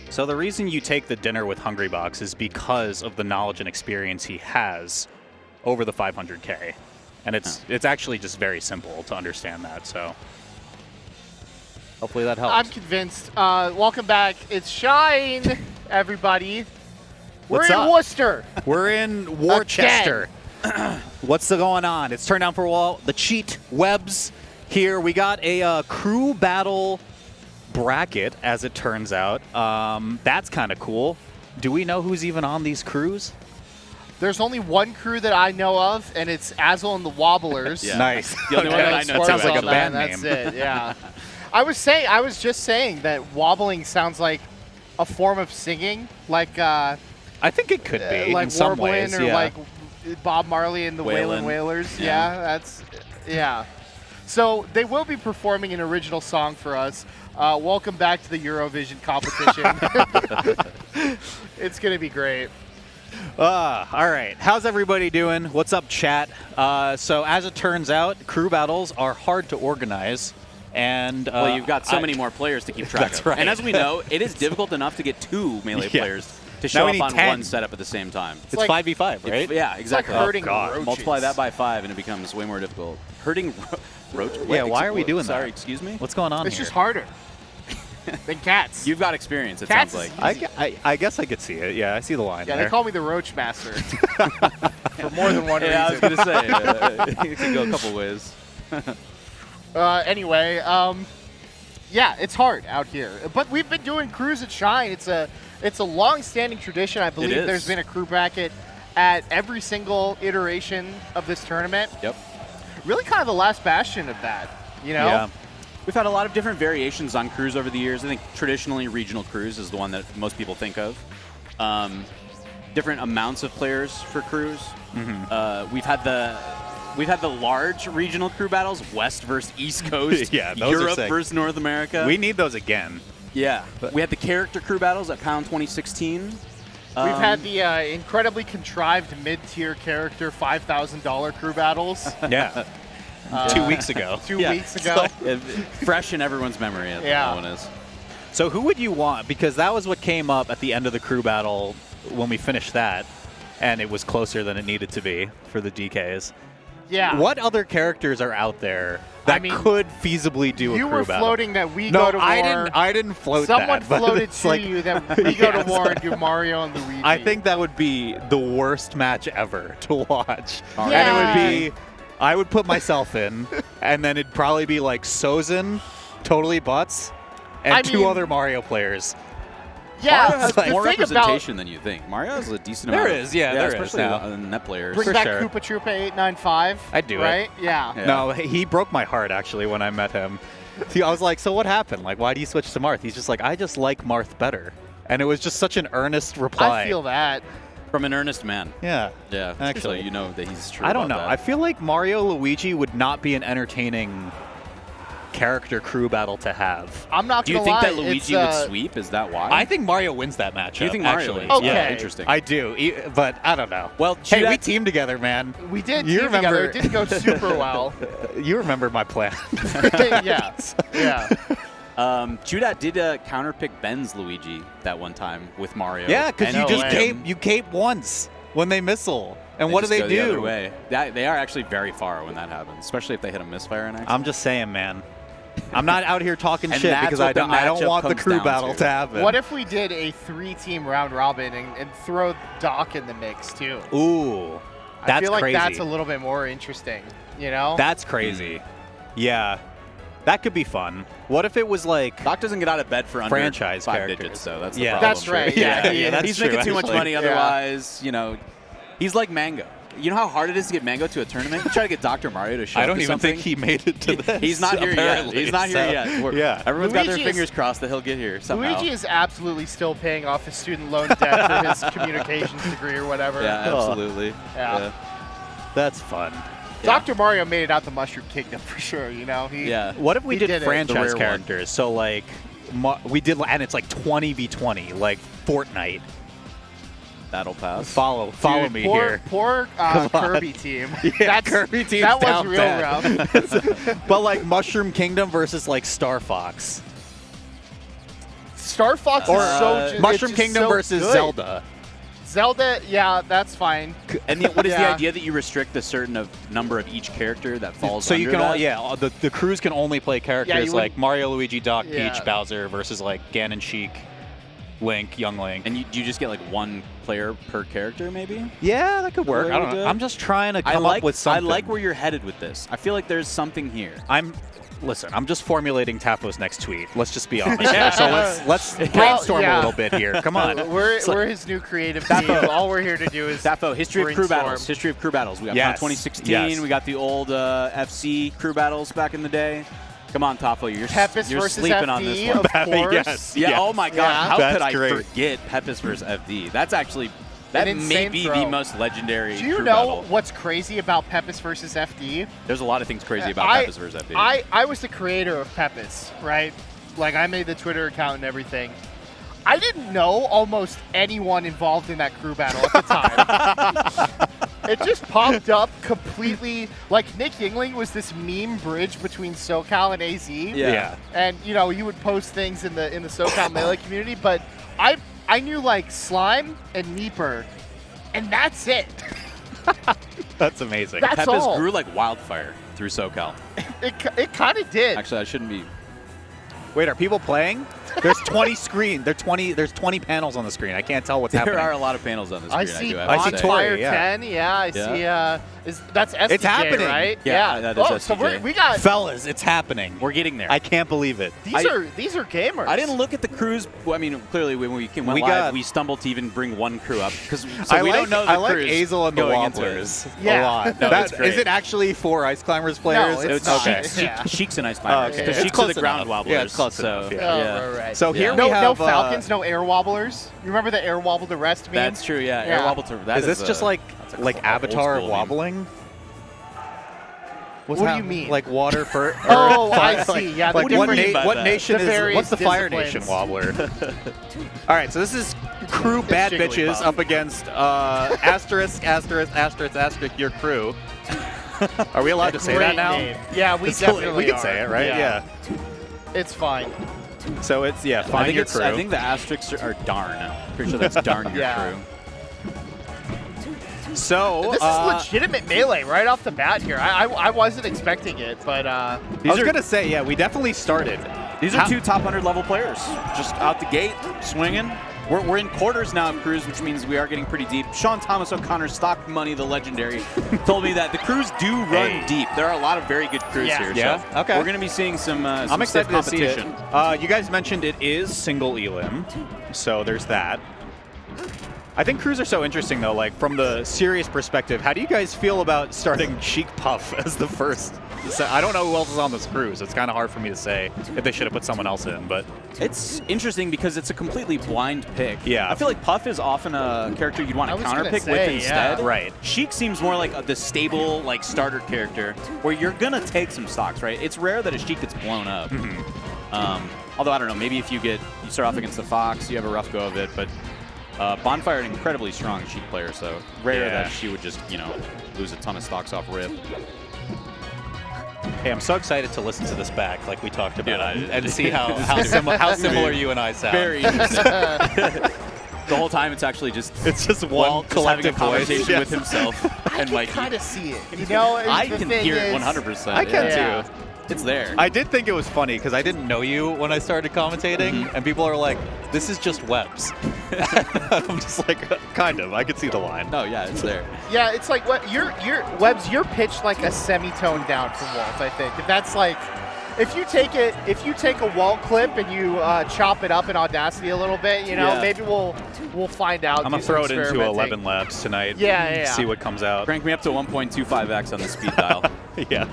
So the reason you take the dinner with Hungrybox is because of the knowledge and experience he has over the 500K. And it's actually just very simple to understand that, so hopefully that helps. I'm convinced. Welcome back. It's Shine, everybody. What's We're in up? Worcester. We're in Worcester. What's going on? It's Turn Down for Wall, the cheat webs here. We got a crew battle bracket, as it turns out. That's kind of cool. Do we know who's even on these crews? There's only one crew that I know of, and it's Azel and the Wobblers. Yeah. Nice. The only one that I know Sounds too, like a actually. band That's name. it. Yeah. I was just saying that wobbling sounds like a form of singing, like I think it could be like in some warbling ways. or yeah. like Bob Marley and the Waylon Waylon. Wailers. Yeah. Yeah. So they will be performing an original song for us. Welcome back to the Eurovision competition. It's gonna be great. All right. How's everybody doing? What's up, chat? So as it turns out, crew battles are hard to organize. And Well, you've got so many more players to keep track That's of. right. And as we know, it is difficult enough to get 2 Melee Yeah. players to Now show we up need on 10. one setup at the same time. It's like- 5v5, right? Yeah, exactly. It's like hurting God. roaches. Multiply that by 5 and it becomes way more difficult. Hurting roach. Yeah, why are we doing that? Sorry, excuse me? What's going on It's here? just harder than cats. You've got experience, it Cats sounds is like. easy. I guess I could see it. Yeah, I see the line Yeah, there. they call me the Roach Master for more than one Yeah, I was reason. going to say, it could go a couple ways. Anyway, yeah, it's hard out here, but we've been doing crews at Shine. It's a long-standing tradition. I believe is. there's been a crew bracket at every single iteration of this tournament. Yep. Really, kind of the last bastion of that. You know, Yeah. We've had a lot of different variations on crews over the years. I think traditionally regional crews is the one that most people think of. Different amounts of players for crews. We've had the large regional crew battles, West versus East Coast, Yeah, those are Europe sick. versus North America. We need those again. yeah, we had the character crew battles at Pound 2016. we've had the incredibly contrived mid-tier character $5,000 crew battles Yeah. 2 weeks ago. 2 Yeah. weeks ago. Fresh in everyone's memory. Yeah. That one is. So who would you want? Because that was what came up at the end of the crew battle when we finished that, and it was closer than it needed to be for the DKs. Yeah. What other characters are out there that I mean, could feasibly do a You crew were battle? floating that we No, go to war. I didn't float Someone that. but floated it's to like- you that we go Yeah, to war and so- do Mario and Luigi. I think that would be the worst match ever to watch. Yeah. And it would be, I would put myself in, and then it'd probably be like Sozin, Totally Butts, and I two mean- other Mario players. Yeah, Mario has the more thing about representation than you think. Mario has a decent There amount. is, yeah, there is especially now. on net players. bring For back sure. Koopa Troopa 895. I'd do it. right? Yeah. Yeah. No, he broke my heart actually when I met him. See, I was like, so what happened? Like, why do you switch to Marth? He's just like, I just like Marth better. And it was just such an earnest reply. I feel that. From an earnest man. Yeah. Yeah, Actually. so you know that he's true. I don't about know. that. I feel like Mario Luigi would not be an entertaining character crew battle to have. I'm not Do you gonna think lie. that Luigi it's, would sweep? Is that why? I think Mario wins that matchup. Do you think Mario actually. wins? Okay. Yeah, interesting. I do, but I don't know. Well, hey, we Chudat- teamed together, man. We did You team together. remember- It didn't go super well. You remember my plan. yeah. Yeah. Chudat did counterpick Ben's Luigi that one time with Mario. Yeah, because And you just him. cape once when they missile. And what do just they go the other do? way. They are actually very far when that happens, especially if they hit a misfire in accident. I'm just saying, man. I'm not out here talking And shit that's because what I the don't matchup want the comes crew down battle to. to happen. What if we did a 3-team round robin and throw Doc in the mix too? Ooh, that's I feel like crazy. that's a little bit more interesting. You know? That's crazy. Yeah, that could be fun. What if it was like Doc doesn't get out of bed for under franchise 5 characters. digits, though. That's the Yeah. problem. That's right, yeah, that's he's true, making too much actually. money Yeah. otherwise. You know, he's like Mango. You know how hard it is to get Mango to a tournament? You try to get Dr. Mario to show I up don't to even something. think he made it to this. He's not here yet. apparently, He's not here so, yet. Yeah. Everyone's got their Luigi is- fingers crossed that he'll get here somehow. Luigi is absolutely still paying off his student loan debt for his communications degree or whatever. Yeah, Oh. absolutely. Yeah. That's fun. Dr. Mario made it out the Mushroom Kingdom for sure. You know, he. Yeah. What if we He did did it. The franchise rare one. characters? So like, we did, and it's like 20v20, like Fortnite. That'll pass. Follow Dude, me poor, here. Poor Come on. Kirby team. Yeah, Kirby team's That was down real bad. rough. But like Mushroom Kingdom versus like Star Fox. Star Fox Or is so it's Mushroom just Kingdom so versus good. Zelda. Zelda, yeah, that's fine. And what is the Yeah. idea that you restrict a certain number of each character that falls So you under can that? only, yeah, the crews can only play characters you like wouldn't- Mario, Luigi, Doc, Yeah. Peach, Bowser versus like Ganon, Sheik, Link, Young Link. And you just get like one player per character, maybe? Yeah, that could work. way I to don't do know. it? I'm just trying to I come like up with something. I like where you're headed with this. I feel like there's something here. Listen, I'm just formulating Tafo's next tweet. Let's just be honest here. So let's brainstorm yeah. a little bit here. Come on. We're his new creative team. All we're here to do is Sappho, history of crew brainstorm. battles. History of crew battles. We got Yes. 2016. Yes. We got the old FC crew battles back in the day. Come on, Tafo, Pepis you're versus sleeping FD, on this one. of course. Yes. Yeah. Yes. Oh my God. Yeah. How That's could I great. forget Pepis versus FD? That's actually that An may insane be throw. the most legendary. Do you crew know battle. what's crazy about Pepis versus FD? There's a lot of things crazy about Pepis versus FD. I was the creator of Pepis, right? Like, I made the Twitter account and everything. I didn't know almost anyone involved in that crew battle at the time. It just popped up completely. Like, Nick Yingling was this meme bridge between SoCal and AZ. Yeah. And, you know, you would post things in the SoCal Melee community, but I knew, like, Slime and Neeper, and that's it. That's amazing. That's Pepis all. grew like wildfire through SoCal. It kind of did. Actually, I shouldn't be. Wait, are people playing? There's 20 screen. There's 20 panels on the screen. I can't tell what's happening. There are a lot of panels on the screen. I see do have I to see say. Bonfire Tori, yeah. 10. Yeah, I Yeah. see. That's SDJ, It's happening. right? Yeah, that is oh, so SDJ. we got Fellas, it's happening. We're getting there. I can't believe it. these are gamers. I didn't look at the crews. Well, I mean, clearly when we went We live, got- we stumbled to even bring one crew up because I we like, don't know the I like crews Azel and the going into it. Wobblers Yeah. a lot. No, it's great. Is it actually 4 Ice Climbers players? it's No, not. okay. Yeah. Sheik's and Ice Climbers. okay. Because It's Sheik's close are the ground enough. wobblers. Yeah, it's close so, enough, Oh, yeah. right. So here Yeah. we No, have no Falcons, no air wobblers. You remember the air wobble to rest meme? That's true. Yeah, Yeah. air wobble to that Is this just like that's a old Avatar school meme. wobbling? What do you mean? Like water for? Oh, fire- I see. Like, Yeah, the like what, different- what that? nation The is? various What's the Fire disciplines. Nation wobbler? All right, so this is crew bad Jigglypuff. bitches up against asterisk your crew. Are we allowed to say Great that now? name. Yeah, we It's definitely we can are. say it, right? Yeah. It's fine. So it's I find think your it's. crew. I think the asterisks are darn. Pretty sure that's darn your Yeah. crew. so This is legitimate melee right off the bat here. I wasn't expecting it, but I was gonna say, yeah, we definitely started. These are two top 100 level players, just out the gate, swinging. We're in quarters now of crews, which means we are getting pretty deep. Sean Thomas O'Connor, Stock Money, the legendary, told me that the crews do run deep. There are a lot of very good crews Yeah. here. Yeah? So Okay. We're going to be seeing some I'm excited stiff to see it. competition. You guys mentioned it is single elim, so there's that. I think crews are so interesting though. Like from the serious perspective, how do you guys feel about starting Sheik Puff as the first? So I don't know who else is on this crew, so it's kind of hard for me to say if they should have put someone else in. But It's interesting because it's a completely blind pick. Yeah. I feel like Puff is often a character you'd want I to was counter gonna pick say, with instead. yeah. Right. Sheik seems more like the stable, like starter character where you're gonna take some stocks, right? It's rare that a Sheik gets blown up. Although I don't know, maybe if you start off against the Fox, you have a rough go of it, but Bonfire, an incredibly strong Sheik player, so rare Yeah. that she would just, lose a ton of stocks off rip. hey, I'm so excited to listen to this back, like we talked about, Yeah, and see how similar you and I sound. Very interesting. The whole time it's actually just It's just one Walt just having a collective voice. conversation Yes. with himself and Mikey. kind of see it. You know, I the can thing hear it is- 100%. I can Yeah. too. It's there. I did think it was funny because I didn't know you when I started commentating, and people are like, "This is just webs." I'm just like, kind of. I could see the line. No, yeah, it's there. Yeah, it's like what you're you're pitched like a semitone down from Walt. I think that's like if you take a Walt clip and you chop it up in Audacity a little bit, Yeah. maybe we'll find out. I'm do gonna some throw it into experimenting. 11 Labs tonight. Yeah. See what comes out. Crank me up to 1.25x on the speed dial. Yeah.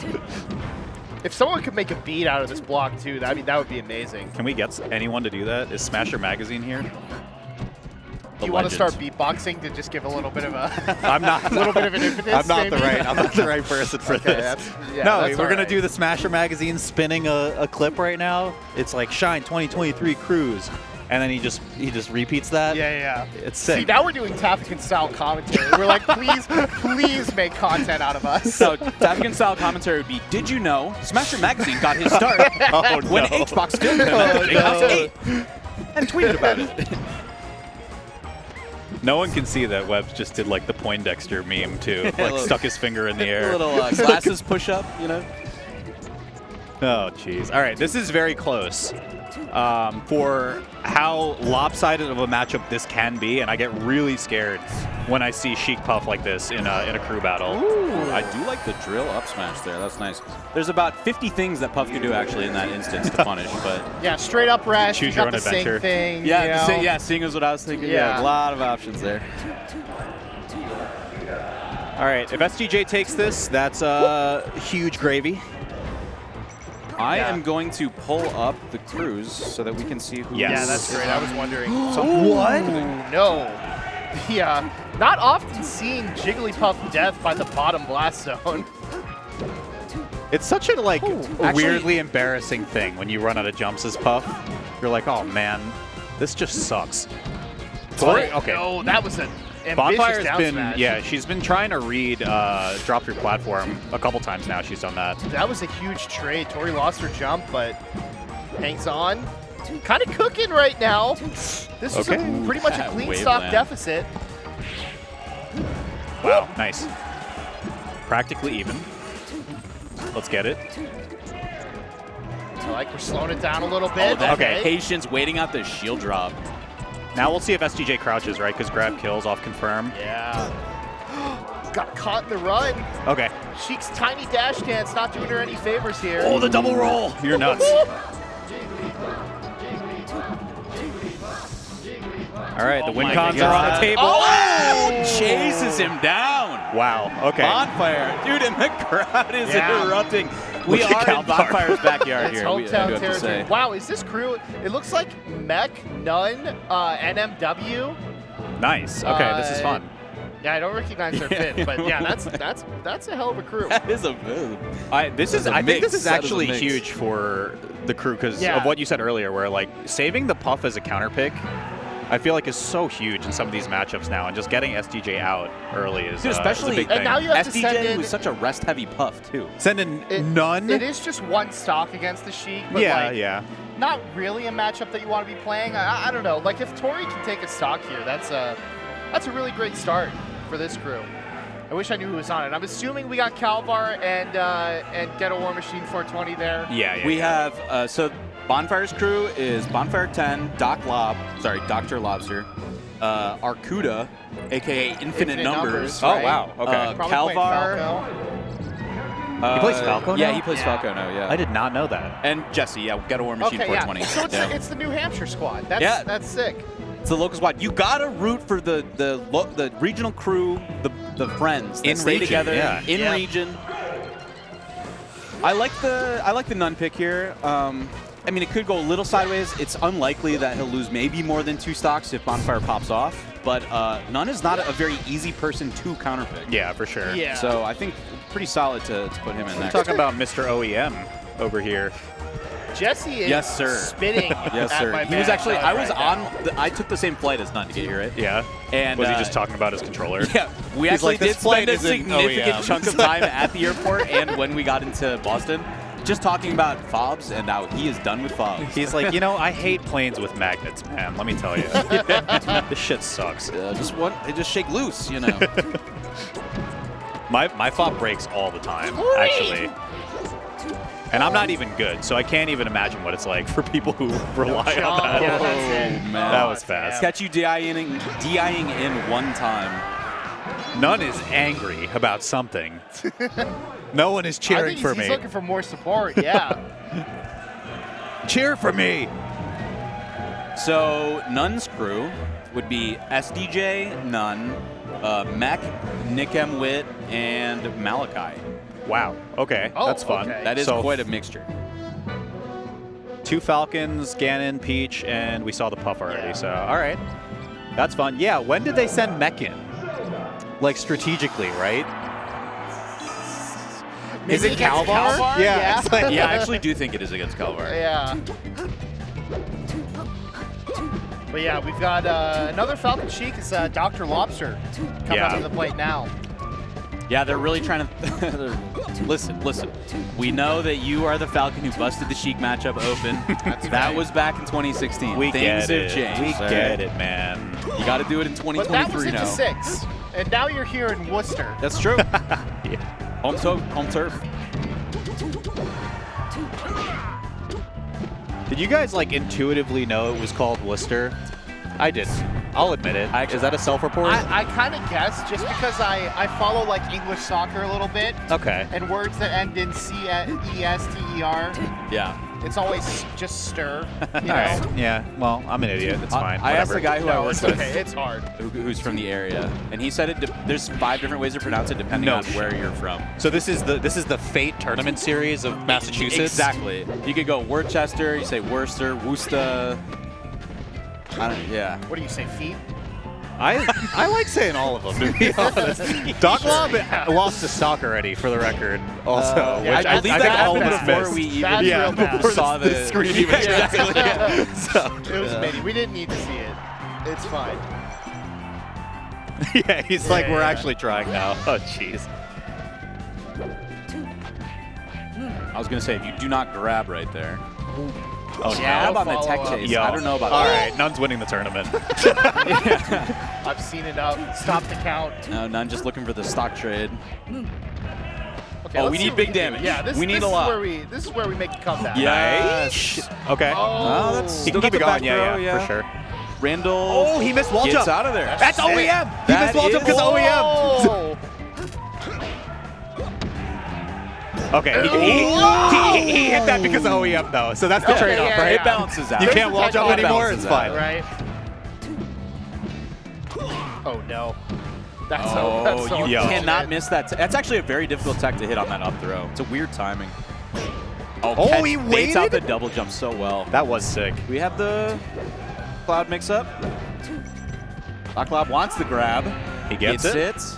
If someone could make a beat out of this block too, that would be amazing. Can we get anyone to do that? Is Smasher Magazine here? Do you want to start beatboxing to just give a little bit of a I'm not. little bit of an impetus? I'm not maybe? I'm not the right person for Okay, this. yeah, no, that's we're all gonna right. do the Smasher Magazine spinning a clip right now. It's like Shine 2023 Cruise, and then he just repeats that. Yeah. It's sick. See, now we're doing Tafican style commentary. We're like, please make content out of us. So, Tafican style commentary would be, did you know Smasher Magazine got his start Oh, when no. HBox filmed him at the Big House 8? and tweeted about it. No one can see that Webbs just did like the Poindexter meme too, like Look. stuck his finger in the A air. little glasses push up, you know. Oh, jeez. All right, this is very close for how lopsided of a matchup this can be, and I get really scared when I see Sheik Puff like this in a crew battle. Ooh, I do like the drill up smash there. That's nice. There's about 50 things that Puff can do actually in that instance to punish, but Yeah, straight up rush. Choose you your got own the sing adventure. thing. yeah, you know. seeing is what I was thinking. Yeah. Yeah, a lot of options there. All right, if SDJ takes this, that's huge gravy. I Yeah. am going to pull up the crews so that we can see who. Yes. Yeah, that's great. I was wondering. What? Ooh, no. Yeah, not often seen Jigglypuff death by the bottom blast zone. It's such a like Actually- weirdly embarrassing thing when you run out of jumps as Puff. You're like, oh man, this just sucks. Tori, okay. No, that was an ambitious Bonfire's down been, smash. yeah, she's been trying to read drop through platform a couple times now. She's done that. That was a huge trade. Tori lost her jump, but hangs on. Kind of cooking right now. This is Okay. pretty much a That clean wave stock land. deficit. Wow, nice. Practically even. Let's get it. I like we're slowing it down a little Oh, bit. that Okay. patience waiting out the shield drop. Now we'll see if SDJ crouches, right? Because grab kills off confirm. Yeah. Got caught in the run. Okay. Sheik's tiny dash dance not doing her any favors here. Oh, the double roll. You're nuts. All right, the win my cons are God. on the table. Oh, chases him down. Wow. Okay. Bonfire, dude, and the crowd is Yeah. erupting. We Look at are in Calvar. Bonfire's backyard It's here. I do hometown have to territory. say. Wow, is this crew? It looks like Mech, None, NMW. Nice. Okay, this is fun. Yeah, I don't recognize their fit, but yeah, that's a hell of a crew. That is a I That's a think mix. this is That is a actually mix. huge for the crew because Yeah. of what you said earlier, where like saving the Puff as a counter pick, I feel like is so huge in some of these matchups now, and just getting SDJ out early is, Dude, is a especially big and thing. now you have to send SDJ in. was such a rest-heavy Puff too. Send in none. It is just one stock against the Sheik, but Yeah, like, yeah. not really a matchup that you want to be playing. I don't know. Like if Tori can take a stock here, that's a really great start for this crew. I wish I knew who was on it. I'm assuming we got Calvar and Ghetto War Machine 420 there. Yeah, We have so Bonfire's crew is Bonfire 10, Dr. Lobster, Arcuda, aka Infinite Numbers. Oh, right? wow. Okay. Probably playing Calvar. Falco. He plays Falco Yeah, now? he plays Yeah. Falco now. Yeah. I did not know that. And Jesse, yeah, Ghetto War Machine Okay, 420. yeah. So it's the New Hampshire squad. That's sick. It's the local squad. You gotta root for the regional crew, the friends that In stay region, together yeah. in Yeah. region. I like the Nun pick here. I mean, it could go a little sideways. It's unlikely that he'll lose maybe more than 2 stocks if Bonfire pops off. But Nun is not a very easy person to counterpick. Yeah, for sure. Yeah. So I think pretty solid to put him in We're next. talking about Mr. OEM over here. Jesse is Yes, sir. spitting. Yes, at sir. my He was man actually. Nun I was right on. now. I took the same flight as Nun to get here, right? Yeah. And Was he just talking about his controller? Yeah, we He's actually like, "This did flight spend a isn't significant OEM." chunk of time at the airport and when we got into Boston, just talking about fobs, and now he is done with fobs. He's like, I hate planes with magnets, man. Let me tell you. This shit sucks. They just shake loose, you know. My fob breaks all the time, actually. And I'm not even good, so I can't even imagine what it's like for people who rely on that. Yeah, that's it. man. That was fast. Catch you DIing in one time. None is angry about something. No one is I cheering think for he's me. looking for more support. Yeah. Cheer for me. So Nun's crew would be SDJ, Nun, Mech, Nick M. Witt, and Malachi. Wow. Okay. Oh, That's fun. okay. That is So, quite a mixture. 2 Falcons, Ganon, Peach, and we saw the Puff already. Yeah. So, all right. That's fun. Yeah, when did they send Mech in? Like, strategically, right? Is Maybe it against Calvar? Calvar? Yeah. Yeah. It's like, Yeah, I actually do think it is against Calvar. Yeah. But yeah, we've got another Falcon Sheik is Dr. Lobster coming Yeah. up to the plate now. Yeah, they're really trying to. Listen. We know that you are the Falcon who busted the Sheik matchup open. That was back in 2016. We Things get it. have changed. We all get right? it, man. You got to do it in But 2023 that was into now. 6, and now you're here in Worcester. That's true. Yeah. Home turf. Did you guys like intuitively know it was called Worcester? I didn't. I'll admit it. Is that a self-report? I kind of guessed just because I follow like English soccer a little bit, Okay. and words that end in C-E-S-T-E-R, Yeah. it's always just stir. You know? All right. Yeah. Well, I'm an idiot. It's fine. I asked Whatever. the guy who I No, work it's with, okay. It's hard. who's from the area, and he said there's 5 different ways to pronounce it depending No on where you're from. So this is the Fate tournament series of Massachusetts. Exactly. You could go Worcester, you say Worcester, Worcester. Yeah. What do you say, feet? I like saying all of them, to be honest. Doc Lob lost to stock already, for the record. Also, yeah, which I I believe think that all of happened us before missed. we even That's real bad. before saw the screen even Yeah. translated. Yeah. So, It was mini. We didn't need to see it. It's fine. yeah, he's like, Yeah, we're yeah. actually trying now. Oh, jeez. I was gonna say, if you do not grab right there. Oh, Jab no. on the tech follow-up. chase. Yo. I don't know about All that. right, Nun's winning the tournament. I've seen enough. Stop the count. No, none just looking for the stock trade. Okay, Oh, let's we see need what big can do. damage. Yeah, this, We need this a is lot. This is where we make a comeback. Nice. Okay. Oh, that's He can still got keep it the back going. Yeah, throw, yeah, for sure. Randall. Oh, he missed wall gets jump. out of there. That's sick. OEM. He That missed wall jump because is- OEM. Oh. Okay, he hit that because of OEM though, so that's the Okay, trade-off, yeah, right? It balances out. You There's can't the wall tech jump off. anymore. Balances It's fine. out. Right. Oh no. That's Oh, so you unfortunate. cannot miss that. That's actually a very difficult tech to hit on that up throw. It's a weird timing. Oh, catch he baits out the waited? double jump so well. That was sick. We have the Cloud mix up. Cloud wants the grab. He gets it. sits.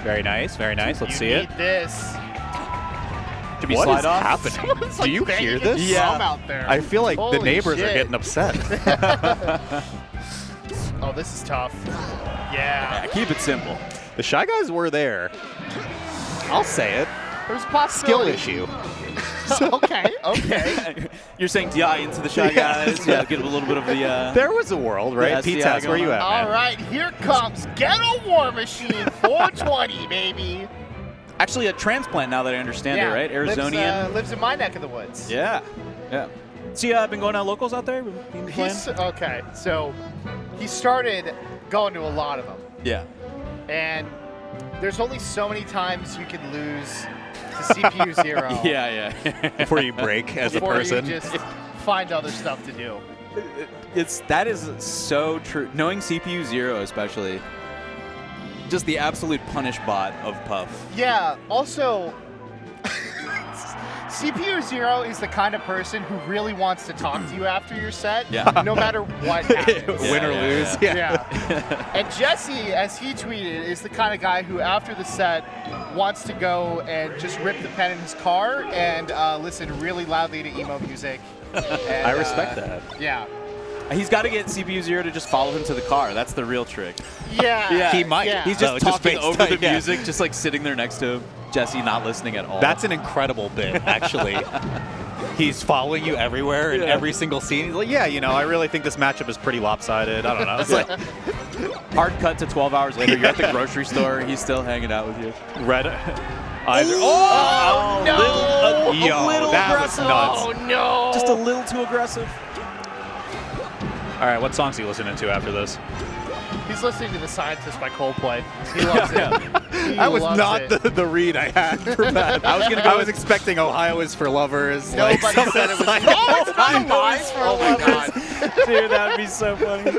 Very nice, very nice. Let's You see need it. this. Should be What slide is off. happening? Someone's, Do like, you banging hear his this? Yeah. drum out there. I feel like the Holy neighbors are shit. getting upset. Oh, this is tough. Yeah. Yeah, keep it simple. The Shy Guys were there. I'll say it. There's a Skill possibility. issue. Okay. Okay. You're saying DI into the Shy Guys. Yeah, get a little bit of the. There was a world, right? Yeah, Pete CI Tess, where going you on. at, All man? right, here comes Ghetto War Machine 420, baby. Actually, a transplant now that I understand it, right? Arizonian. Lives in my neck of the woods. Yeah. Yeah. See, been going out locals out there? Been playing? Okay, so he started going to a lot of them, Yeah. and there's only so many times you can lose to CPU 0 Yeah, yeah. Before you break as a before person. you just find other stuff to do. That is so true. Knowing CPU 0 especially, just the absolute punish bot of Puff. Yeah, also, CPU 0 is the kind of person who really wants to talk to you after your set, Yeah. no matter what happens. Win or Yeah, lose. yeah, Yeah. And Jesse, as he tweeted, is the kind of guy who, after the set, wants to go and just rip the pen in his car and listen really loudly to emo music. And, I respect that. Yeah. He's got to get CPU 0 to just follow him to the car. That's the real trick. Yeah. He might. Yeah. He's So just just talking FaceTime, over the yeah. music, just like sitting there next to him. Jesse not listening at all. That's an incredible bit, actually. He's following you everywhere in Yeah. every single scene. He's like, yeah, you know, I really think this matchup is pretty lopsided. I don't know. It's like hard cut to 12 hours later. You're at the grocery store. He's still hanging out with you. red. Oh, no! Yo, a little that was aggressive. nuts. Oh, no! Just a little too aggressive. All right, what songs are you listening to after this? He's listening to The Scientist by Coldplay. He loves it. He That was loves not it. the read I had for that. I was expecting Ohio is for lovers. like, Nobody said it was. like- Oh, it's not lies for Oh my God. Dude, that would be so funny.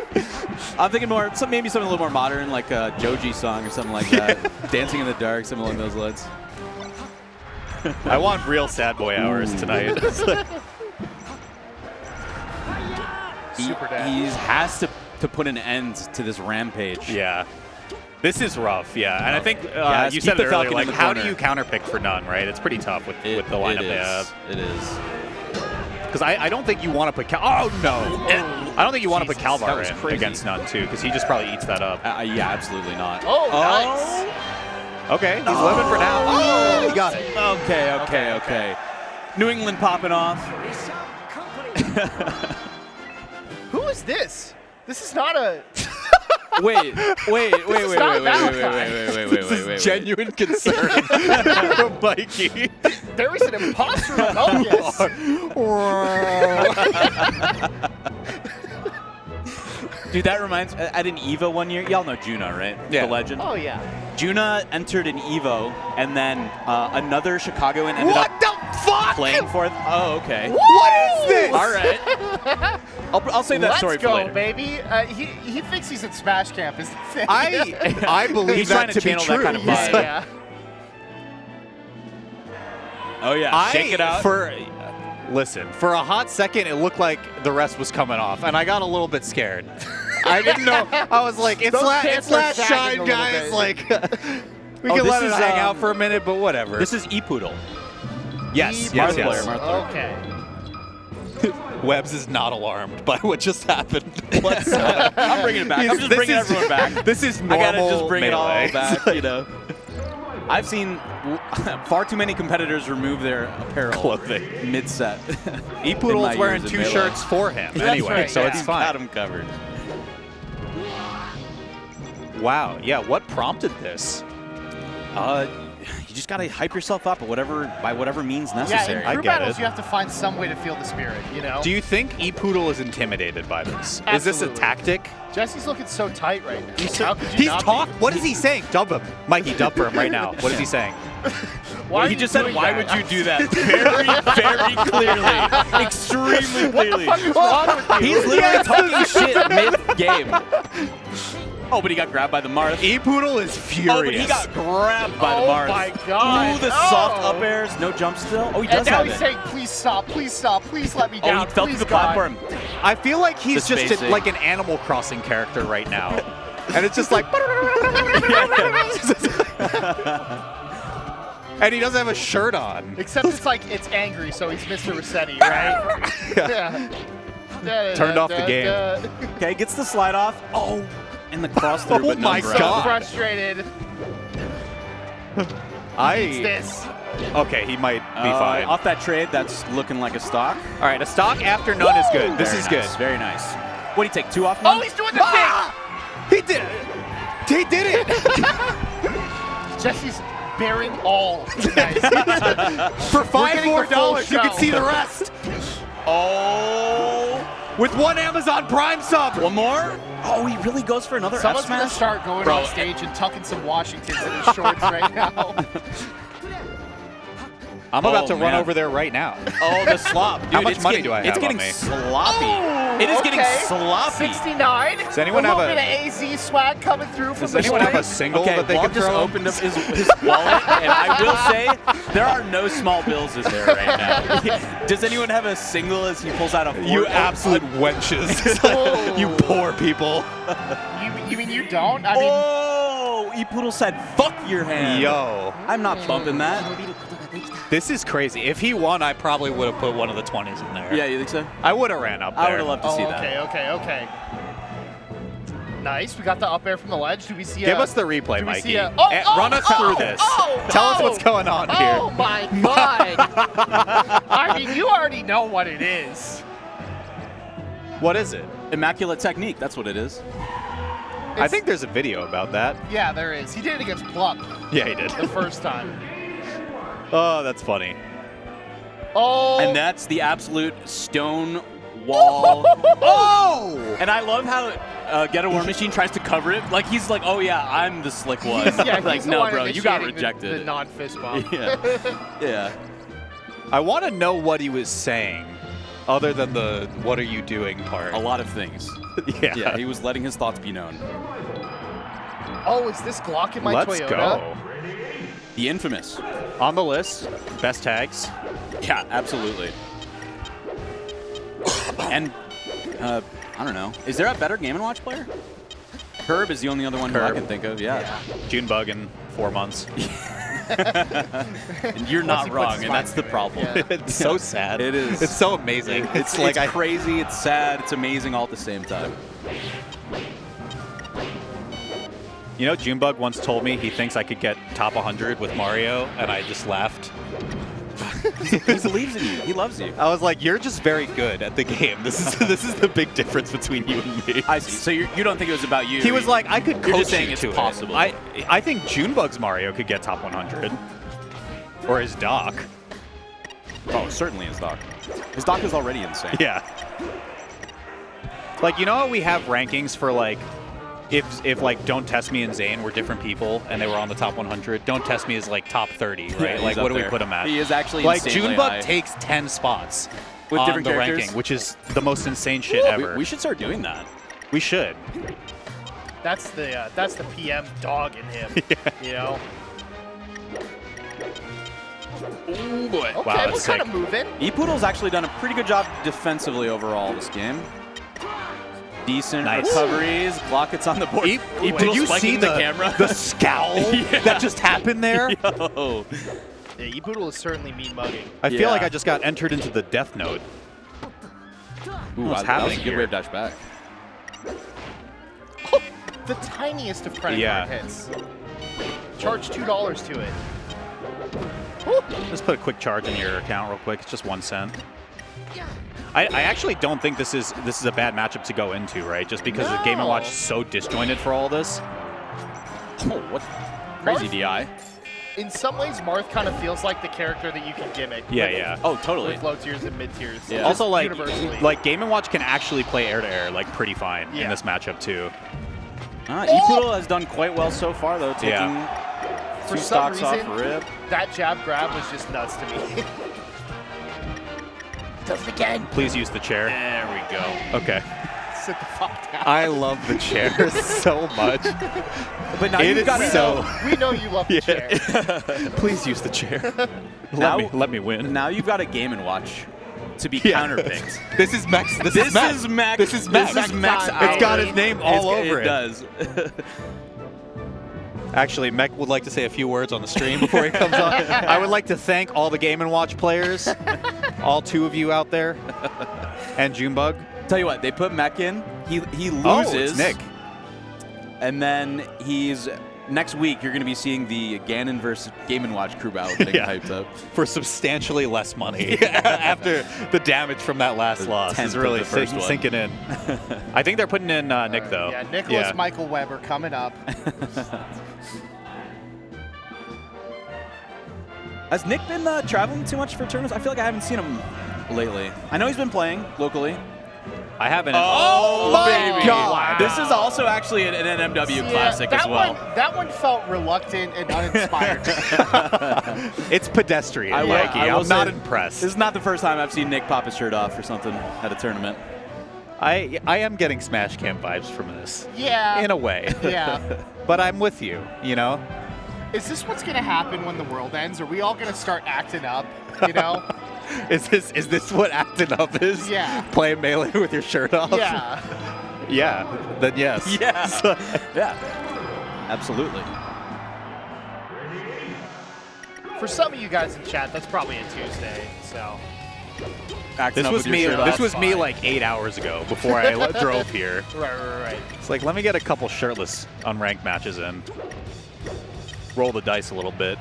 I'm thinking more, maybe something a little more modern, like a Joji song or something like that. Dancing in the Dark, something along those lines. I want real sad boy hours tonight. Super dad. He has to put an end to this rampage. Yeah. This is rough, yeah. And I think Yeah, you keep said the it earlier, Falcon in like, the how do corner. you counterpick for none, right? It's pretty tough with the lineup they have. It is. Because I don't think you want to put oh, no. I don't think you want to put Jesus, that Calvar was in crazy. against none, too, because he just probably eats that up. Yeah, absolutely not. Oh, nice. Okay, he's living for now. Oh, he got it. Okay. New England popping off. Who is this? This is not a. Wait. Genuine concern from Mikey. There is an imposter among us. Dude, that reminds at an EVO one year, y'all know Juna, right? Yeah. The legend. Oh yeah. Juna entered an EVO, and then another Chicagoan ended What up the fuck? playing for it. Oh, okay. What is this? All right. I'll save that Let's story for go, later. baby. He thinks he's at Smash Camp, is the thing. I believe He's that trying to to be channel true. that kind of yeah, vibe. yeah. Oh yeah, shake it out. Listen, for a hot second, it looked like the rest was coming off, and I got a little bit scared. I didn't know. I was like, it's Those it's pants are last sagging shine, a little guys. bit. Like, we Oh, can this let it is, hang out for a minute, but whatever. This is ePoodle. yes. Marth player, Marth player. Okay. Webbs is not alarmed by what just happened. What's up? I'm bringing it back. I'm just bringing everyone back. This is normal. I gotta just bring it all melee. back, you know. I've seen far too many competitors remove their apparel Clothing. mid-set. ePoodle's wearing 2 shirts for him anyway, right, so yeah. it's He's fine. got him covered. Wow. Yeah. What prompted this? You just gotta hype yourself up by whatever means Yeah, necessary. in I crew get battles, it. you have to find some way to feel the spirit, you know? Do you think ePoodle is intimidated by this? Is this a Absolutely. tactic? Jesse's looking so tight right now. How could you He's not talk. be? What is he saying? Dub him, Mikey. Dub for him right now. What is he saying? Why are he you just said, doing "Why that? would you do that?" Very clearly, extremely What the clearly. fuck is wrong with you? He's literally talking shit mid-game. Oh, but he got grabbed by the Marth. ePoodle is furious. Oh, but he got grabbed by the Oh Marth. my God. Ooh, the Oh. soft up airs, no jump still. Oh, he And does now have he's it. saying, please stop, please let me Oh, down, he fell through please the God. platform. I feel like he's The just spacing. like an Animal Crossing character right now, and it's just like. And he doesn't have a shirt on. Except it's angry, so he's Mr. Rossetti, right? Yeah. Turned off the game. Okay, gets the slide off. Oh, and the cross through, Oh but no my grab. God. Frustrated. It's I. this. Okay, he might be fine. Off that trade, that's looking like a stock. All right, a stock after none is good. This Very is nice, good. Very nice. What do you take? 2 off none? Oh, he's doing the He did it. He did it. thing. Jesse's bearing all. Guys. For $5 getting more the full dollars, you can show. see the rest. Oh, With 1 Amazon Prime sub. one more? Oh, he really goes for another F Someone's going to smash? start going Bro, on stage and tucking some Washingtons in his shorts right now. I'm about to Oh, run man. over there right now. Oh, the slop. Dude, How much it's money getting, do I have It's on getting me? sloppy. Oh, It is getting okay. sloppy. 69. Does anyone a have little a- bit of AZ swag coming through from Does the anyone have a boys. single Okay, that they Walt can just throw? opened up his wallet, and I will say there are no small bills in there right now. Does anyone have a single as he pulls out a You four- absolute wenches. You poor people. You mean you don't? I mean, Oh, ePoodle said, "Fuck your hand." Yo, I'm not bumping that. this is crazy. If he won, I probably would have put one of the 20s in there. Yeah, you think so? I would have ran up there. I would have loved to see that. okay. Nice. We got the up air from the ledge. Do we see Give a, us the replay, do we Mikey. see a, Run us through this. Tell us what's going on here. Oh my God. I mean, you already know what it is. What is it? Immaculate technique. That's what it is. I think there's a video about that. Yeah, there is. He did it against Pluck Yeah, he did. the first time. Oh, that's funny. Oh. And that's the absolute stone wall. Oh! And I love how Get a War Machine tries to cover it. Like, he's like, oh, yeah, I'm the slick one. Yeah, like, he's the no, one bro, you got initiating rejected. The non-fist bump. Yeah. Yeah. I want to know what he was saying, other than the "what are you doing" part. A lot of things. Yeah. Yeah, he was letting his thoughts be known. Oh, is this Glock in my Let's Toyota? go. The infamous. On the list, best tags. Yeah, absolutely. And, I don't know. Is there a better Game & Watch player? Herb is the only other one who I Herb. can think of, yeah. Junebug in 4 months. And you're Once not he puts wrong, his and that's the mind- problem. Yeah. It's so sad. It is. It's so amazing. It's like crazy, it's sad, it's amazing all at the same time. You know, Junebug once told me he thinks I could get top 100 with Mario, and I just laughed. He believes in you. He loves you. I was like, you're just very good at the game. This is the big difference between you and me. I see. So you don't think it was about you? He was like, I could You're coach just saying you it's to possible. it. I think Junebug's Mario could get top 100. Or his Doc. Oh, certainly his Doc. His Doc is already insane. Yeah. Like, you know how we have rankings for, like, if like Don't Test Me and Zane were different people and they were on the top 100, Don't Test Me is like top 30, right? Yeah, he's like, up what do we there. put him at? He is actually like insanely Junebug high. takes 10 spots With on different the characters? ranking, which is the most insane shit We, ever. we should start doing that. We should. That's the PM dog in him. You know. Oh boy. Okay, Wow, we're that's kind sick. of moving. E-Poodle's actually done a pretty good job defensively overall this game. Decent Nice. recoveries. Blockets on the board. Did E-Poodle you spiking see the camera? the scowl that just happened there? Yo. Yeah, E-Poodle is certainly mean mugging. I feel Yeah. like I just got entered into the Death Note. Ooh, What's that was happening a good here? wave dash back. The tiniest of credit Yeah. card hits. Charge $2 to it. Just put a quick charge in your account real quick. It's just 1 cent. I actually don't think this is a bad matchup to go into, right? Just because the Game & Watch is so disjointed for all this. Oh, what? Crazy Marth? DI. In some ways, Marth kind of feels like the character that you can gimmick. Yeah, with, yeah. Oh, totally. With low tiers and mid tiers. Yeah. Also, like universally. Game & Watch can actually play air-to-air like pretty fine in Yeah. this matchup too. E-Poodle has done quite well so far, though, taking For two some stocks off reason, rip. that jab grab was just nuts to me. Does it again. Please use the chair. There we go. Okay. Sit the fuck down. I love the chair so much. But now It you've is got so- We know you love the Yeah. chair. Please use the chair. Now- let me win. Now you've got a Game & Watch to be Yeah. counterpicked. This is Max. This is Max. This is Max. This is Max. It's got his name all over it. does. Actually, Mech would like to say a few words on the stream before he comes on. I would like to thank all the Game & Watch players, all 2 of you out there, and Junebug. Tell you what, they put Mech in. He loses. Oh, it's Nick. And then next week you're going to be seeing the Ganon versus Game & Watch crew battle getting Yeah. hyped up. For substantially less money after the damage from that last loss tenth is of really the first one. sinking in. I think they're putting in Nick, though. Yeah, Nicholas Michael Weber coming up. Has Nick been traveling too much for tournaments? I feel like I haven't seen him lately. I know he's been playing locally. I haven't. Oh, my baby. God. This is also actually an NMW classic that as well. That one felt reluctant and uninspired. It's pedestrian, I will- Mikey. I will I'm not say- impressed. This is not the first time I've seen Nick pop his shirt off or something at a tournament. I am getting Smash Cam vibes from this, Yeah. in a way. Yeah. But I'm with you, you know? Is this what's gonna happen when the world ends? Are we all gonna start acting up? You know? Is this what acting up is? Yeah. Playing Melee with your shirt off? Yeah. Yeah. Then yes. Yeah. Yeah. Absolutely. For some of you guys in chat, that's probably a Tuesday. So Acting This up was with your me. shirt This off. was me fine. like 8 hours ago before I drove here. right. It's like, let me get a couple shirtless unranked matches in. Roll the dice a little bit.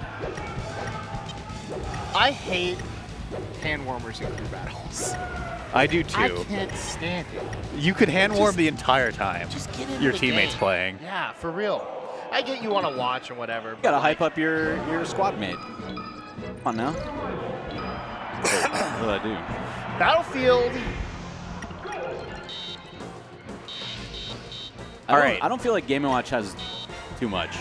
I hate hand warmers in crew battles. I do I too. can't stand it. You could hand warm the entire time. Just get into your the teammates game. playing. Yeah, for real. I get you want to watch and whatever. You gotta hype up your squad mate. Come on now. What did I do? Battlefield. All right. I don't feel like Game & Watch has too much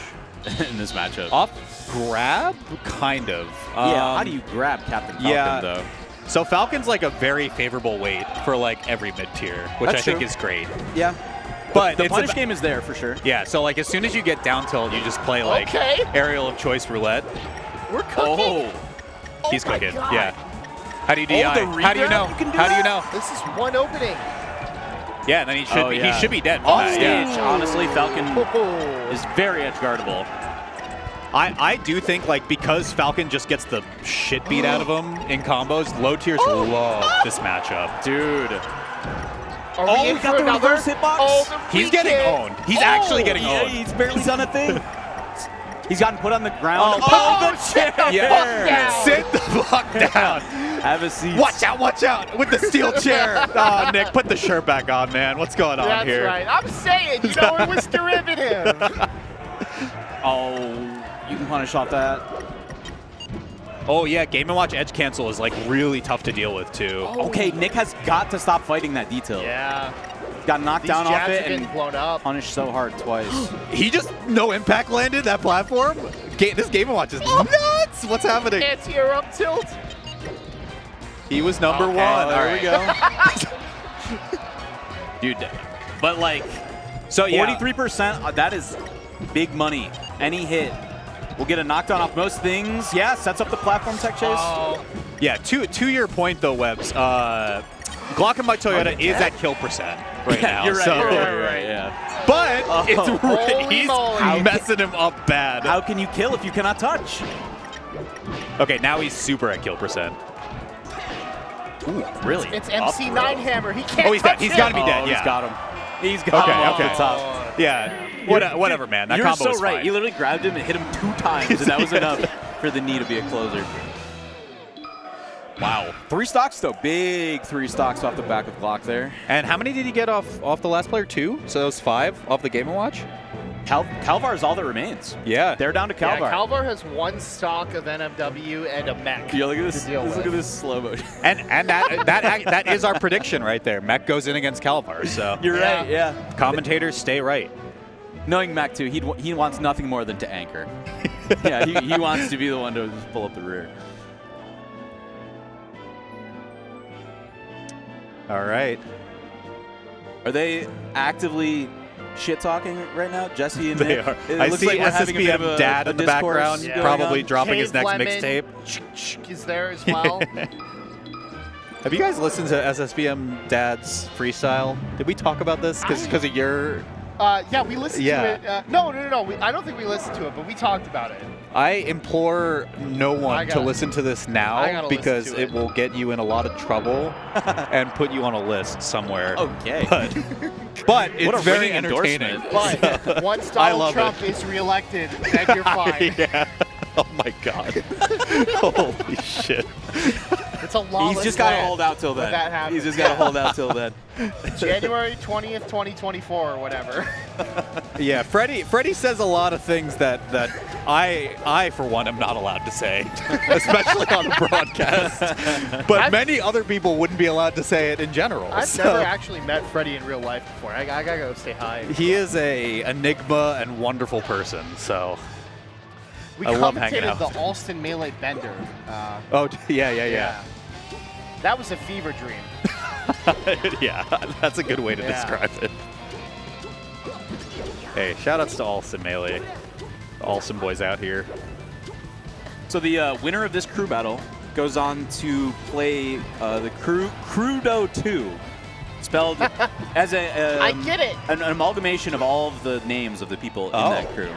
in this matchup. Off grab? Kind of. Yeah, how do you grab Captain Falcon, yeah. though? So Falcon's like a very favorable weight for like every mid-tier, which That's I think true. is great. Yeah. But The it's punish ab- game is there for sure. Yeah, so like as soon as you get down tilt, you just play like Okay. aerial of choice roulette. We're cooking. Oh, He's my cooking. God. Yeah. How do you DI? the How do you regrab? know? You can do How do you that? know? This is one opening. Yeah, and then he should Oh, be yeah. he should be dead. from off that, stage, yeah. honestly, Falcon Oh. is very edge guardable. I do think like because Falcon just gets the shit beat out of him in combos, low tiers love this matchup. Dude. Are Oh, we in we got for the another? reverse hitbox. Oh, the He's getting re-kick. owned. He's actually getting Yeah, owned. he's barely done a thing. He's gotten put on the ground. Oh, sit the Yeah. fuck down. Sit the fuck down. Have a seat. Watch out with the steel chair. Oh, Nick, put the shirt back on, man. What's going on That's here? right. I'm saying, you know, it was derivative. Oh, you can punish off that. Oh, yeah, Game & Watch edge cancel is like really tough to deal with, too. Okay, Nick has got to stop fighting that detail. Yeah. Got knocked These down off jabs are it getting and blown up. punished so hard twice. He just no impact landed that platform. This Game & Watch is nuts. What's happening? Anti-air up tilt. He was number Okay, one. there All we right. Dude, but like, so yeah. 43%, that is big money. Any hit will get a knockdown off most things. Yeah, sets up the platform tech chase. Oh, Yeah, to your point though, Webbs. Glock and my Toyota is at kill percent right now. You're right, so- you're right, right. yeah. But it's Holy he's moly. messing him up bad. How can you kill if you cannot touch? Okay, now he's super at kill percent. Ooh, really? it's MC9 Hammer. He can't Oh, he's touch dead. He's him. got to be dead. Oh, Yeah. he's got him. He's got him off Okay. the top. Yeah. Whatever, man. That You're combo so was right. fine. You literally grabbed him and hit him 2 times, and that was enough for the knee to be a closer. Wow. 3 stocks, though. Big 3 stocks off the back of Glock there. And how many did he get off the last player? 2? So that was 5 off the Game & Watch? Calvar is all that remains. Yeah. They're down to Yeah, Calvar. Calvar has 1 stock of NMW and a mech. Yeah, look at this. to deal Look with. at this slow motion. And that is our prediction right there. Mech goes in against Calvar. So You're Yeah. right, yeah. commentators stay right. Knowing Mac, too, he wants nothing more than to anchor. Yeah, he wants to be the one to just pull up the rear. All right. Are they actively shit-talking right now, Jesse and They Nick? are. It I looks see like we're having a bit SSBM of a, dad a in the discourse background, Yeah. going probably on. dropping his Cave next Lemon. mixtape. Is there as well. Have you guys listened to SSBM Dad's freestyle? Did we talk about this? Because of your... Yeah, we listened Yeah. to it. No. I don't think we listened to it, but we talked about it. I implore no one to gotta- listen to this I now gotta because listen to it it. will get you in a lot of trouble and put you on a list somewhere. Okay. But it's What a very ringing entertaining. endorsement. But once I Donald love Trump is reelected, then you're fine. Yeah. Oh my God. Holy shit. It's a lawless He's just got to land hold out till when then. that happens. He's just got to hold out till then. January 20th, 2024 or whatever. Yeah, Freddie says a lot of things that I for one am not allowed to say, especially on the broadcast. But many other people wouldn't be allowed to say it in general. I've so never actually met Freddie in real life before. I gotta go say hi. he is a enigma and wonderful person. So We I love hanging commentated out the with him. Alston Melee Bender. oh yeah. That was a fever dream. Yeah, that's a good way to Yeah. describe it. Hey, shout outs to Alston Melee. The Alston boys out here. So the winner of this crew battle goes on to play the Crudo 2, spelled as a I get it. an amalgamation of all of the names of the people in Oh. that crew.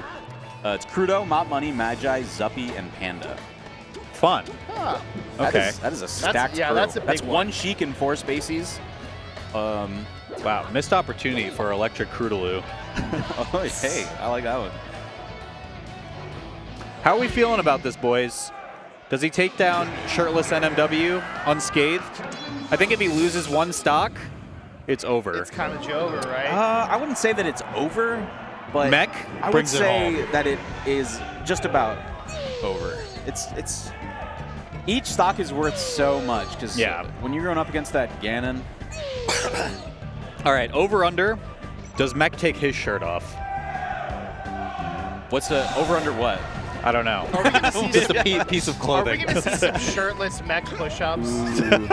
It's Crudo, Mop Money, Magi, Zuppy, and Panda. Fun. Huh. Okay. That is a stacked yeah, crew. that's a big That's one. one Sheik and 4 Spaceys. Wow, missed opportunity for Electric Crudaloo. Oh, hey, I like that one. How are we feeling about this, boys? Does he take down shirtless NMW unscathed? I think if he loses 1 stock, it's over. It's kind of Jover, right? I wouldn't say that it's over, but Mech I would brings it say home. that it is just about over. It's each stock is worth so much because Yeah. when you're going up against that Ganon, All right, over under. Does Mech take his shirt off? what's the over under what? I don't know. Are we gonna see Just some, a piece of Are clothing. we gonna see some shirtless mech push-ups?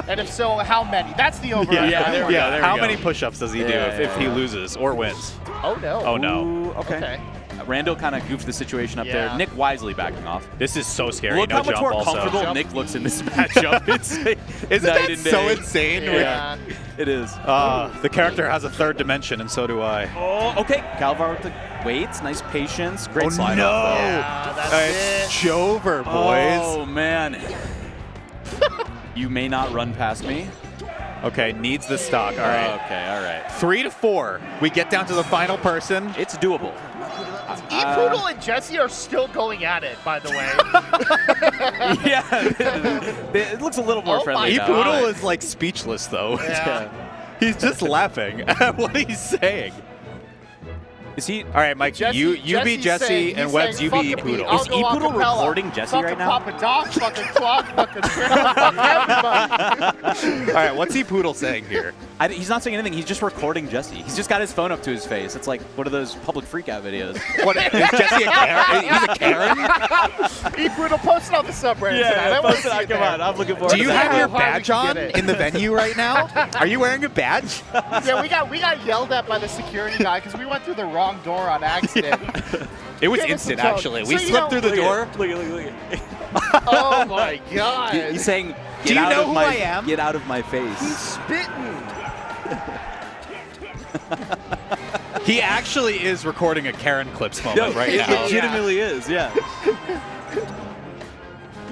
And if so, how many? That's the over. Yeah, there we go, there we How go. many push-ups does he do Yeah, if he yeah. loses or wins? Oh no. Oh no. Ooh, okay. Okay. Randall kind of goofed the situation up Yeah. there. Nick wisely backing off. This is so scary. Look no how much jump more also. comfortable Jump. Nick looks in this matchup. It's Isn't night that and so day. insane? Yeah. It is. The character has a 3rd dimension, and so do I. Oh, okay. Calvar with the weights. Nice patience. Great Oh, slide no. off, though. Yeah, that's It's it. Jover, boys. Oh, man. You may not run past me. Okay, needs the stock. All right. Okay, all right. 3 to 4. We get down to the final person. It's doable. E-Poodle and Jesse are still going at it, by the way. Yeah, it looks a little more Oh friendly. my now. God. E-Poodle is like speechless though. Yeah. He's just laughing at what he's saying. Is he? All right, Mike, Jesse, you be Jesse's Jesse saying- and he's Webbs, saying, you be "Fucking me, E-Poodle. I'll Is go E-Poodle acapella. recording Jesse fucking right now? Papa Doc, fucking Clog, fucking Trevor, fuck everybody. All right, what's E-Poodle saying here? He's not saying anything. He's just recording Jesse. He's just got his phone up to his face. It's like one of those public freakout videos. What, is Jesse a Karen? He's a Karen? E-Poodle posted on the subreddit tonight. I wanna see it Come there. on, I'm looking forward Do to you that. have your How hard we badge can on get it. in the venue right now? Are you wearing a badge? Yeah, we got yelled at by the security guy because we went through the wrong door on accident. It was Give us some instant, tone. actually. So We you slipped know- through the Look door. at- Look at. Oh my god. He's saying, Do you "Get out know of who my- I am?" Get out of my face." He's spitting. He actually is recording a Karen Clips moment right it now. legitimately is. Yeah.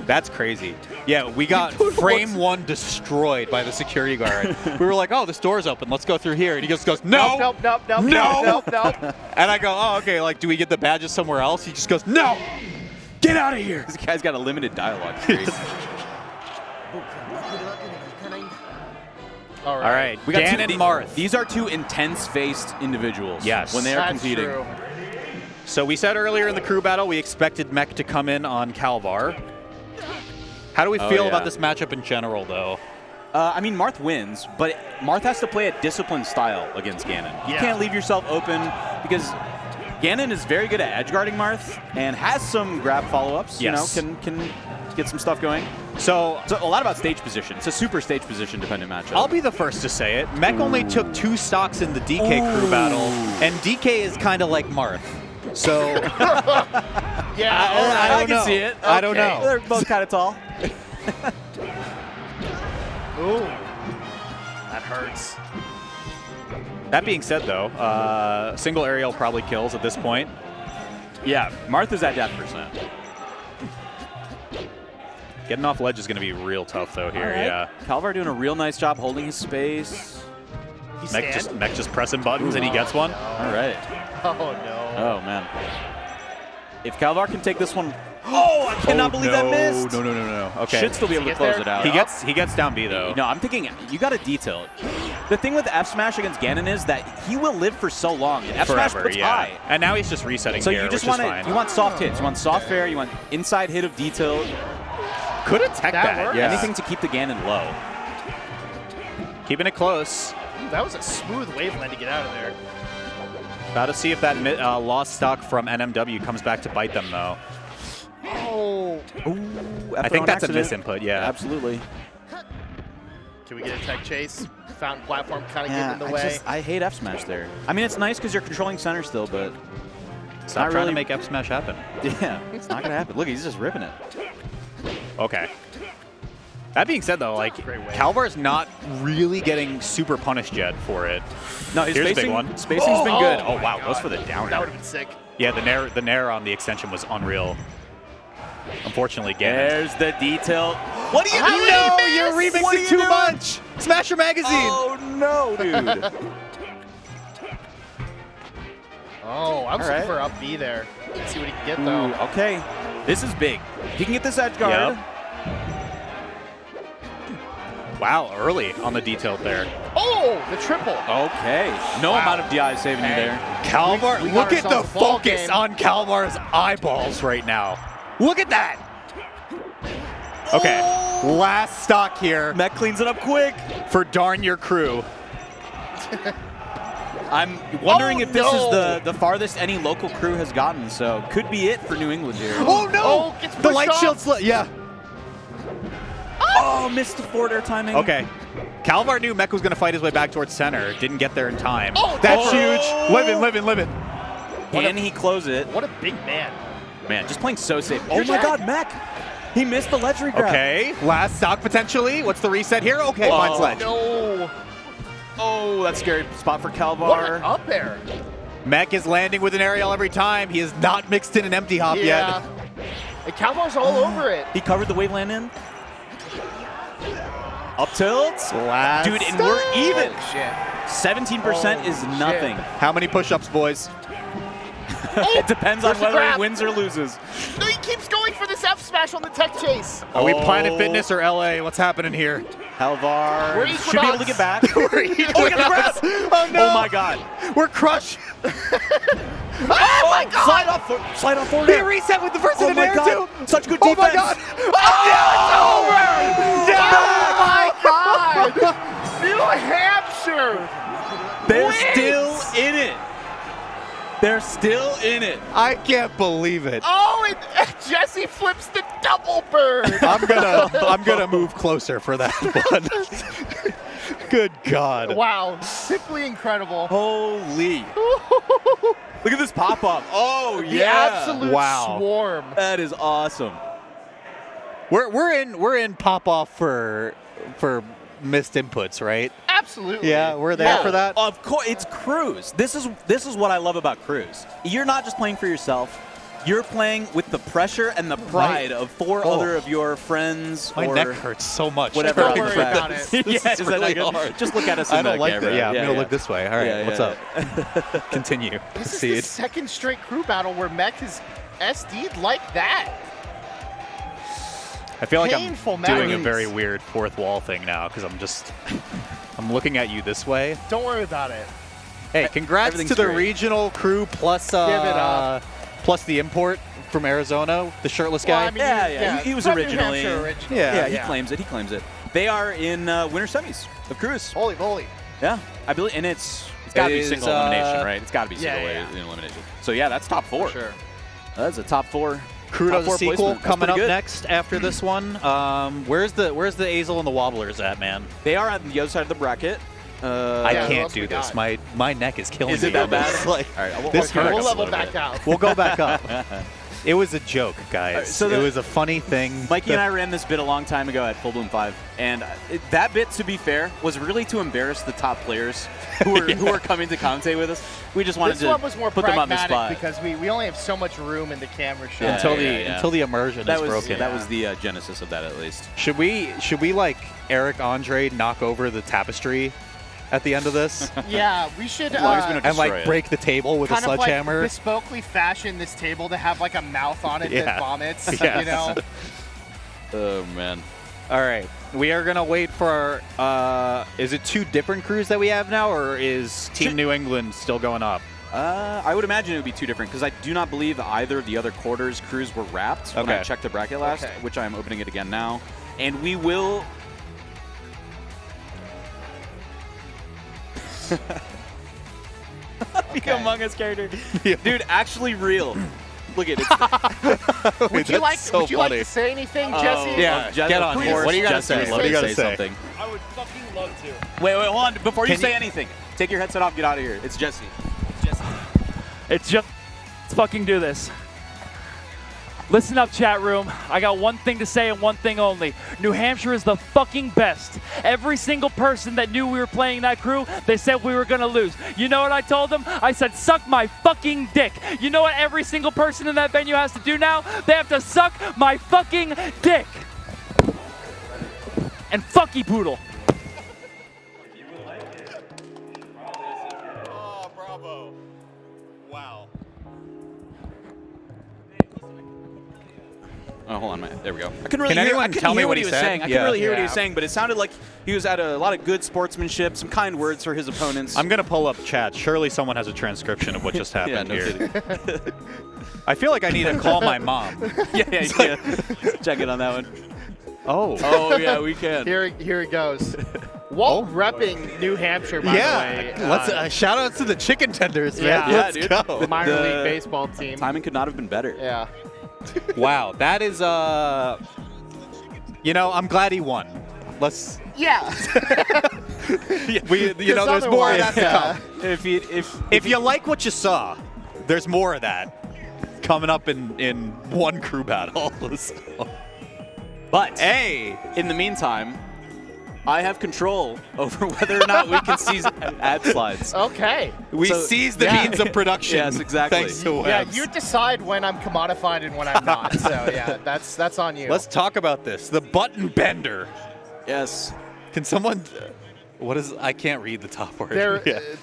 That's crazy. Yeah, we got frame one destroyed by the security guard. We were like, oh, this door's open. Let's go through here. And he just goes, no. Nope, nope, nope, No. nope, nope, nope. And I go, oh, okay, like, do we get the badges somewhere else? He just goes, no. Get out of here. This guy's got a limited dialogue. Streak. All All right, We got Dan two, and Marth. These are two intense-faced individuals. Yes. When they are That's competing. true. So we said earlier in the crew battle, we expected Mech to come in on Calvar. How do we Oh, feel yeah. about this matchup in general, though? I mean, Marth wins, but Marth has to play a disciplined style against Ganon. You Yeah. can't leave yourself open because Ganon is very good at edge guarding Marth and has some grab follow-ups. Yes. You know, can get some stuff going. So So a lot about stage position. It's a super stage position dependent matchup. I'll be the first to say it. Mech only took 2 stocks in the DK crew battle, and DK is kind of like Marth. So Yeah, all right. I don't know. see it. I don't Okay. know. They're both kind of tall. Ooh. That hurts. That being said, though, single aerial probably kills at this point. Yeah, Marth is at death percent. Getting off ledge is going to be real tough, though, here. All right. Yeah. Calvar doing a real nice job holding his space. He Mech stand? just pressing buttons, and he gets one. All right. Oh no. Oh, man. If Calvar can take this one... Oh, I cannot believe that missed. No. Okay. Should still be able to Get close there? it out. He gets down B, though. No, I'm thinking you got to detail it. The thing with F Smash against Ganon is that he will live for so long. F Smash Forever, puts yeah. high. And now he's just resetting So here, you just which is want fine. you want soft hits. You want soft fair. You want inside hit of detail. Could attack That that. works. Yeah. Anything to keep the Ganon low. Keeping it close. Ooh, that was a smooth waveland to get out of there. About to see if that lost stock from NMW comes back to bite them, though. Oh. I think that's a misinput, yeah. Absolutely. Can we get a tech chase? Fountain platform kind of getting in the way. I hate F Smash there. I mean, it's nice because you're controlling center still, but Stop not trying really- to make F Smash happen. yeah, it's not gonna happen. Look, he's just ripping it. Okay. That being said, though, like, Great wave. Calvar's not really getting super punished yet for it. No, his Here's a big spacing, one. spacing's been good. Oh, wow, my goes God. for the downer. That would have been sick. Yeah, the nair on the extension was unreal. Unfortunately, Ganon. There's the detail. What are you How doing? did he You're miss? What are remixing you too doing? much! Smasher Magazine! Oh no, dude. Oh, I'm All looking right. for up B there. Let's see what he can get though. Ooh, okay, this is big. If he can get this edge guard. Yep. Wow, early on the detailed there. Oh, the triple. Okay, no Wow. amount of DI saving you Hey. there. Calvar, we look got at the ourselves a ball focus game. on Calvar's eyeballs right now. Look at that! Okay, last stock here Mech cleans it up quick. for Darn Your Crew. I'm wondering Oh, if this no. is the farthest any local crew has gotten, so could be it for New England here. Oh no! Oh, gets the pushed light off. shield yeah. Oh, missed the forward air timing. Okay. Calvar knew Mech was going to fight his way back towards center. Didn't get there in time. Oh, that's oh. huge. Live it. Can he close it? What a big man. Man, just playing so safe. Oh Here's my that. God, Mech! He missed the ledge regrab. Okay, last stock potentially. What's the reset here? Okay, finds ledge. No. Oh, that's a scary spot for What Calvar. an up air. Mech is landing with an aerial every time. He has not mixed in an empty hop Yeah. yet. And Calvar's all over it. He covered the waveland in. Up tilt. Last. Dude, and we're even. Shit. 17% is Holy nothing. How many push-ups, boys? It depends on There's the whether grab. he wins or loses. No, he keeps going for this F smash on the tech chase. Are we Oh. Planet Fitness or LA? What's happening here? Helvar We're should be able to get back. Oh, we got the grab. Oh no! Oh my god. We're crushed. Oh my god! Slide off forward. They reset with the first Oh in my air god. too. Such good Oh defense. my god! Oh, Oh my god! New Hampshire! They're Wins. still in it. They're still in it. I can't believe it. Oh, and Jesse flips the double bird. I'm gonna move closer for that one. Good God. Wow, simply incredible. Holy. Look at this pop up. Oh, The yeah. absolute Wow. swarm. That is awesome. We're in pop off for missed inputs, right? Absolutely. Yeah, we're there for that. Of course, it's Cruz. This is what I love about Cruz. You're not just playing for yourself. You're playing with the pressure and the pride of four other of your friends. My or neck hurts so much. Whatever. Don't I'm worry back. about it. Yeah, This is is that really not good? hard. Just look at us I in don't the like camera. that. Yeah, I'm gonna look this way. All right, Yeah, what's yeah. up? Continue. This is the Proceed. second straight crew battle where Mech has SD'd like that. I feel like Painful I'm doing a memories. very weird fourth wall thing now because I'm looking at you this way. Don't worry about it. Hey, congrats Everything's to the great. regional crew plus Give it up. plus the import from Arizona, the shirtless guy. Well, I mean, Yeah. He was from New originally. Hampshire originally. Yeah. He claims it. He claims it. They are in winter semis of Cruz. Holy moly. Yeah, I believe, and it's got to It be is, single elimination, right? It's got to be yeah, single yeah. elimination. So yeah, that's top four. Sure. That's a top four. Crew top does a four sequel placement. That's coming up pretty good. next after this one. Where's the Azel and the Wobblers at, man? They are on the other side of the bracket. I Yeah, who can't else do we this. got? My neck is killing Is me. it that bad? It's like, All right, we'll- this we'll- hurts. We'll a level little back bit. out. We'll go back up. It was a joke, guys. right, so it the- was a funny thing. Mikey and I ran this bit a long time ago at Full Bloom 5, and that bit, to be fair, was really to embarrass the top players who were coming to commentate with us. We just wanted This to one was more put them on the pragmatic spot. because we only have so much room in the camera shot. Yeah, until the immersion that is was broken. that was the genesis of that, at least. Should we like Eric Andre knock over the tapestry at the end of this Yeah, we should long as we don't and like Destroy it. break the table with a kind of like sledgehammer? bespokely fashion this table to have like a mouth on it Yeah. that vomits. Yes. You know. Oh man. All right, we are gonna wait for. Is it two different crews that we have now, or is Team New England still going up? I would imagine it would be two different because I do not believe either of the other quarters crews were wrapped when I Okay. checked the bracket last, Okay. which I'm opening it again now. And we will. The Among Us character. Dude, actually real. Look at it. Would you That's like? so would you like funny. to say anything, Jesse? Yeah, Je- get of on course, here. What do you gotta Jesse say? would What love do you to gotta say? something. I would fucking love to. Wait, hold on. Before you Can say you- anything, take your headset off. Get out of here. It's Jesse. It's just, let's fucking do this. Listen up, chat room. I got one thing to say and one thing only. New Hampshire is the fucking best. Every single person that knew we were playing that crew, they said we were gonna lose. You know what I told them? I said, suck my fucking dick. You know what every single person in that venue has to do now? They have to suck my fucking dick. And fucky poodle. Oh, bravo! Wow. Oh, hold on, man. There we go. I couldn't really Can hear, anyone I couldn't tell me hear what he he was said? saying. I Yeah. couldn't really hear what he was Yeah. saying, but it sounded like he was at a lot of good sportsmanship, some kind words for his opponents. I'm gonna pull up chat. Surely someone has a transcription of what just happened no here. kidding. I feel like I need to call my mom. yeah. Check it on that one. Oh. Oh, yeah, we can. Here it goes. Walt repping New Hampshire, by the way. Let's shout outs to the chicken tenders, man. Yeah. Let's dude. go. minor the- league baseball team. Timing could not have been better. Yeah. Wow, that is you know, I'm glad he won. Let's Yeah. you know, there's more of that to Otherwise, come. If you like what you saw, there's more of that coming up in one crew battle. So, But hey, in the meantime, I have control over whether or not we can see ad slides. Okay. we So- seize the yeah. means of production. Yes, exactly. Thanks to Yeah, Webs. you decide when I'm commodified and when I'm not. So yeah, that's on you. Let's talk about this. The button bender. Yes. Can someone? What is? I can't read the top word.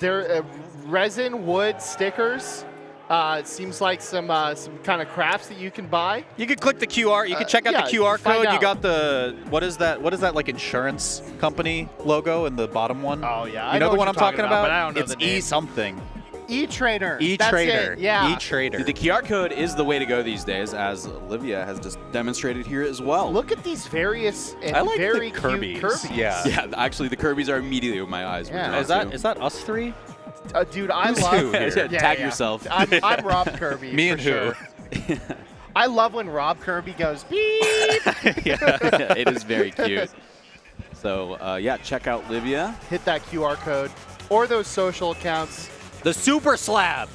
They're resin wood stickers. It seems like some kind of crafts that you can buy. You could click the QR. You could check out yeah, the QR find code. You out. got the what is that? What is that like insurance company logo in the bottom one? Oh, yeah. You I know the what one you're I'm talking about? but I don't know it's the name. E something. E-Trader. E-Trader. That's it, yeah. E-Trader. The QR code is the way to go these days, as Olivia has just demonstrated here as well. Look at these various and I like very the Kirby's. cute Kirby's. Yeah. Yeah, actually, the Kirby's are immediately what my eyes were Yeah. drawn to. Is that us three? Dude, I Who's love who here? Tag yourself. I'm Rob Kirby. Me for and sure. who? I love when Rob Kirby goes beep. It is very cute. So, yeah, check out Livia. Hit that QR code or those social accounts. The Super Slab.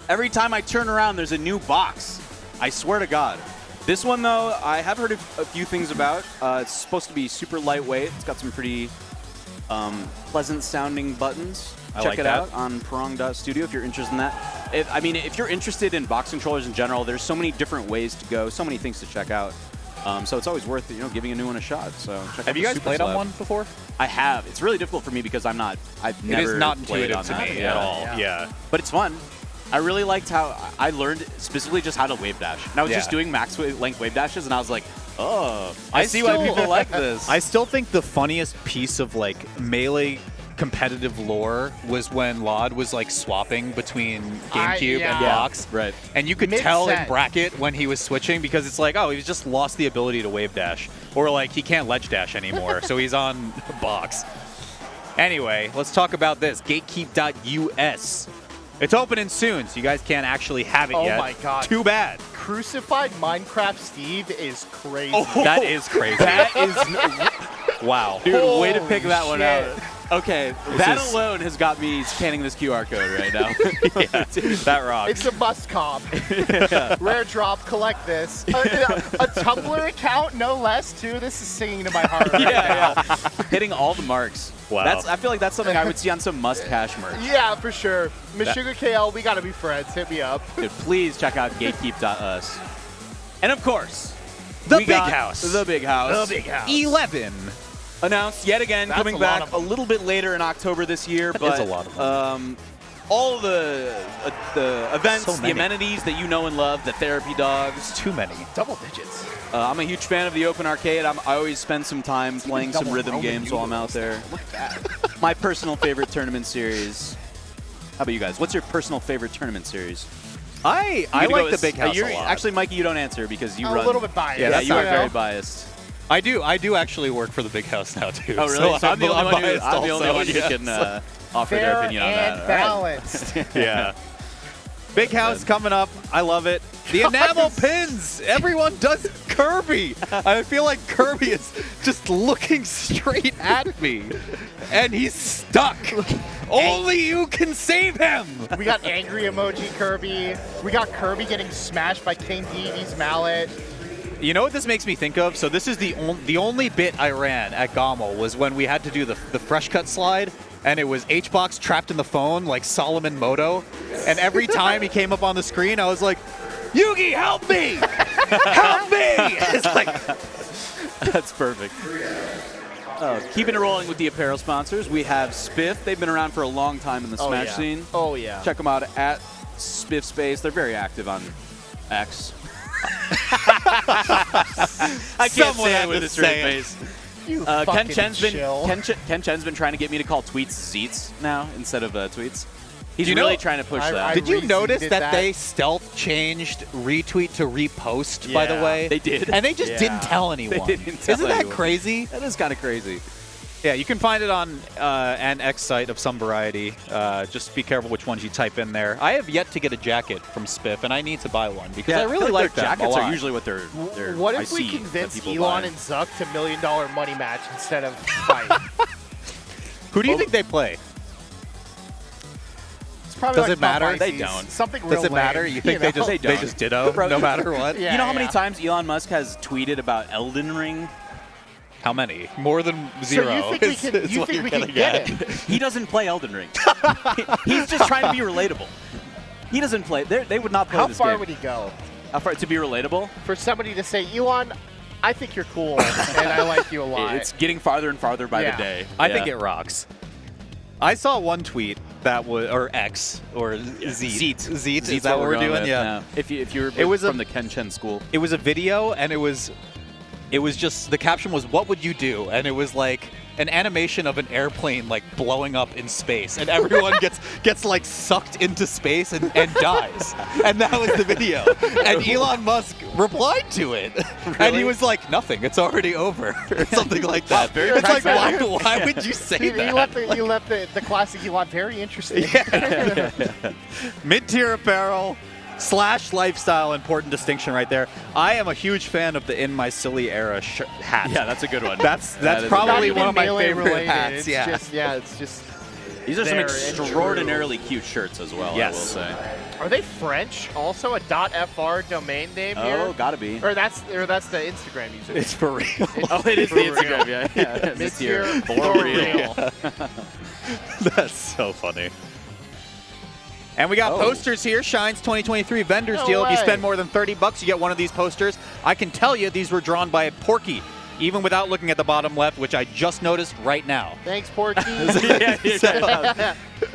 Every time I turn around, there's a new box. I swear to God. This one, though, I have heard a few things about. It's supposed to be super lightweight. It's got some pretty pleasant-sounding buttons. I Check like it that. out on Parong.studio if you're interested in that. If you're interested in box controllers in general, there's so many different ways to go, so many things to check out. So it's always worth giving a new one a shot. So check out Have you the guys Super played on Slab. one before? I have. It's really difficult for me because I've It never is not played intuitive on to that. me Yeah. at all. Yeah. Yeah. But it's fun. I really liked how I learned specifically just how to wave dash. And I was Yeah. just doing max length wave dashes, and I was like, oh, I I see why still- people like this. I still think the funniest piece of like Melee competitive lore was when Laud was like swapping between GameCube and yeah. Box. Right. And you could tell in Mid-set. bracket when he was switching because it's like, oh, he's just lost the ability to wave dash. Or like he can't ledge dash anymore, so he's on Box. Anyway, let's talk about this. Gatekeep.us. It's opening soon, so you guys can't actually have it Oh yet. my God. Too bad. Crucified Minecraft Steve is crazy. That is crazy. That is, Wow. dude, way to Holy pick that one shit. out. Okay, that is- alone has got me scanning this QR code right now. That rocks. It's a must comp. Rare drop, collect this. A Tumblr account, no less, too. This is singing to my heart right now. yeah. Hitting all the marks. Wow. I feel like that's something I would see on some must-cash merch. Yeah, for sure. Meshuggah KL, we gotta be friends. Hit me up. Dude, please check out gatekeep.us. And of course, The we Big got House. The Big House. house. 11. Announced yet again, That's coming a lot back of a them. little bit later in October this year. That But is a lot of them. all the events, So the many. amenities that you know and love, the therapy dogs. Too many. Double digits. I'm a huge fan of the open arcade. I always spend some time playing some double rhythm Roman games while I'm out there. Look at that. My personal favorite tournament series. How about you guys? What's your personal favorite tournament series? I You like go the Big House a you're- lot. Actually, Mikey, you don't answer because you I'm run. a little bit biased. Yeah, Yeah, that's you are not very biased. I do actually work for the Big House now too. Oh, really? So I'm the only one who, biased I'm the only also, one who yes. can offer their Fair opinion on and that. balanced. Yeah. Big House coming up. I love it. The enamel pins. Everyone does Kirby. I feel like Kirby is just looking straight at me, and he's stuck. Only you can save him. We got angry emoji Kirby. We got Kirby getting smashed by King Deedee's mallet. You know what this makes me think of? So this is the only bit I ran at Gommel was when we had to do the fresh cut slide, and it was H-Box trapped in the phone like Solomon Moto, and every time he came up on the screen, I was like, Yugi, help me! Help me! It's like, That's perfect. Keeping it rolling with the apparel sponsors, we have Spiff. They've been around for a long time in the Smash yeah. scene. Oh, yeah. Check them out at Spiff Space. They're very active on X. I can't Someone say had it with to a straight say it. face. You Ken fucking Chen's been chill. Ken Chen's been trying to get me to call tweets zeets now instead of tweets. He's you really know- trying to push I- that. I did you reseeded notice that that. they stealth changed retweet to repost, by the Yeah, way? they did. And they just Yeah. didn't tell anyone. didn't tell Isn't that anyone. crazy? That is kind of crazy. Yeah, you can find it on an X site of some variety. Just be careful which ones you type in there. I have yet to get a jacket from Spiff, and I need to buy one because I really feel like their them jackets a are lot. usually what they're. What I if we see convince that people Elon buy. and Zuck to $1 million money match instead of fight? Who do you think they play? It's probably Does like it matter? Tough They Ices. don't. Something real Does it lame, matter? You think they know? just They they don't. just ditto Bro, no matter what? Yeah. You know how many times Elon Musk has tweeted about Elden Ring? How many? More than So zero. you think we is- can, is you what think you're we can getting get at. it? He doesn't play Elden Ring. He's just trying to be relatable. He doesn't play. They would not play How this far game. would he go? How far to be relatable? For somebody to say, Elon, I think you're cool, and I like you a lot. It's getting farther and farther by Yeah. the day. I think it rocks. I saw one tweet that was, or X, or Zeet. Zeet, is that what we're doing? with. Yeah. If you're It was from a- the Ken Chen school. It was a video, and it was just, the caption was, "What would you do?" And it was like an animation of an airplane like blowing up in space, and everyone gets like sucked into space and dies. And that was the video. And Elon Musk replied to it, and he was like, "Nothing. It's already over," or something like that. Very it's like, pragmatic. why would you say you that? left the classic Elon very interesting. Mid-tier apparel / lifestyle, important distinction right there. I am a huge fan of the In My Silly Era hat. Yeah, that's a good one. That's That is a probably good Not one of my even melee favorite related. hats. It's Yeah. just, it's just. These are some there and true. extraordinarily cute shirts as well, Yes. I will say. Are they French? Also a .fr domain name here? Oh, gotta be. Or that's the Instagram user. It's for real. Oh, it is the For real. Instagram, yeah. Mid-tier For real. That's so funny. And we got Oh. posters here. Shines 2023 vendors No deal. If you way. spend more than $30, you get one of these posters. I can tell you these were drawn by Porky, even without looking at the bottom left, which I just noticed right now. Thanks, Porky.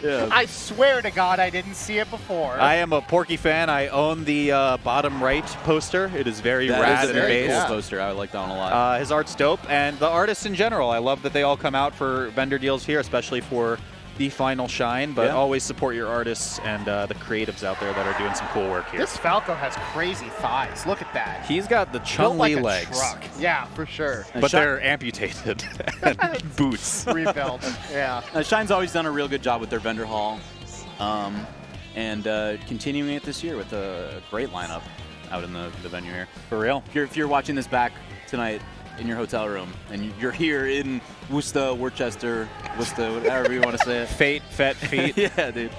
Yeah. I swear to God I didn't see it before. I am a Porky fan. I own the bottom right poster. It is very That rad is a and very based. cool poster. I like that one a lot. His art's dope, and the artists in general. I love that they all come out for vendor deals here, especially for the final shine. But Yeah. always support your artists and the creatives out there that are doing some cool work here. This Falco has crazy thighs. Look at that. He's got the Built Chun-Li like a legs, truck. Yeah, for sure. but Shine- they're amputated and boots. Rebuilt. Yeah. Shine's always done a real good job with their vendor hall, and continuing it this year with a great lineup out in the venue here. For real. If you're watching this back tonight in your hotel room and you're here in Worcester, whatever you want to say it. Fet feet. Yeah, dude.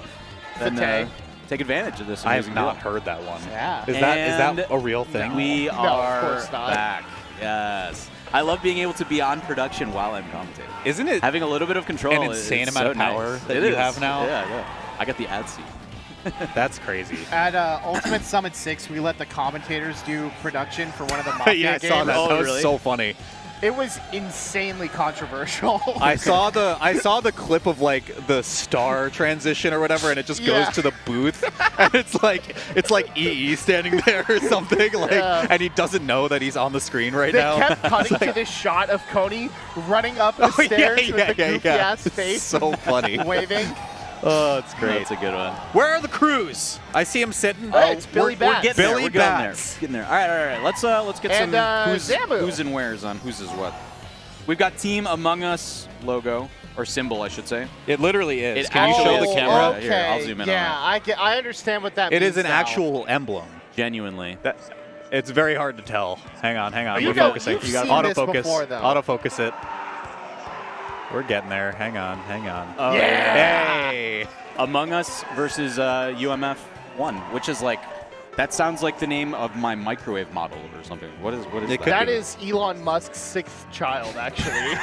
Then Fatay. take advantage of this. I have amazing not deal. heard that one. Yeah. Is And that a real thing? We of are course not. back. Yes. I love being able to be on production while I'm commentating. Isn't it Having a little bit of control. an insane it's amount so of power nice. that It you is. have now? Yeah. I got the ad seat. That's crazy. At Ultimate Summit 6, we let the commentators do production for one of the Mafia Yeah, I games. saw that. Oh, that was really? so funny. It was insanely controversial. I saw the clip of like the star transition or whatever, and it just Yeah. goes to the booth, and it's like EE standing there or something, like, Yeah. and he doesn't know that he's on the screen right They now. kept cutting to this shot of Coney running up the stairs with the goofy ass face, So funny. waving. Oh, it's great. That's a good one. Where are the crews? I see him sitting. Oh, it's Billy We're Bats. getting there. Billy We're getting Bats. there. Getting there. All right. Let's get And, some Zamu. who's and where's on whose is what. We've got Team Among Us logo or symbol, I should say. It literally is. It Can you show actually the is. camera? Okay. Here, I'll zoom in on yeah, I understand what that It means is an now. actual emblem. Genuinely. It's very hard to tell. Hang on. You We're know, focusing. you've You got seen this autofocus. before, though. Autofocus it. We're getting there. Hang on. Oh, Yeah. Hey. Among Us versus UMF 1, which is like, that sounds like the name of my microwave model or something. What is It that? could That be. is Elon Musk's sixth child, actually.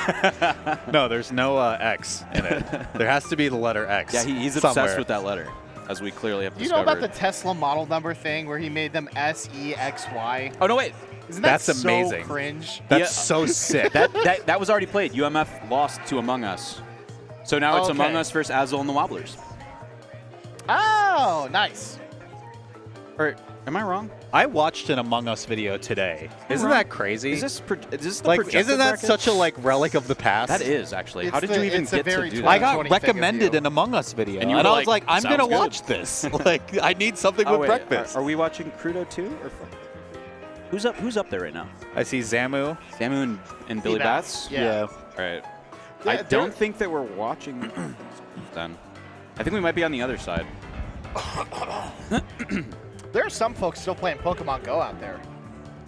No, there's no X in it. There has to be the letter X. Yeah, he's obsessed somewhere. with that letter, as we clearly have You know discovered. about the Tesla model number thing where he made them SEXY? Oh, no, wait. Isn't that That's amazing. so cringe? That's Yeah. so sick. That was already played. UMF lost to Among Us. So now it's Okay. Among Us versus Azul and the Wobblers. Oh, nice. Or am I wrong? I watched an Among Us video today. Isn't that crazy? Is this the like? projector Isn't that bracket? such a like relic of the past? That is actually. It's How did you even it's a get to very do I that? got 25th of recommended you. an Among Us video, And you and were I was like, like, I'm "Sounds gonna good." watch this. Like, I need something Oh, with wait, breakfast. Are we watching Crudo 2 or Who's up there right now? I see Zamu. Samu and Billy Bats. Yeah. All right. Yeah, I they're- don't think that we're watching. Then, I think we might be on the other side. There are some folks still playing Pokemon Go out there.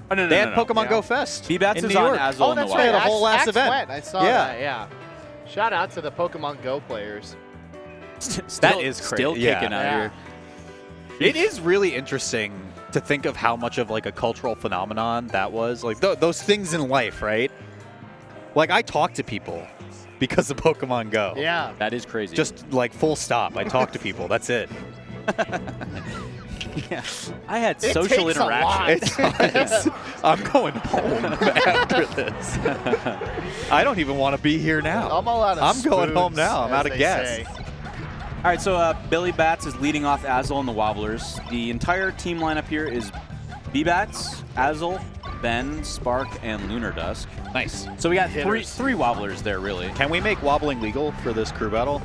Oh, no, They had Pokemon Yeah. Go Fest. B-Bats in is New on York. Azul Oh, and the that's Wild. They right. had a whole Axe last event. went. I saw Yeah. that. Yeah. Shout out to the Pokemon Go players. That is still crazy. kicking out Yeah. here. It is really interesting to think of how much of like a cultural phenomenon that was. Like those things in life, right? Like I talk to people because of Pokemon Go. Yeah. That is crazy. Just like full stop. I talk to people. That's it. Yeah. I had It social takes a lot. interaction. I'm going home after this. I don't even want to be here now. I'm all out of I'm going home spoons, now. I'm as out of they gas. say. All right, so Billy Bats is leading off Azel and the Wobblers. The entire team lineup here is B-Bats, Azel, Ben, Spark, and Lunar Dusk. Nice. So we got Hitters. three Wobblers there, really. Can we make wobbling legal for this crew battle?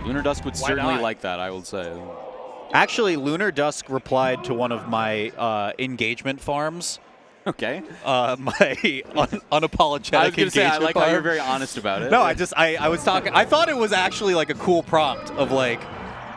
Lunar Dusk would Why certainly not? like that, I would say. Actually, Lunar Dusk replied to one of my engagement farms. Okay. My unapologetic I was going to say, I engagement like how you're farm. very honest about it. No, I was talking. I thought it was actually like a cool prompt of like,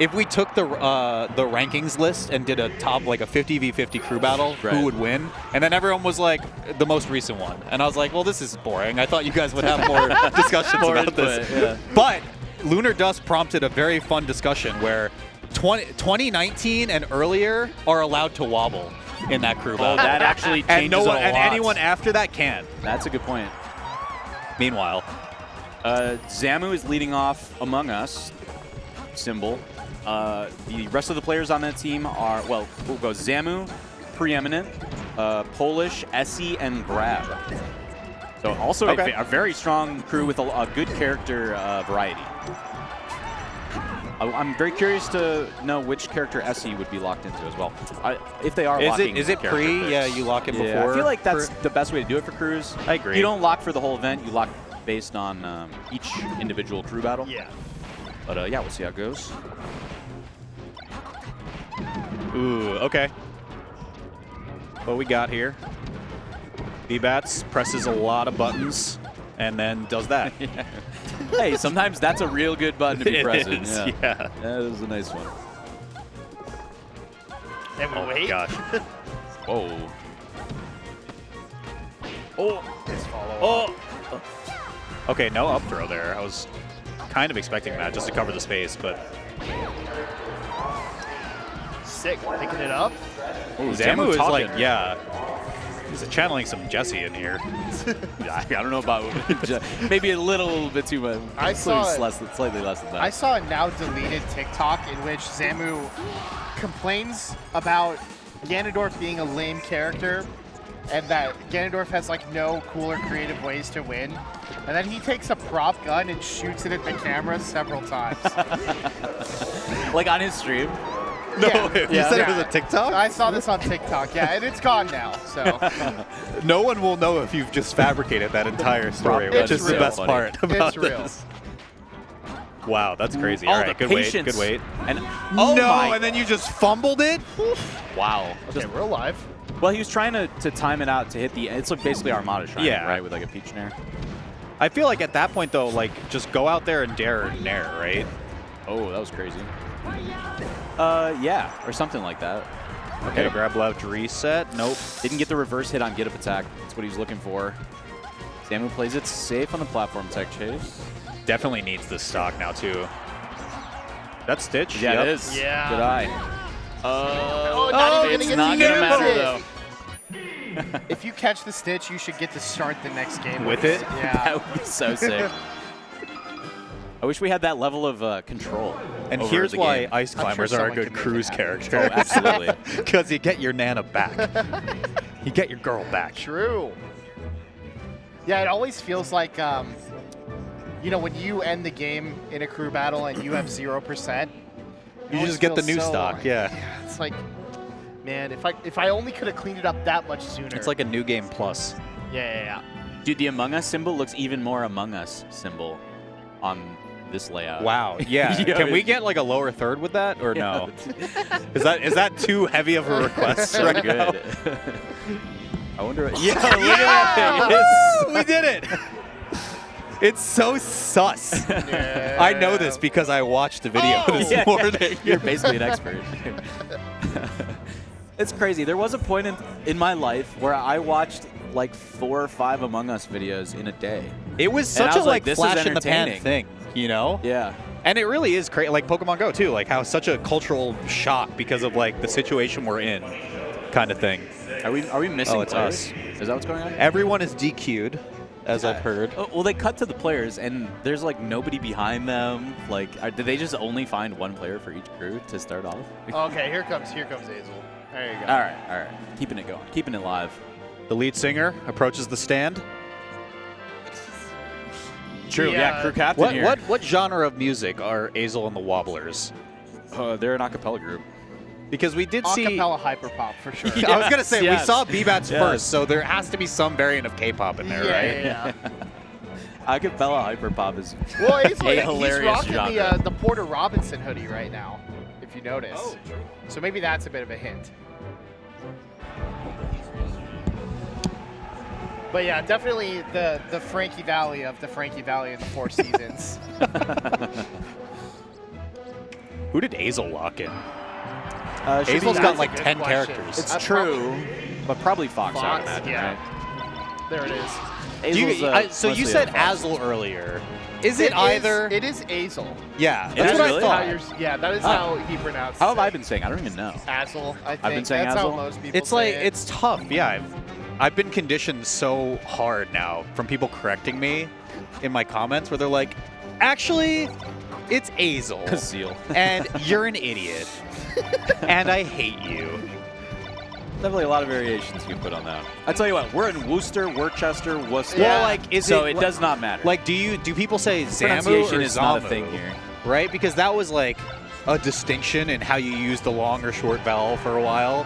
if we took the rankings list and did a top like a 50v50 crew battle, Right. who would win? And then everyone was like the most recent one, and I was like, well, this is boring. I thought you guys would have more discussions More about this. input, yeah. But Lunar Dust prompted a very fun discussion where 2019 and earlier are allowed to wobble in that crew battle. that actually changes and no one a and lot. anyone after that can. That's a good point. Meanwhile, Zamu is leading off Among Us symbol. The rest of the players on that team are, well, we'll go Zamu, Preeminent, Polish, Essie, and Grab. So also Okay. a very strong crew with a good character variety. I'm very curious to know which character Essie would be locked into as well. If they are locking is it character pre? picks. Yeah, you lock it Yeah, before. I feel like that's the best way to do it for crews. I agree. You don't lock for the whole event. You lock based on each individual crew battle. Yeah. But yeah, we'll see how it goes. Ooh, okay. What we got here? B-Bats presses a lot of buttons and then does that. Hey, sometimes that's a real good button to be It present. is, Yeah. yeah. That was a nice one. And we Oh my wait. gosh. Whoa. This follow. Okay, no up throw there. I was kind of expecting that just to cover the space, but Sick. Picking it up. Zamu is talking. like, yeah. He's channeling some Jesse in here. I don't know about maybe a little bit too much. I saw it. Slightly less than that. I saw a now deleted TikTok in which Zamu complains about Ganondorf being a lame character and that Ganondorf has like no cooler creative ways to win. And then he takes a prop gun and shoots it at the camera several times. like on his stream. Yeah. You said it was Yeah. a TikTok? I saw this on TikTok, yeah, and it's gone now, so No one will know if you've just fabricated that entire story, It's which is the real. best Funny. part about it's real. this. Wow, that's crazy. All All right, the good patience. wait, good wait. And Oh no, my, and then you just fumbled it? wow. Okay, we're alive. Well, he was trying to time it out to hit the. It's like basically Armada Shrine, Yeah. right, with like a peach nair. I feel like at that point, though, like, just go out there and dare Nair, right? Oh, that was crazy. Yeah, or something like that. Okay, grab left, reset. Nope. Didn't get the reverse hit on get up attack. That's what he was looking for. Zamu plays it safe on the platform tech chase. Definitely needs this stock now, too. That's Stitch? Yeah, Yep. it is. Yeah. Good eye. Oh, not even it's gonna not get gonna to matter use though. it. If you catch the Stitch, you should get to start the next game With it? Yeah. That would be so sick. I wish we had that level of control. And over here's the why game. Ice I'm sure Climbers are a someone good can make cruise it character. Oh, absolutely. Because you get your Nana back. You get your girl back. True. Yeah, it always feels like, you know, when you end the game in a crew battle and you have 0%, You just get the new stock, yeah. It's like, man, if I only could have cleaned it up that much sooner. It's like a new game plus. yeah. Dude, the Among Us symbol looks even more Among Us symbol on this layout. Wow. Yeah. Yeah, Can we it- get like a lower third with that or Yeah. no? Is that too heavy of a request So right now? good. I wonder. Yeah, look at that thing. Woo! We did it. It's so sus. I know this because I watched the video Oh! this Yeah, morning. You're basically an expert. It's crazy. There was a point in my life where I watched like 4 or 5 Among Us videos in a day. It was And I such a was like, like this is flash in the pan entertaining. thing, you know? Yeah. And it really is crazy, like Pokemon Go too, like how such a cultural shock because of like the situation we're in, kind of thing. Are we missing Oh, it's players? us. Is that what's going on? Everyone is DQ'd. as I've heard. Oh, well, they cut to the players, and there's like nobody behind them. Like, did they just only find one player for each crew to start off? Okay, here comes Azel. There you go. All right. Keeping it going, keeping it live. The lead singer approaches the stand. True, The, yeah, crew captain here. What genre of music are Azel and the Wobblers? They're an acapella group. Because we did see. Acapella hyperpop for sure. I was gonna say Yes. we saw BBats Yes. first, so there has to be some variant of K-pop in there, right? Yeah. Acapella hyperpop is Well, Azel, a he's hilarious rocking genre. the Porter Robinson hoodie right now, if you notice. Oh, So maybe that's a bit of a hint. But yeah, definitely the Frankie Valley of the Frankie Valley in the Four Seasons. Who did Azel lock in? should be Azel's nice. got like That's a 10 good question. characters. It's That's true, but probably Fox, I would Fox, imagine, yeah. There it is. right? Do you- Azel's, so you mostly said a Fox. Azel earlier. Is it either? It is Azel. Yeah, It that's is what really? I How thought. you're- yeah, that is Oh. how he pronounced How have it. I been saying? I don't even know. Azel, I think. been saying That's Azel? how most people It's like say it. it's tough. Yeah, I've been conditioned so hard now from people correcting me in my comments where they're like, actually, it's Azel, Seal. and you're an idiot, and I hate you. Definitely a lot of variations you can put on that. I tell you what, we're in Worcester, Worcester, Worcester. Yeah. Well, like, is so it it does not matter. like do people say Zamu pronunciation or is not a Zamu? thing here. Right? Because that was like a distinction in how you use the long or short vowel for a while.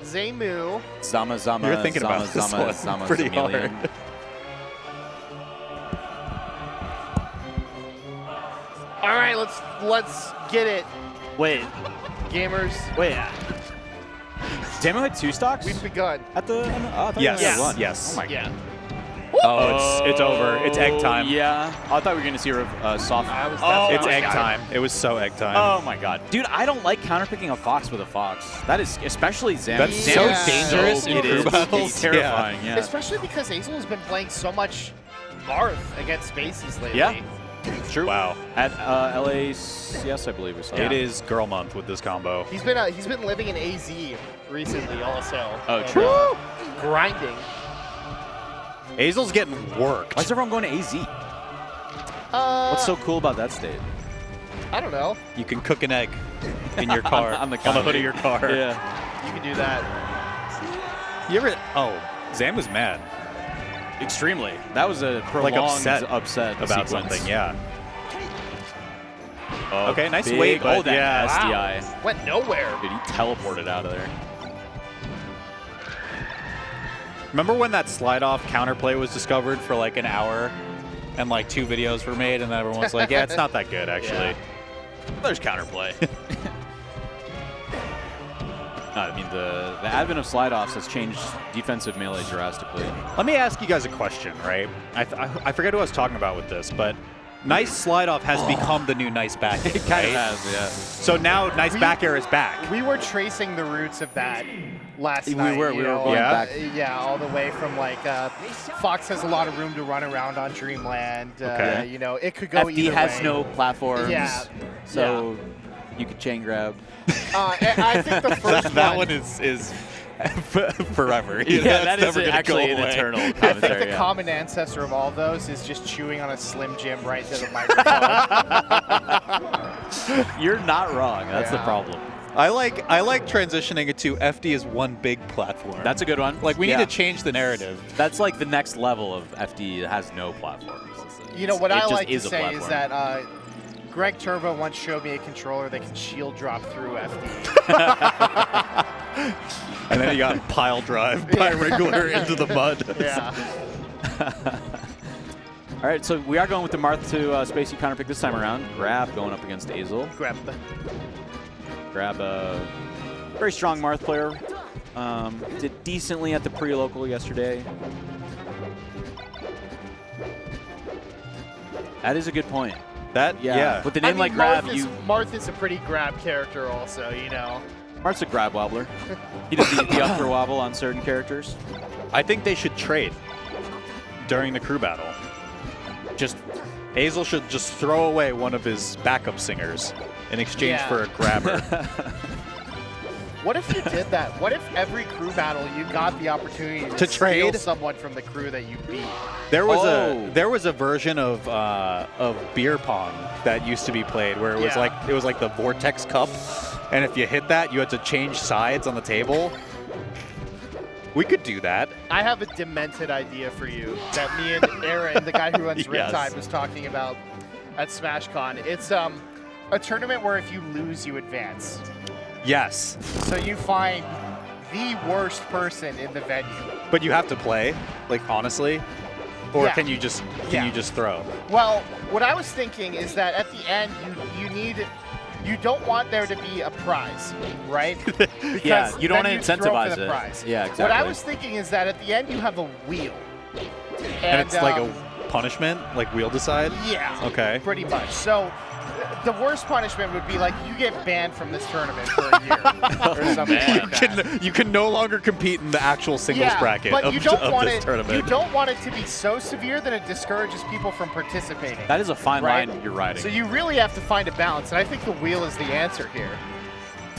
Zamu. Zama, You're thinking Zama, about this Zama, one Zama, pretty Zamelian. hard. All right, let's get it, Wait, gamers. Zamu had 2 stocks We've begun. at the. Oh, I thought Yes. he only had one. Yes. Oh my Yeah. Oh, it's over. It's egg time. Yeah. I thought we were gonna see a soft. I was Oh, It's definitely- egg time. It was so egg time. Oh my god, dude! I don't like counterpicking a fox with a fox. That is especially Zamu. That's so Zamu is dangerous in it crew is battles. terrifying. Yeah. Especially because Azel has been playing so much Marth against Spaces lately. Yeah. It's true. Wow. At LACS, I believe we saw. It is girl month with this combo. He's been living in AZ recently also. Oh, and, true. grinding. Azel's getting worked. Why is everyone going to AZ? What's so cool about that state? I don't know. You can cook an egg in your car. On the on the hood of your car. Yeah. You can do that. You ever? Oh, Zam was mad Extremely. That was a prolonged upset upset about sequence. something. Yeah. Oh, Okay, nice big wait, but Golden yeah. SDI. Went nowhere. Dude, he teleported out of there. Remember when that slide off counterplay was discovered for like an hour, and like 2 videos were made, and then everyone was like, "Yeah, it's not that good actually." There's counterplay. No, I mean, the advent of slide-offs has changed defensive melee drastically. Let me ask you guys a question, right? I forget who I was talking about with this, but nice slide off has become the new nice back air, It kind right? of has, yeah. So now nice back air is back. We were tracing the roots of that last We night. were you going know, back. Yeah, all the way from like Fox has a lot of room to run around on Dreamland. Okay. You know, it could go FD either has way. no platforms, Yeah. so you could chain grab. And I think the first that one is forever. You know, Yeah, it's that is never gonna actually go an away. eternal I think commentary. the yeah. common ancestor of all of those is just chewing on a Slim Jim right to the microphone. You're not wrong. That's the Yeah. problem. I like transitioning it to FD is one big platform. That's a good one. like we need Yeah. to change the narrative. That's like the next level of FD that has no platforms. You know, what It I just like to is a say is platform. that Greg Turbo once showed me a controller that can shield drop through FD. And then he got pile drive by Wrangler into the mud. Yeah. All right, so we are going with the Marth to Spacey counterpick this time around. Grab going up against Azel. Grab the. Grab a very strong Marth player. Did decently at the pre-local yesterday. That is a good point. That yeah. With the name like Grab, Marth is a pretty grab character also, you know. Marth's a grab wobbler. He does the up throw wobble on certain characters. I think they should trade during the crew battle. Just Azel should just throw away one of his backup singers in exchange Yeah. for a grabber. What if you did that? What if every crew battle you got the opportunity to steal trade? someone from the crew that you beat? There was a version of beer pong that used to be played where it was like the Vortex Cup, and if you hit that, you had to change sides on the table. We could do that. I have a demented idea for you that me and Aaron, the guy who runs Yes. Riptide, was talking about at SmashCon. It's a tournament where if you lose, you advance. Yes, So you find the worst person in the venue. but you have to play, like honestly, or Yeah. can you just Yeah. throw? Well, what I was thinking is that at the end, you don't want there to be a prize, right? Because Yeah, you don't then want to throw for incentivize the it. prize. Yeah, What I exactly. was thinking is that at the end you have a wheel, And it's like a um, punishment, like wheel decide. yeah, Okay. pretty much. So the worst punishment would be like you get banned from this tournament for a year or something like that. You can no longer compete in the actual singles bracket but of, you don't of want this it. tournament. You don't want it to be so severe that it discourages people from participating. That is a fine Right. line you're riding. So you really have to find a balance, and I think the wheel is the answer here.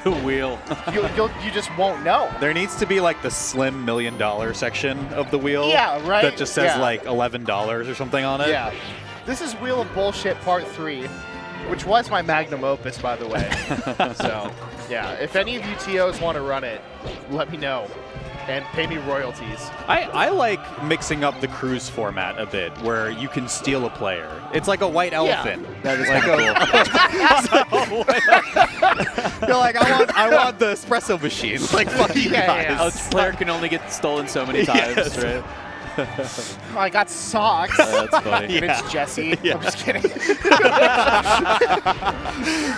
the wheel. You just won't know. There needs to be like the slim $1 million section of the wheel. Yeah, right? That just says Yeah. like $11 or something on it. Yeah. This is Wheel of Bullshit Part 3, which was my magnum opus, by the way. So, yeah, if any of you TOs want to run it, let me know and pay me royalties. I like mixing up the cruise format a bit, where you can steal a player. It's like a white elephant. That is Like You're like, I want the espresso machine. Like, fuck you Yeah, guys. yeah. A player can only get stolen so many times, Yes. right? Oh, I got socks. That's funny. And it's Jesse. Yeah. I'm just kidding.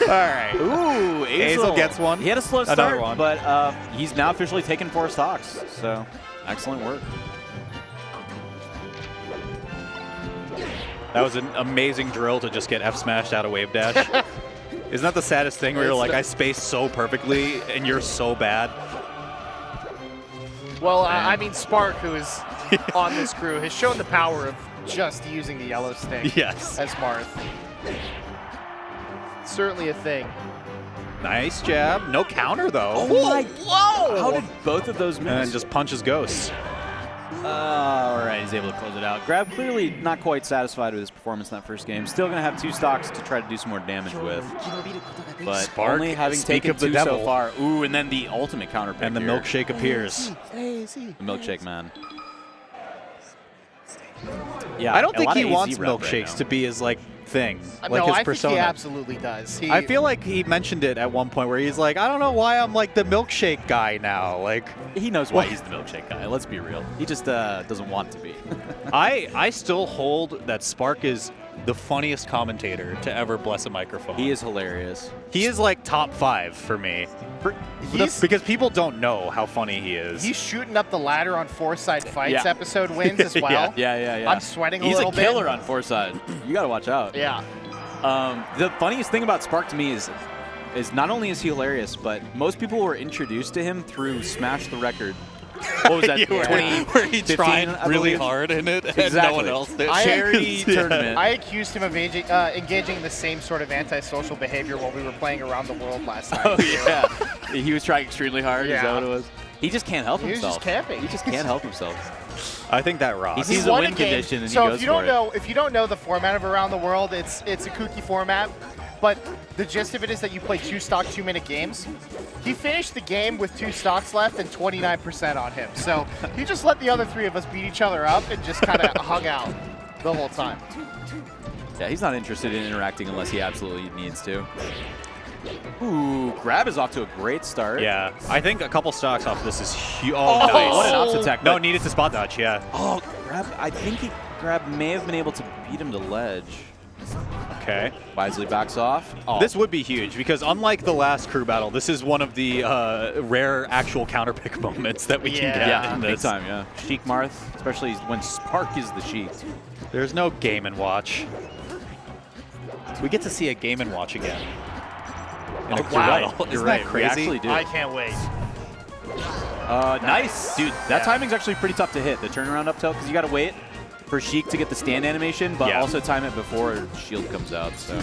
All right. Ooh, Hazel gets one. He had a slow Another start, one. but he's now officially taken 4 stocks. So, excellent work. That was an amazing drill to just get F smashed out of wave dash. Isn't that the saddest thing where you're like, I spaced so perfectly and you're so bad? Well, I mean, Spark, who is on this crew, has shown the power of just using the yellow stick Yes. as Marth. Certainly a thing. Nice jab. No counter, though. Whoa! How did both of those And then miss? just punches ghosts. All right, he's able to close it out. Grab clearly not quite satisfied with his performance in that first game. Still going to have 2 stocks to try to do some more damage with. But Spark, only having speak taken of the 2 devil. so far. Ooh, and then the ultimate counter pick And the here. milkshake appears. The milkshake man. Yeah, I don't a think lot he of AZ wants rep right milkshakes now. to be his like thing, like no, his I persona. think he absolutely does. I feel like he mentioned it at one point where he's like, I don't know why I'm like the milkshake guy now. Like, He knows why he's the milkshake guy. Let's be real. He just doesn't want to be. I still hold that Spark is the funniest commentator to ever bless a microphone. He is hilarious. He is like top 5 for me. He's- Because people don't know how funny he is. he's shooting up the ladder on Foresight Fights Yeah. episode wins as well. Yeah. I'm sweating a He's little a killer bit. on Foresight. You got to watch out. Yeah. The funniest thing about Spark to me is not only is he hilarious, but most people were introduced to him through Smash the Record. What was that? where he 2015, tried I really believe? hard in it, and Exactly. no one else did. Charity tournament. I accused him of engaging in the same sort of antisocial behavior while we were playing Around the World last time. Oh yeah, he was trying extremely hard. Is Yeah. that what it was? He just can't help He was himself. just camping. He just can't help himself. I think that rocks. He sees a won win game. condition and so he goes if you don't for it. know, if you don't know the format of Around the World, it's a kooky format. But the gist of it is that you play 2 stock 2-minute games. He finished the game with 2 stocks left and 29% on him. So he just let the other 3 of us beat each other up and just kind of hung out the whole time. Yeah, he's not interested in interacting unless he absolutely needs to. Ooh, Grab is off to a great start. Yeah, I think a couple stocks off this is huge. Oh, Nice. what an ops attack. No, but- needed to spot dodge, yeah. Oh, Grab, I think Grab may have been able to beat him to ledge. Okay. Wisely backs off. Oh, This would be huge because unlike the last crew battle, this is one of the rare actual counterpick moments that we can get yeah, in big this. time, yeah. Sheik Marth, especially when Spark is the Sheik. There's no Game & Watch. We get to see a Game & Watch again. In a crew battle. You're Isn't right, that we crazy? actually do. I can't wait. Nice. Dude, that Yeah. timing's actually pretty tough to hit, the turnaround up tilt, because you got to wait for Sheik to get the stand animation, but Yeah. also time it before shield comes out, so.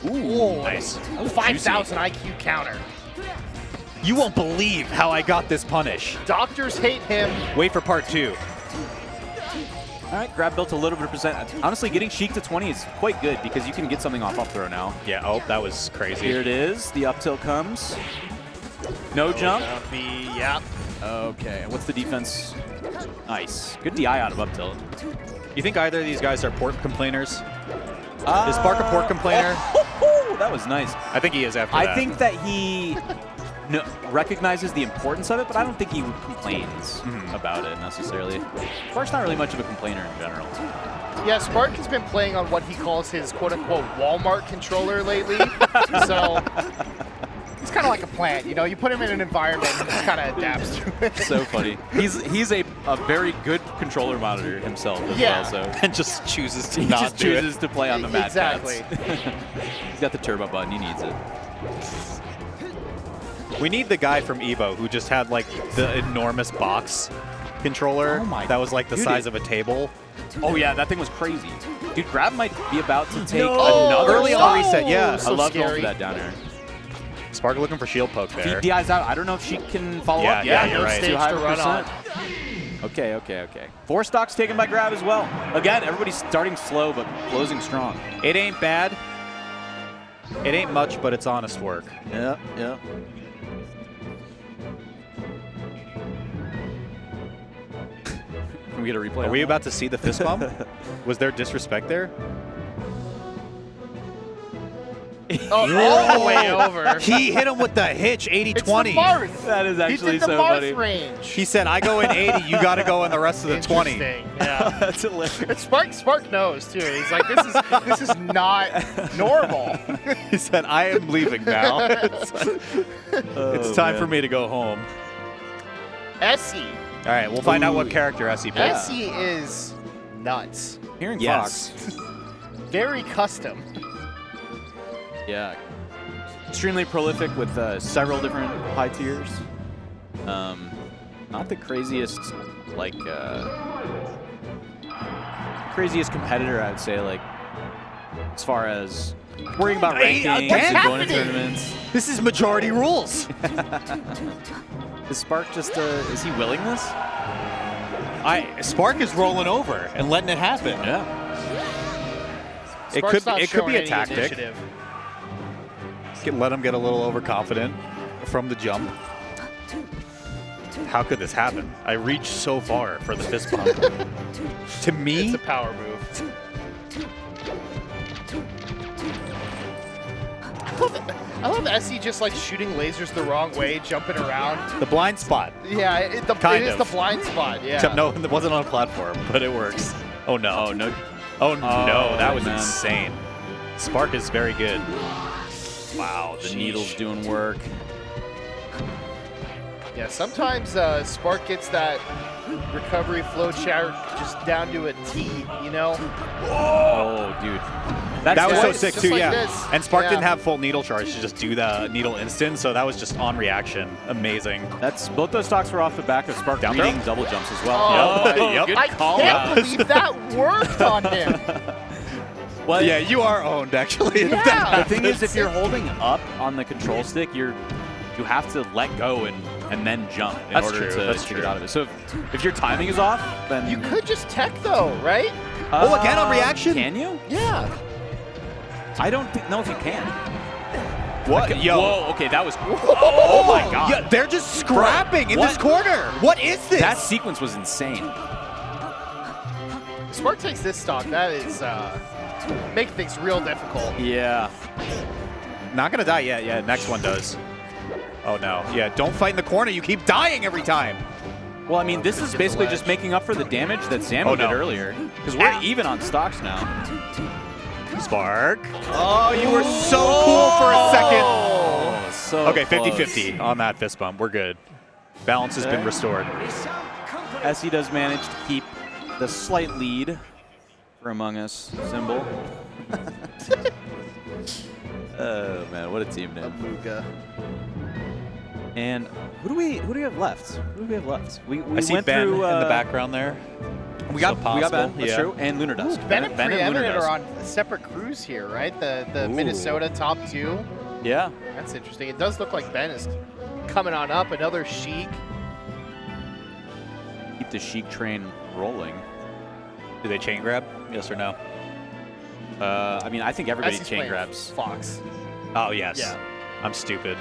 Ooh, Nice. 5,000 IQ counter. You won't believe how I got this punish. Doctors hate him. Wait for part 2. All right, Grab built a little bit of percent. Honestly, getting Sheik to 20 is quite good because you can get something off up throw now. Yeah, oh, that was crazy. Here it is. The up tilt comes. No jump. Yeah. Okay, and what's the defense? Nice. Good DI out of up tilt. You think either of these guys are port complainers? Is Spark a port complainer? That was nice. I think he is after that. I think that he recognizes the importance of it, but I don't think he complains about it necessarily. Spark's not really much of a complainer in general. Yeah, Spark has been playing on what he calls his quote-unquote Walmart controller lately. So he's kind of like a plant, you know? You put him in an environment and he just kind of adapts to it. So funny. He's a very good controller monitor himself as well. So and just chooses to he not just do it. chooses to play on the Mad Exactly. Cats. He's got the turbo button. He needs it. We need the guy from Evo who just had like the enormous box controller that was like the size of a table. Oh yeah, that thing was crazy. Dude, Grab might be about to take No! another Early on shot. reset, yeah. So I love going scary. for that down air. Spark looking for shield poke there. Feed DI's out. I don't know if she can follow Yeah, up. yeah, no you're right. stage Too high to of a run on. percent. Okay. 4 stocks taken by Grab as well. Again, everybody's starting slow but closing strong. It ain't bad. It ain't much, but it's honest work. Yeah. Can we get a replay? Are on we that? about to see the fist bump? Was there disrespect there? All the way over. He hit him with the hitch, 80-20. It's the Marth. That is He actually did the so Marth funny. range. He said, I go in 80, you got to go in the rest of the 20. Interesting, Yeah. That's hilarious. It's Spark knows too. He's like, this is not normal. He said, I am leaving now. It's time for me to go home. Essie. All right, we'll find out what character Essie picks. Essie is nuts. Hearing Yes. Fox. Very custom. Yeah. Extremely prolific with several different high tiers. Not the craziest, craziest competitor, I would say, as far as worrying about Hey, rankings again? and going to Happening? tournaments. This is majority rules. Is Spark just, is he willing this? Spark is rolling over and letting it happen. Yeah. Spark's not It could be showing a any tactic. initiative. Let him get a little overconfident from the jump. How could this happen? I reached so far for the fist bump. To me, It's a power move. I love Essie just like shooting lasers the wrong way, jumping around. the blind spot. Yeah, it Kind is of. the blind spot. Yeah. Except no, it wasn't on a platform, but it works. Oh no. Oh, no. Oh no, that was man. insane. Spark is very good. Wow, the Sheesh. needle's doing work. Yeah, sometimes Spark gets that recovery flow chart just down to a T, you know? Oh, dude. That was so Just sick like too, yeah. this. And Spark Yeah. didn't have full needle charge to just do the needle instant, so that was just on reaction. Amazing. Both those stocks were off the back of Spark Down reading throw? double jumps as well. Oh, Yep. Good I call can't out. believe that worked on him. Well, Yeah, you are owned actually. if Yeah. that the thing is, happens. if you're holding up on the control stick, you have to let go and then jump in That's order true, to that's get true. out of it. So if your timing is off, then You could just tech though, right? Oh, again on reaction? Can you? Yeah. I don't know if you can. What? Okay, Yo. Whoa, okay, that was. Oh my god. Yeah, they're just scrapping in What? this corner. What is this? That sequence was insane. Spark takes this stock. That is make things real difficult. Yeah. Not gonna die yet. Yeah, next one does. Oh no. Yeah, don't fight in the corner. You keep dying every time. Well, I mean, this is basically just making up for the damage that Zamo Oh, no. did earlier. Because we're even on stocks now. Spark. Oh, you were so cool for a second. Oh, so Okay, close. 50-50 on that fist bump. We're good. Balance has been restored. Essie does manage to keep the slight lead for Among Us symbol. Oh man, what a team name! Abuga. And who do we have left? Who do we have left? We I see went Ben through in the background there. We got So Ben. possible, That's yeah. true. And Lunar Dust. Ben and Lunar Preeminent Dust. are on a separate cruise here, right? The Ooh. Minnesota top two. Yeah. That's interesting. It does look like Ben is coming on up. Another Sheik. Keep the Sheik train rolling. Do they chain grab? Yes or no? I mean, I think everybody As he's chain playing grabs. Fox. Oh, yes. Yeah. I'm stupid.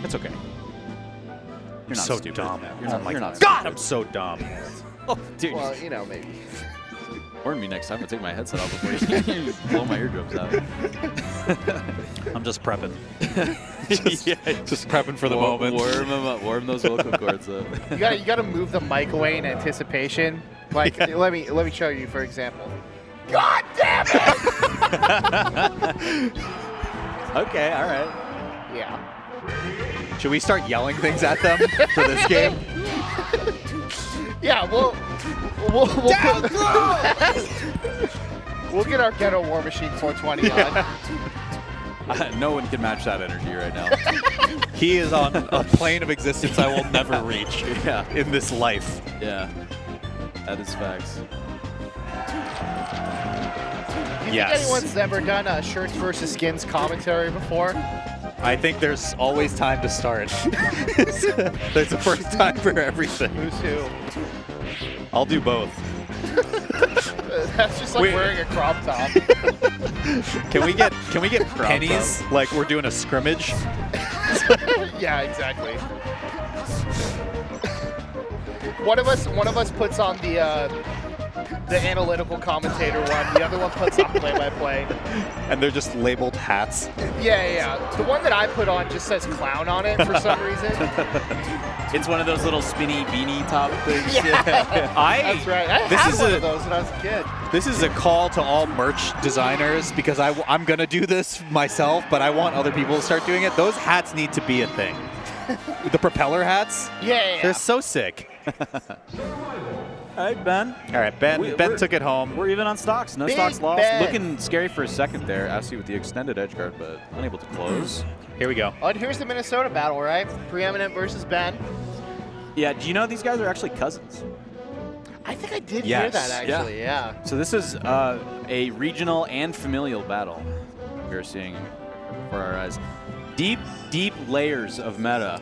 That's okay. You're not so stupid. dumb. You're not God, I'm so dumb. Oh, dude. Well, you know, maybe. Warn me next time. I'll take my headset off before you blow my eardrums out. I'm just prepping. Yeah. Just prepping for the moment. Warm them up. Warm those vocal cords up. You gotta move the mic away in anticipation. Like, let me show you, for example. God damn it! Okay, all right. Yeah. Should we start yelling things at them for this game? Yeah, we'll we'll get our Ghetto War Machine 420 on. No one can match that energy right now. He is on a plane of existence I will never reach Yeah. in this life. Yeah. That is facts. Do you Yes. think anyone's ever done a shirts versus skins commentary before? I think there's always time to start. There's a first time for everything. Who's who? I'll do both. That's just like Wait. wearing a crop top. Can we get pennies like we're doing a scrimmage? Yeah, exactly. One of us puts on the analytical commentator one. The other one puts on play-by-play. And they're just labeled hats. Yeah. The one that I put on just says clown on it for some reason. It's one of those little spinny beanie top things. Yeah. That's right. I This had is one a- of those when I was a kid. This is a call to all merch designers because I'm going to do this myself, but I want other people to start doing it. Those hats need to be a thing. The propeller hats, Yeah. they're so sick. All right, Ben. All right, Ben We're- took it home. We're even on stocks. No Big stocks lost. Ben. Looking scary for a second there. Asty with the extended edge guard, but unable to close. Here we go. Oh, and here's the Minnesota battle, right? Preeminent versus Ben. Yeah, do you know these guys are actually cousins? I think I did Yes. hear that actually. Yeah. So this is a regional and familial battle we're seeing before our eyes. Deep, deep layers of meta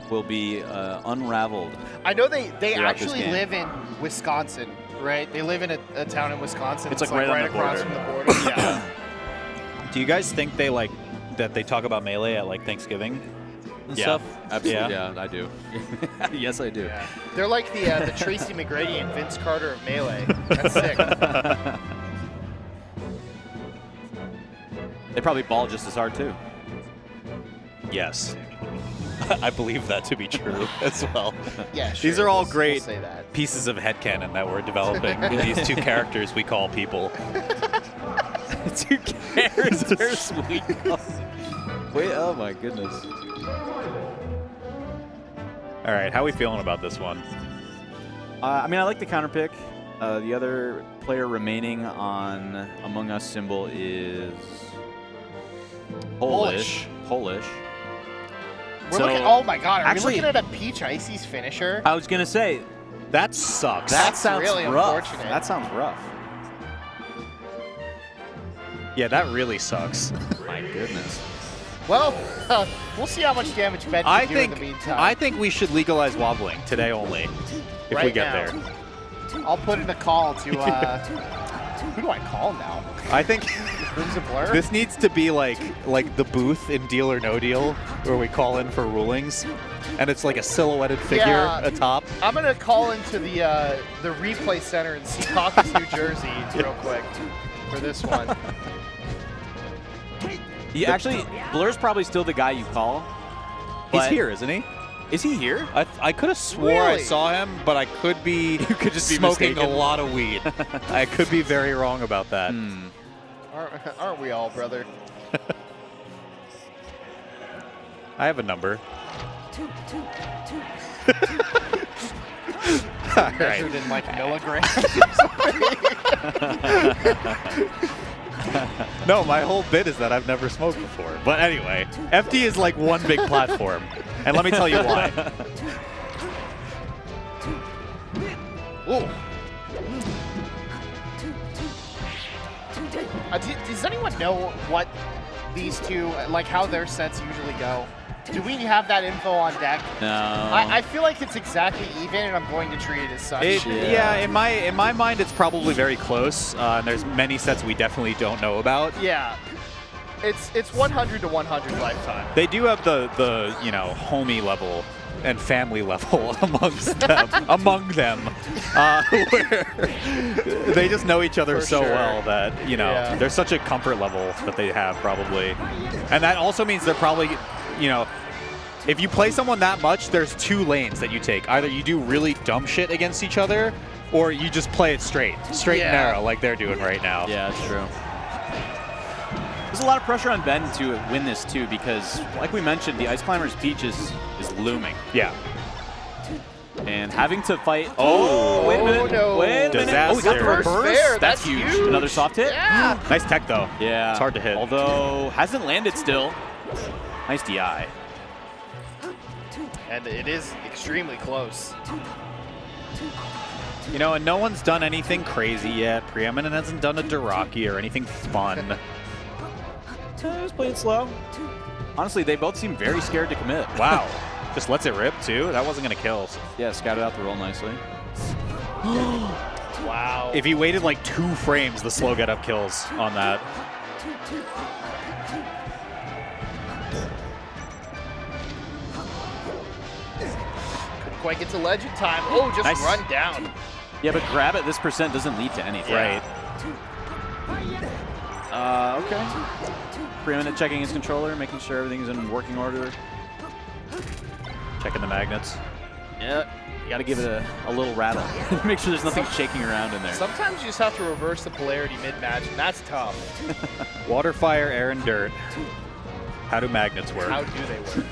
will be unraveled. I know they Throughout this actually game. live in Wisconsin, right? They live in a town in Wisconsin. It's like like right on the across border. from the border. Yeah. Do you guys think they talk about Melee at like Thanksgiving and stuff? Absolutely. Yeah, I do. Yes, I do. Yeah. They're like the Tracy McGrady and Vince Carter of Melee. That's sick. They probably ball just as hard too. Yes. I believe that to be true as well. Yeah, sure. These are all we'll great say that. pieces of headcanon that we're developing in these two characters we call people. Two characters we call. Wait, oh my goodness. All right, how are we feeling about this one? I mean, I like the counter pick. The other player remaining on Among Us symbol is Polish. We're So, looking. Oh my God! Are actually- we looking at a Peach Icy's finisher? I was gonna say That sucks. that That's sounds really rough. unfortunate. That sounds rough. Yeah, that really sucks. My goodness. Well, we'll see how much damage Ben can do in the meantime. I think we should legalize wobbling today only, if we Right get now. there. I'll put in a call to. Who do I call now? I think Rooms of Blur? this needs to be like the booth in Deal or No Deal, where we call in for rulings, and it's like a silhouetted figure Yeah. atop. I'm gonna call into the replay center in Secaucus, New Jersey, real quick for this one. Actually, Blur's probably still the guy you call. He's but- here, isn't he? Is he here? I could have swore I Really? saw him, but I could be could just be smoking a mistaken. lot of weed. I could be very wrong about that. Aren't we all, brother? I have a number. Measured in like milligrams. No, my whole bit is that I've never smoked before. But anyway, FD is like one big platform. And let me tell you why. Ooh. Does anyone know what these two, like how their sets usually go? Do we have that info on deck? No. I feel like it's exactly even, and I'm going to treat it as such. Yeah, in my mind, it's probably very close. And there's many sets we definitely don't know about. Yeah. It's 100 to 100 lifetime. They do have the homie level and family level amongst them, where they just know each other For so sure. well that Yeah. there's such a comfort level that they have probably, and that also means they're probably if you play someone that much, there's two lanes that you take. Either you do really dumb shit against each other, or you just play it straight and Yeah. narrow like they're doing right now. Yeah, it's true. There's a lot of pressure on Ben to win this too, because like we mentioned, the Ice Climbers Peach is looming. Yeah. And having to fight. Oh, wait a minute. no. Wait a minute. Oh, we got the Disaster. reverse. Fair, That's that's huge. huge. Another soft hit. Yeah. Nice tech though. Yeah. It's hard to hit. Although hasn't landed still. Nice DI. And it is extremely close. And no one's done anything crazy yet. Preeminent hasn't done a Daraki or anything fun. Just playing slow. Honestly, they both seem very scared to commit. Wow. Just lets it rip, too? That wasn't going to kill. Yeah, scouted out the roll nicely. Wow. If he waited like 2 frames, the slow get-up kills on that. Couldn't quite get to ledge in time. Oh, just Nice. run down. Yeah, but grab at this percent doesn't lead to anything. Right. Okay. Preeminent checking his controller, making sure everything's in working order. Checking the magnets. Yeah. You got to give it a little rattle. Make sure there's nothing shaking around in there. Sometimes you just have to reverse the polarity mid-match, and that's tough. Water, fire, air, and dirt. How do magnets work? How do they work?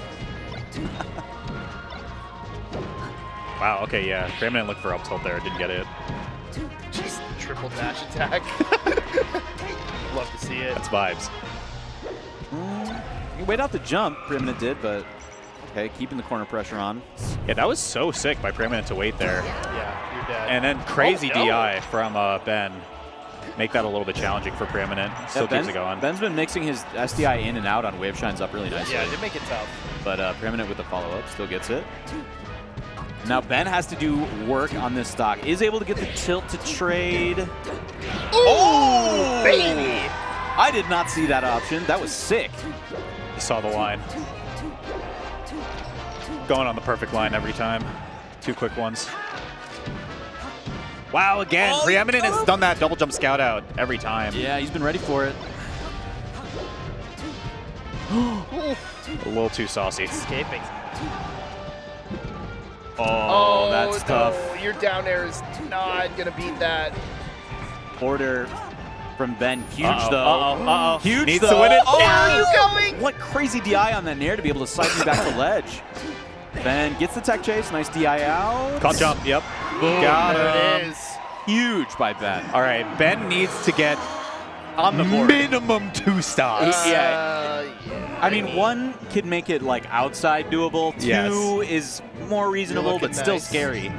Wow, okay, yeah. Preeminent looked for up tilt there. Didn't get it. Just triple dash attack. Love to see it. That's vibes. You wait out the jump, Preeminent did, but okay, keeping the corner pressure on. Yeah, that was so sick by Preeminent to wait there. Yeah, you're dead. And then crazy Oh, no. DI from Ben. Make that a little bit challenging for Preeminent. Still keeps it going. Ben's been mixing his SDI in and out on Wave Shines up really nicely. Yeah, it did make it tough. But Preeminent with the follow-up still gets it. Now Ben has to do work on this stock. Is able to get the tilt to trade. Oh, baby! I did not see that option. That was sick. He saw the line. Going on the perfect line every time. 2 quick ones. Wow, again. Oh, Preeminent has done that double jump scout out every time. Yeah, he's been ready for it. A little too saucy. Escaping. Oh, that's no. tough. Your down air is not going to beat that. Order from Ben. Huge, Uh-oh, though. uh-oh. Huge, Needs though. to win it. Oh, Where are you going? What crazy DI on that nair to be able to slide me back to ledge. Ben gets the tech chase. Nice DI out. Caught jump, yep. Boom, Got there him. it is. Huge by Ben. All right, Ben needs to get On the board. minimum 2 stocks. Yeah. I mean, one could make it like outside doable. 2 Yes. is more reasonable, looking but still nice. scary.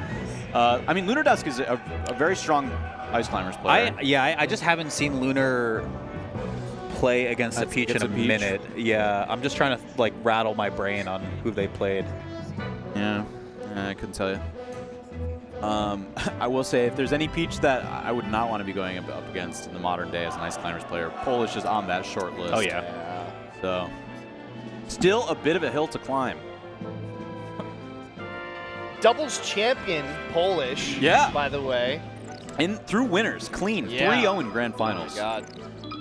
I mean, Lunar Dusk is a very strong Ice Climbers player. I just haven't seen Lunar play against a Peach in against a a Peach? minute. Yeah, I'm just trying to like rattle my brain on who they played. Yeah, I couldn't tell you. I will say, if there's any Peach that I would not want to be going up against in the modern day as an Ice Climbers player, Polish is on that short list. Oh yeah. So, still a bit of a hill to climb. Doubles champion Polish. Yeah. By the way. And through winners, clean, Yeah. 3-0 in grand finals. Oh my God.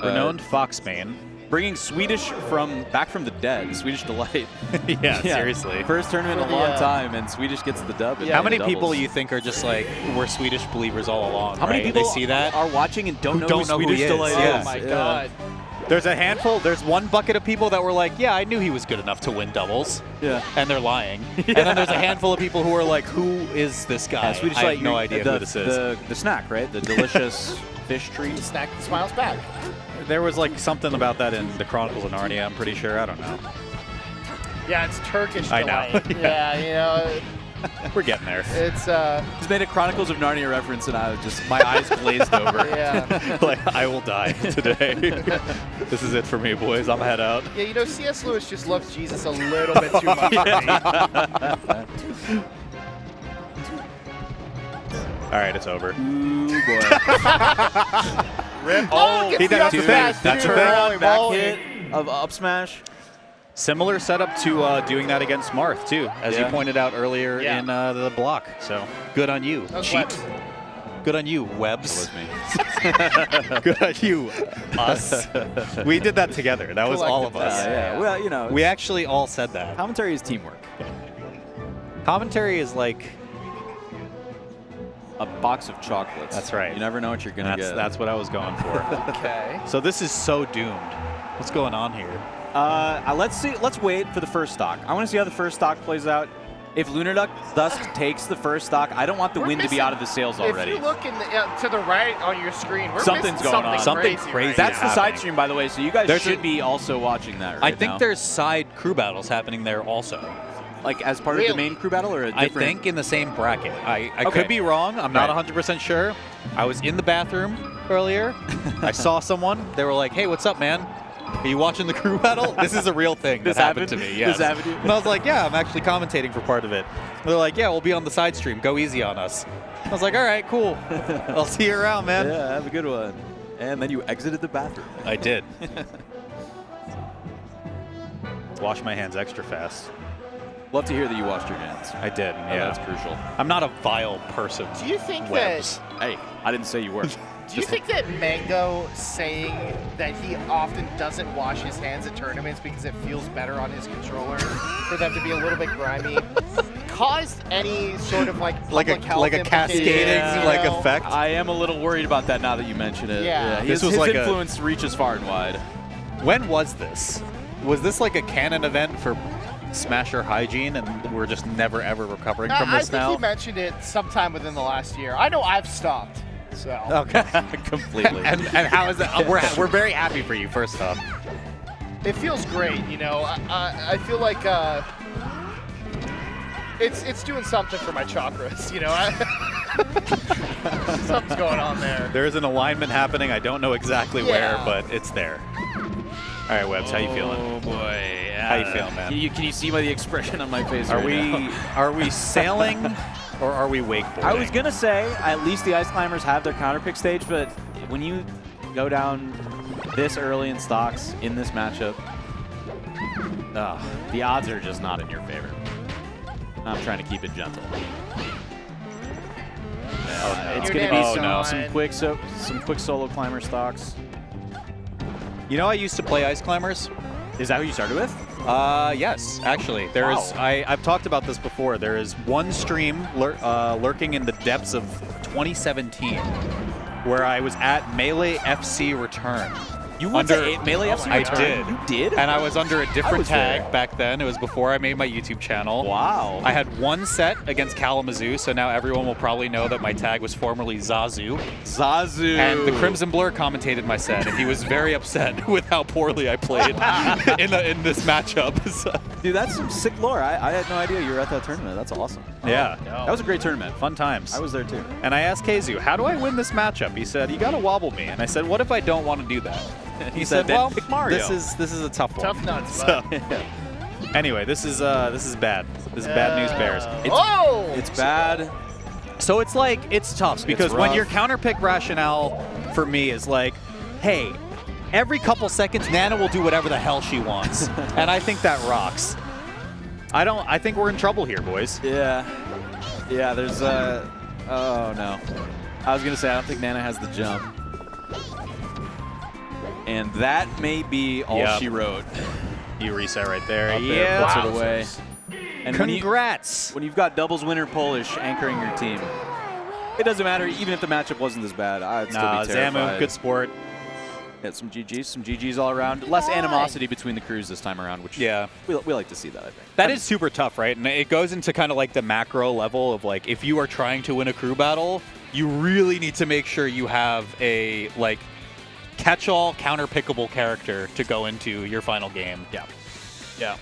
Renowned Foxmane. Bringing Swedish back from the dead, Swedish Delight. yeah, seriously. First tournament in For a the, long time, and Swedish gets the dub. in Yeah. How many doubles. people you think are just like, we're Swedish believers all along? How many right? people they see that? are watching and don't Who know don't who know who Swedish he is, Delight yeah. is? Oh my God. There's a handful, there's one bucket of people that were like, yeah, I knew he was good enough to win doubles. Yeah. And they're lying. And then there's a handful of people who are like, who is this guy? Swedish I Delight, have no idea who this is. The snack, right? The delicious fish treat. Snack that smiles back. There was like something about that in the Chronicles of Narnia, I'm pretty sure. I don't know. Yeah, it's Turkish I know. delight. Yeah, you know. We're getting there. It's Just made a Chronicles of Narnia reference, and I was just my eyes glazed over. yeah. Like, I will die today. This is it for me, boys. I'm head out. Yeah, you know, C.S. Lewis just loves Jesus a little bit too much. All right, it's over. Ooh boy. Rip. Oh, He- that's the thing. That's the thing. Back hit of up smash. Similar setup to doing that against Marth, too, as you Yeah. pointed out earlier Yeah. in the block. So good on you, That was Cheat. Webs. Good on you, That Webs. was me. Good on you, us. We did that together. That was all of us. Yeah. Well, you know, We actually all said that. commentary is teamwork. Commentary is like, A box of chocolates. That's right. You never know what you're gonna get. that's what I was going for. Okay. So this is so doomed. What's going on here? Let's see. Let's wait for the first stock. I want to see how the first stock plays out. If Lunar Dusk takes the first stock, I don't want the We're win to be missing- out of the sales already. If you look to the right on your screen, we're Something's missing going on. Something crazy. crazy. right That's the happening. side stream, by the way. So you guys There's should a- be also watching that right I think now. there's side crew battles happening there also. like as part of the Really? main crew battle or a I different. think in the same bracket. I Okay. could be wrong. I'm not Right. 100% sure. I was in the bathroom earlier. I saw someone. They were like, "Hey, what's up, man? Are you watching the crew battle?" This is a real thing This that happened to happened? me. Yes. This happened to you? And I was like, "Yeah, I'm actually commentating for part of it." They're like, "Yeah, we'll be on the side stream. Go easy on us." I was like, "All right, cool. I'll see you around, man." Yeah, have a good one. And then you exited the bathroom. I did. Wash my hands extra fast. Love to hear that you washed your hands. I did. Oh, Yeah, that's crucial. I'm not a vile person. Do you think Webs. Hey, I didn't say you were. Do you think that Mango saying that he often doesn't wash his hands at tournaments because it feels better on his controller for them to be a little bit grimy caused any sort of like Like public health a cascading implications, you like know? effect. I am a little worried about that now that you mention it. Yeah. This His, was his like a- influence reaches far and wide. When was this? Was this like a canon event for Smasher hygiene, and we're just never ever recovering from I this think now? he mentioned it sometime within the last year. I know I've stopped. So Okay. Completely. and how is that? We're very happy for you. First off, it feels great, you know. I feel like it's doing something for my chakras, you know. Something's going on there. there is an alignment happening. I don't know exactly where, Yeah. but it's there. All right, Webbs, how you feeling? Oh boy. How you feeling, man? Can you see by the expression on my face? Are right we now? are we sailing or are we wakeboarding? I was gonna say at least the Ice Climbers have their counter pick stage, but when you go down this early in stocks in this matchup, the odds are just not in your favor. I'm trying to keep it gentle. It's You're gonna be damn some, no. some quick solo climber stocks. You know, I used to play Ice Climbers. Is that who you started with? Yes, actually. There is. Wow. I've talked about this before. There is one stream lurking in the depths of 2017 where I was at Melee FC Return. You went to Melee FC I Return? did. You did? And I was under a different was tag there. back then. It was before I made my YouTube channel. Wow. I had one set against Kalamazoo, so now everyone will probably know that my tag was formerly Zazu. Zazu. And the Crimson Blur commentated my set, and he was very upset with how poorly I played in this matchup. So, Dude, that's some sick lore. I had no idea you were at that tournament. That's awesome. yeah, That was a great tournament. fun times. I was there too. And I asked Keizu, how do I win this matchup? He said, you got to wobble me. And I said, what if I don't want to do that? He said, "Then well, pick Mario." this is a tough one. Tough nuts. So, bud. anyway, this is bad. This is bad news bears. It's bad. So it's like, it's tough because when rough. your counterpick rationale for me is like, hey, every couple seconds, Nana will do whatever the hell she wants. And I think that rocks. I think we're in trouble here, boys. Yeah. Yeah, there's oh no. I was gonna say I don't think Nana has the jump. And that may be all Yep. she wrote. You reset right there. Up there, Yeah. puts it away. And Congrats. when you've got doubles winner Polish anchoring your team, it doesn't matter. Even if the matchup wasn't as bad, I'd still Nah, be terrified. Zamu, good sport. Yeah, some GGs all around. Less animosity between the crews this time around, which Yeah. we like to see that, I think. That is super tough, right? And it goes into kind of like the macro level of like, if you are trying to win a crew battle, you really need to make sure you have a like catch-all counter-pickable character to go into your final game. Yeah. Yeah.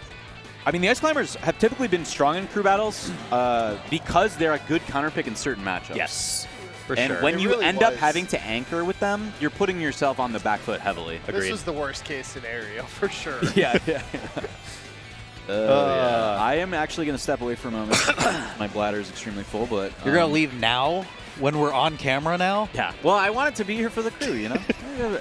I mean, the Ice Climbers have typically been strong in crew battles because they're a good counter pick in certain matchups. Yes, for And sure. when It you really end up was. having to anchor with them, you're putting yourself on the back foot heavily. This was the worst case scenario for sure. Yeah. I am actually going to step away for a moment. My bladder is extremely full, but You're gonna leave now when we're on camera now? Yeah. Well, I wanted to be here for the crew, you know.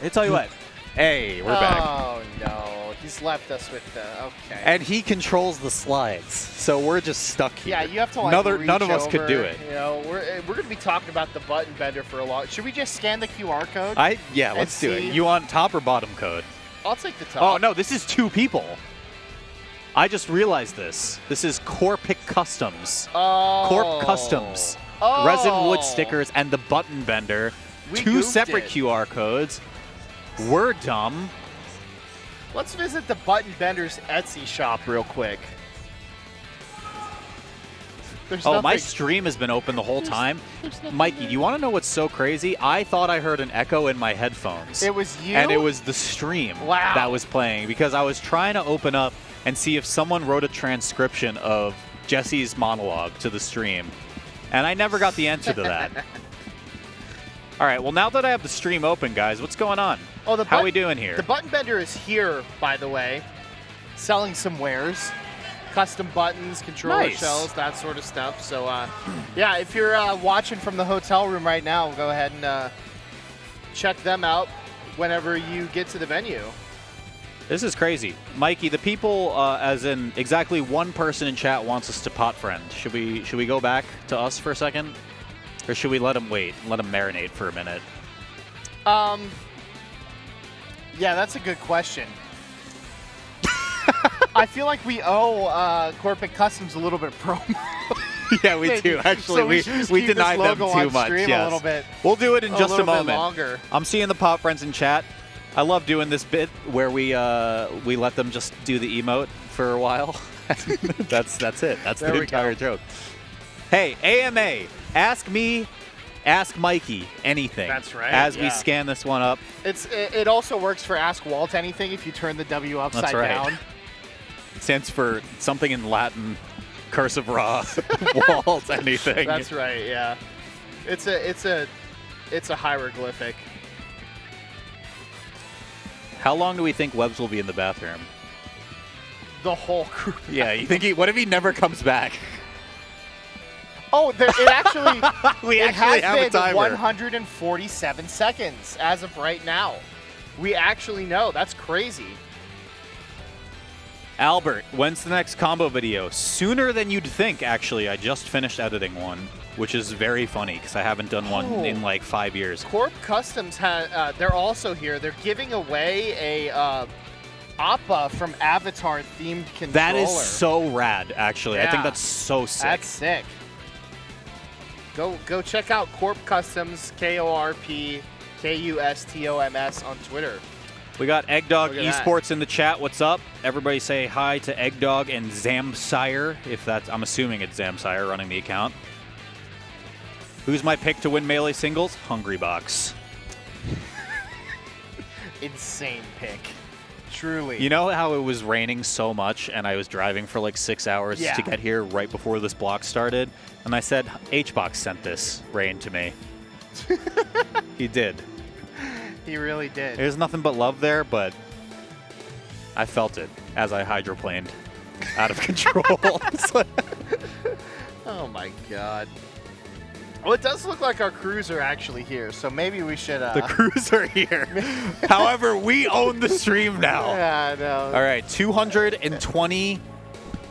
I tell you what. Hey, we're back. Oh no, he's left us with the okay. And he controls the slides, so we're just stuck here. yeah, you have to like None of reach us could do over, it. You know, we're gonna be talking about the button bender for a long. Should we just scan the QR code? Yeah, And let's do it. see. You want top or bottom code? I'll take the top. Oh no, this is 2 people. I just realized this. This is Corpic Customs. Oh. Corp Customs. Oh. Resin wood stickers and the button bender. We 2 goofed separate it. QR codes. We're dumb. Let's visit the Button Bender's Etsy shop real quick. There's Oh, my nothing- stream has been open the whole time. Mikey, do you want to know what's so crazy? I thought I heard an echo in my headphones. It was you. And it was the stream Wow. that was playing because I was trying to open up and see if someone wrote a transcription of Jesse's monologue to the stream. And I never got the answer to that. All right, well, now that I have the stream open, guys, what's going on? Oh, the How button- we doing here? The Button Bender is here, by the way, selling some wares, custom buttons, controller Nice. shells, that sort of stuff. So, yeah, if you're watching from the hotel room right now, go ahead and check them out whenever you get to the venue. This is crazy. Mikey, the people, as in exactly one person in chat wants us to pot friend. Should we go back to us for a second? Or should we let them wait, let them marinate for a minute? Yeah, that's a good question. I feel like we owe Corpic Customs a little bit of promo. Yeah, we do. Actually, So we should just we keep this denied them logo too on much. stream Yes. a little bit. We'll do it in just a little bit moment. longer. I'm seeing the pop friends in chat. I love doing this bit where we let them just do the emote for a while. that's it. That's There the we entire go. joke. Hey, AMA, ask me, ask Mikey anything. That's right, As we yeah. scan this one up. It also works for Ask Walt Anything if you turn the W upside That's right. down. Stands for something in Latin, cursive raw, Walt anything. That's right. Yeah, it's a hieroglyphic. How long do we think Webbs will be in the bathroom? The whole group. Yeah, you think what if he never comes back? Oh, it actually We it actually has have a been timer. 147 seconds as of right now. We actually know. That's crazy. Albert, when's the next combo video? Sooner than you'd think, actually. I just finished editing one, which is very funny because I haven't done one Oh. in like 5 years. Corp Customs they're also here. They're giving away a Appa from Avatar themed controller. That is so rad, actually. I think Yeah. that's so sick. That's sick. Go check out Corp Customs, KORP KUSTOMS on Twitter. We got Eggdog Look at that. Esports in the chat. What's up? Everybody say hi to Eggdog and Zamsire, if that's, I'm assuming it's Zamsire running the account. Who's my pick to win Melee singles? Hungrybox. Insane pick. Truly. You know how it was raining so much and I was driving for like 6 hours Yeah. to get here right before this block started? And I said, HBox sent this rain to me. He did. He really did. There's nothing but love there, but I felt it as I hydroplaned out of control. It's like- Oh my god. Well, it does look like our crews are actually here, so maybe we should. the crews are here. However, we own the stream now. Yeah, I know. All right, 220.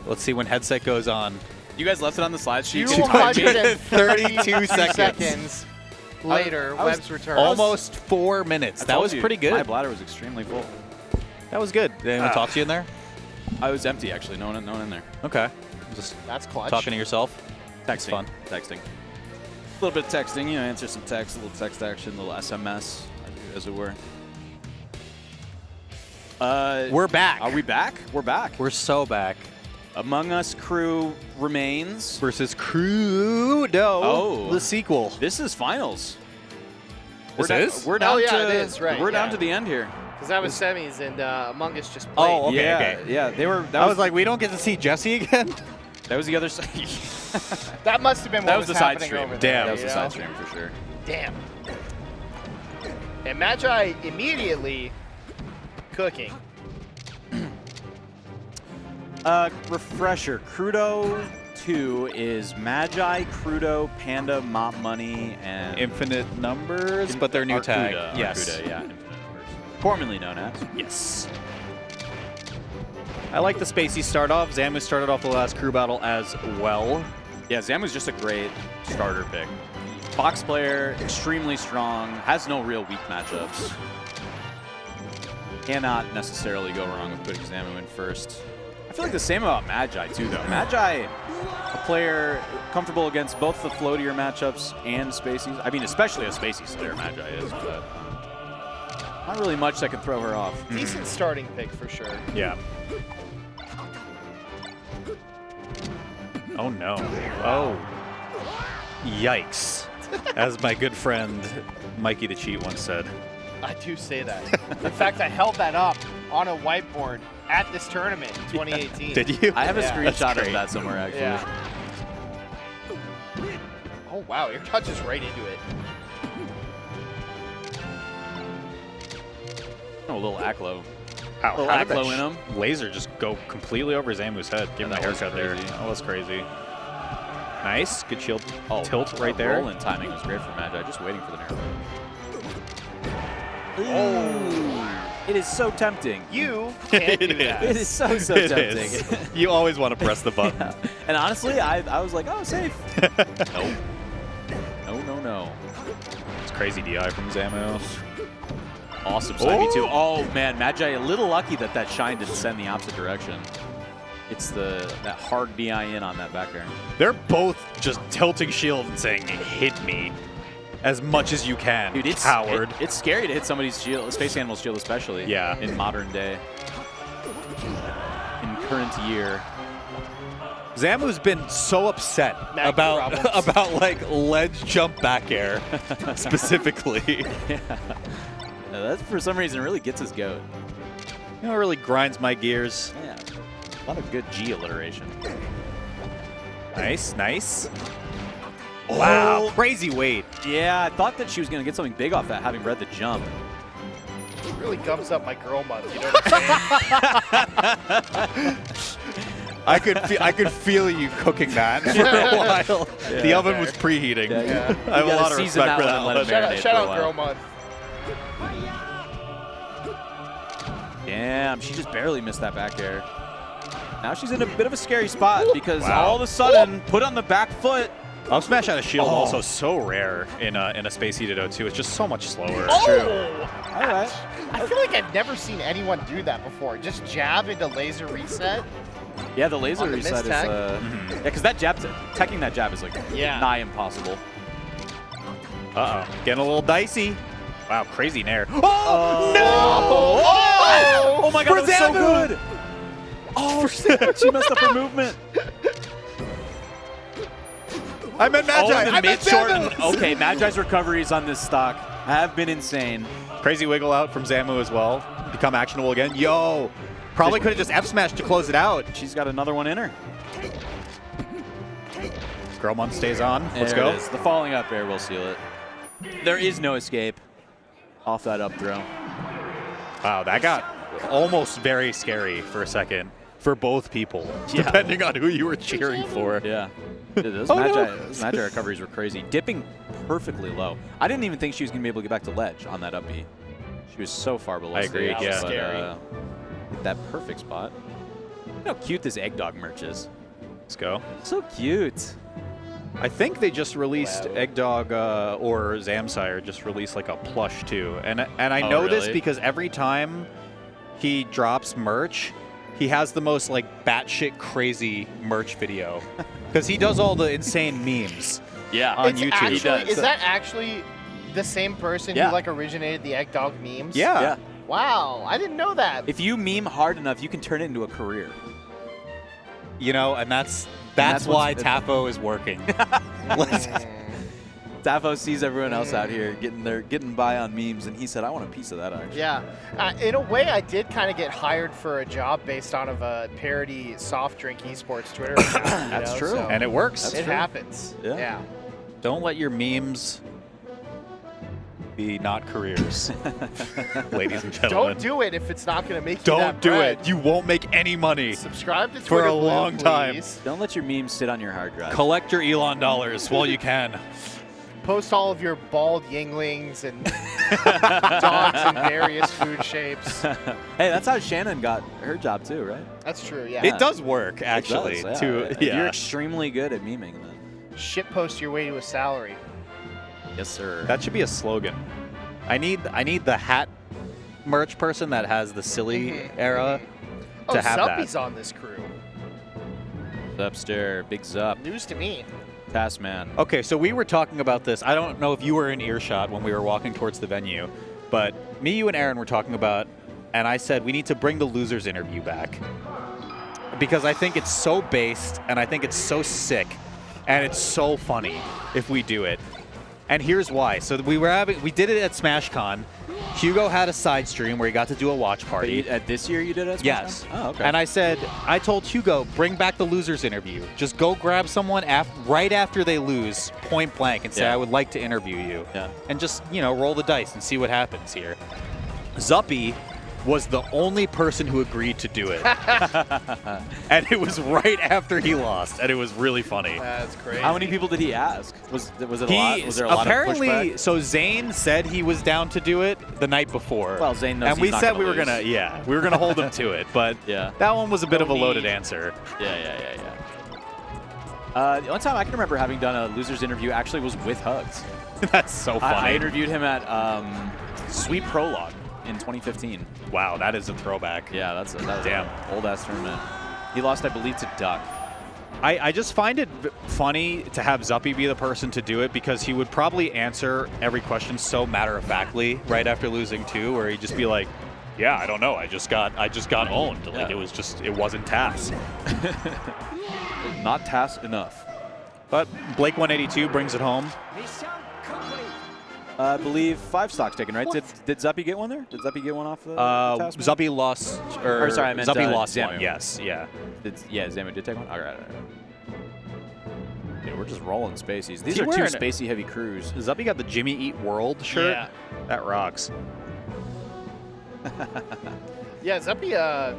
Let's see when headset goes on. You guys left it on the slide sheet. 232 seconds later, I was Webb's return. Almost 4 minutes. That was pretty good. My bladder was extremely full. That was good. Did anyone talk to you in there? I was empty, actually. No one in there. Okay. Just That's clutch. talking to yourself. Texting. fun. Texting. A little bit of texting, answer some text, a little text action, a little SMS, as it were. We're back. Are we back? We're back. We're so back. Among Us crew remains. Versus Crudo. Oh. The sequel. This is finals. This is? We're down Oh, yeah, to it is, right, We're down yeah. to the end here. Because that was semis, and Among Us just played. Oh, okay, yeah, okay. yeah. They were. That I was like, we don't get to see Jesse again? that was the other side. That must have been what That was the side happening stream. over Damn. there. That was the you side know? stream for sure. Damn. And Magi immediately cooking. Refresher. Crudo 2 is Magi, Crudo, Panda, Mop Money, and Infinite numbers, but they're new tag. Arcuda, Yes. Arcuda, yeah. Infinite numbers. Formerly known as. Yes. I like the spacey start off. Zamu started off the last crew battle as well. Yeah, Zamu's just a great starter pick. Fox player, extremely strong, has no real weak matchups. Cannot necessarily go wrong with putting Zamu in first. I feel like the same about Magi too, though. Magi, a player comfortable against both the floatier matchups and spacies. I mean, especially a spacey slayer Magi is, but not really much that can throw her off. Decent starting pick for sure. Yeah. Oh no. Oh. Yikes. As my good friend Mikey the Cheat once said. I do say that. In fact, I held that up on a whiteboard at this tournament in 2018. Did you? I have a Yeah. screenshot That's of that somewhere, actually. Yeah. Oh wow, your touches right into it. Oh, a little Aklo. How Little did that Aklo in him. laser just go completely over Zamu's head? Give him Yeah, a that was haircut there. crazy. That was crazy. Nice. Good shield tilt that right there. Roll and timing was great for Magi. Just waiting for the narrow. Oh. It is so tempting. You can't do It that. It is so It tempting. is. You always want to press the button. Yeah. And honestly, I was like, oh, safe. Nope. No. It's crazy DI from Zamu. Awesome side B2. Oh, man, Magi a little lucky that that shine didn't send the opposite direction. It's that hard DI in on that back air. They're both just tilting shield and saying, hit me as much as you can, Dude, coward. It's scary to hit somebody's shield, Space Animal's shield especially. Yeah. In modern day. In current year. Zamu's been so upset Magnet about problems. like ledge jump back air specifically. That for some reason really gets his goat. You know, it really grinds my gears. Yeah. A lot of good G alliteration. Nice, nice. Wow, crazy weight. Yeah, I thought that she was going to get something big off that, having read the jump. It really gums up my girl month. You know what I'm saying? I could feel you cooking that for a while. The oven fair. was preheating. Yeah. I have a You gotta lot of season respect for that that one one. and let it marinate Shout for a out while. girl month. Damn, she just barely missed that back air. Now she's in a bit of a scary spot because Wow. all of a sudden, put on the back foot. Up smash out of shield Oh. also so rare in a space heated 0-2. It's just so much slower. Oh! All right. I feel like I've never seen anyone do that before. Just jab into laser reset. Yeah, the laser On the reset is, mistech? yeah, because that jab, teching that jab is like Yeah. nigh impossible. Uh-oh. Getting a little dicey. Wow, crazy nair. Oh! Oh my god, For that was so Zamu! good. Oh, she messed up her movement. I meant Magi. Oh, I the meant mid shorten. Zamu! Okay, Magi's recoveries on this stock have been insane. Crazy wiggle out from Zamu as well. Become actionable again. Yo! Probably could have just F-smashed to close it out. She's got another one in her. Girlmon stays on. Let's There go. it is. The falling up air will seal it. There is no escape off that up throw. Wow, that got almost very scary for a second for both people, Yeah. depending on who you were cheering for. Yeah. Dude, those, Oh, Magi, no. those Magi recoveries were crazy. Dipping perfectly low. I didn't even think she was going to be able to get back to ledge on that up B. She was so far below I agree, stage, yeah. but, Scary. that perfect spot. Look how cute this Eggdog merch is. Let's go. So cute. I think they just released Wow. Eggdog or Zamsire just released like a plush too, and I Oh, know this really? because every time he drops merch, he has the most like batshit crazy merch video because he does all the insane memes Yeah. on It's YouTube. actually, is that actually the same person Yeah. who like originated the egg dog memes? Yeah. Yeah. Wow, I didn't know that. If you meme hard enough, you can turn it into a career. You know, and that's that's why what's- Tafo is working. Tafo Davo sees everyone else out here getting by on memes, and he said, "I want a piece of that action." Yeah. In a way, I did kind of get hired for a job based on of a parody soft drink esports Twitter account. That's true. So And it works. it happens. Yeah. Yeah. Don't let your memes be not careers, ladies and gentlemen. Don't do it if it's not going to make you Don't that do bread. it. You won't make any money. Subscribe to For Twitter a Blue, long time. please. Don't let your memes sit on your hard drive. Collect your Elon dollars while you can. Post all of your bald yinglings and dogs in various food shapes. Hey, that's how Shannon got her job too, right? That's true, yeah. It does work, actually. It does, To If you're extremely good at memeing, then Shit post your way to a salary. yes, sir. That should be a slogan. I need the hat merch person that has the silly era to have Zuppy's that. on this crew. Zupster, Big Zup, News to me. Taskman. Okay, so we were talking about this. I don't know if you were in earshot when we were walking towards the venue, but me, you, and Aaron were talking about, and I said we need to bring the losers interview back because I think it's so based and I think it's so sick and it's so funny if we do it. And here's why. So we did it at SmashCon. Hugo had a side stream where he got to do a watch party. At this year you did it? Yes. Oh, okay. And I told Hugo, bring back the losers interview. Just go grab someone right after they lose, point blank, and say, Yeah. I would like to interview you. Yeah. And just, roll the dice and see what happens here. Zuppy was the only person who agreed to do it. And it was right after he lost, and it was really funny. That's crazy. How many people did he ask? Was it a lot? Was there a lot apparently, of pushback? so Zane said he was down to do it the night before. Well, Zane knows and he's we not said gonna we were lose. gonna hold him to it, but Yeah. that one was a bit No of a loaded need. answer. Yeah. The only time I can remember having done a losers interview actually was with Hugs. That's so funny. I interviewed him at Sweet Prologue in 2015. Wow, that is a throwback. Yeah, that was Damn. an old-ass tournament. He lost, I believe, to Duck. I just find it funny to have Zuppy be the person to do it because he would probably answer every question so matter-of-factly right after losing two, where he'd just be like, yeah, I don't know, I just got owned. Like, Yeah. it wasn't TAS. Not task enough. But Blake 182 brings it home. I believe 5 stocks taken, right? Did Zuppy get one there? Did Zuppy get one off the task? Zuppy lost, Or, sorry, I meant, Zuppy lost Zamu. one. Yes, yeah. Zamu did take one? All right. Yeah, we're just rolling Spaceys. These he are two wearing spacey heavy crews. Zuppy got the Jimmy Eat World shirt. Yeah. That rocks. Yeah, Zuppy,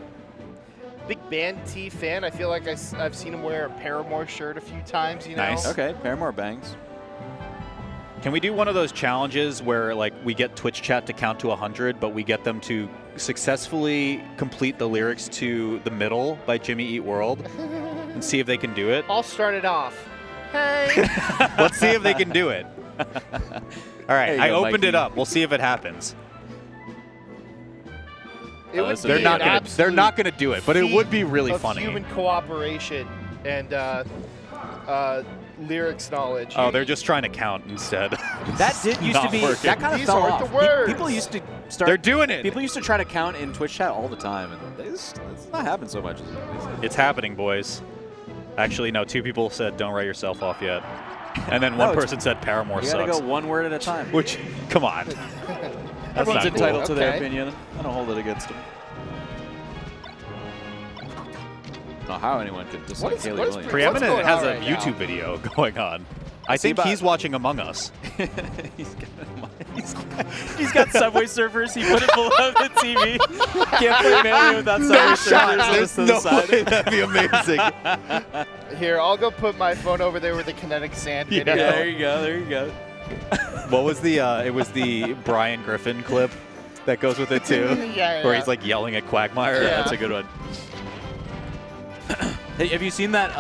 big Band T fan. I feel like I've seen him wear a Paramore shirt a few times, Nice. Okay, Paramore bangs. Can we do one of those challenges where like we get Twitch chat to count to 100, but we get them to successfully complete the lyrics to The Middle by Jimmy Eat World and see if they can do it? I'll start it off. Hey. Let's see if they can do it. All right, There you I go, opened it Mikey. up. We'll see if it happens. It would listen, be They're not an gonna. They're absolute not gonna do it, but it would be really of funny. Human cooperation and lyrics knowledge. Oh, they're just trying to count instead. That did used to Not be. working. That kind of These fell aren't off. the words. People used to start. They're doing it. People used to try to count in Twitch chat all the time, and it's not happening so much. It's happening, boys. Actually, no. 2 people said, "Don't write yourself off yet," and then one No, it's- person said, "Paramore You gotta sucks." go one word at a time. Which, come on. That's Everyone's not cool. entitled to their Okay. opinion. I don't hold it against them. I don't know how anyone could dislike What is- Haley what is Williams. Preeminent going has on a right now? YouTube video going on. I See think about- he's watching Among Us. He's got Subway Surfers. He put it below the TV. Can't play Mario without Subway Surfers. There's to the no side. way. That'd be amazing. Here, I'll go put my phone over there with the kinetic sand Yeah. video. Yeah, there you go. There you go. What was the? It was the Brian Griffin clip that goes with it too, Yeah, where yeah. he's like yelling at Quagmire. Yeah. That's a good one. Hey, have you seen that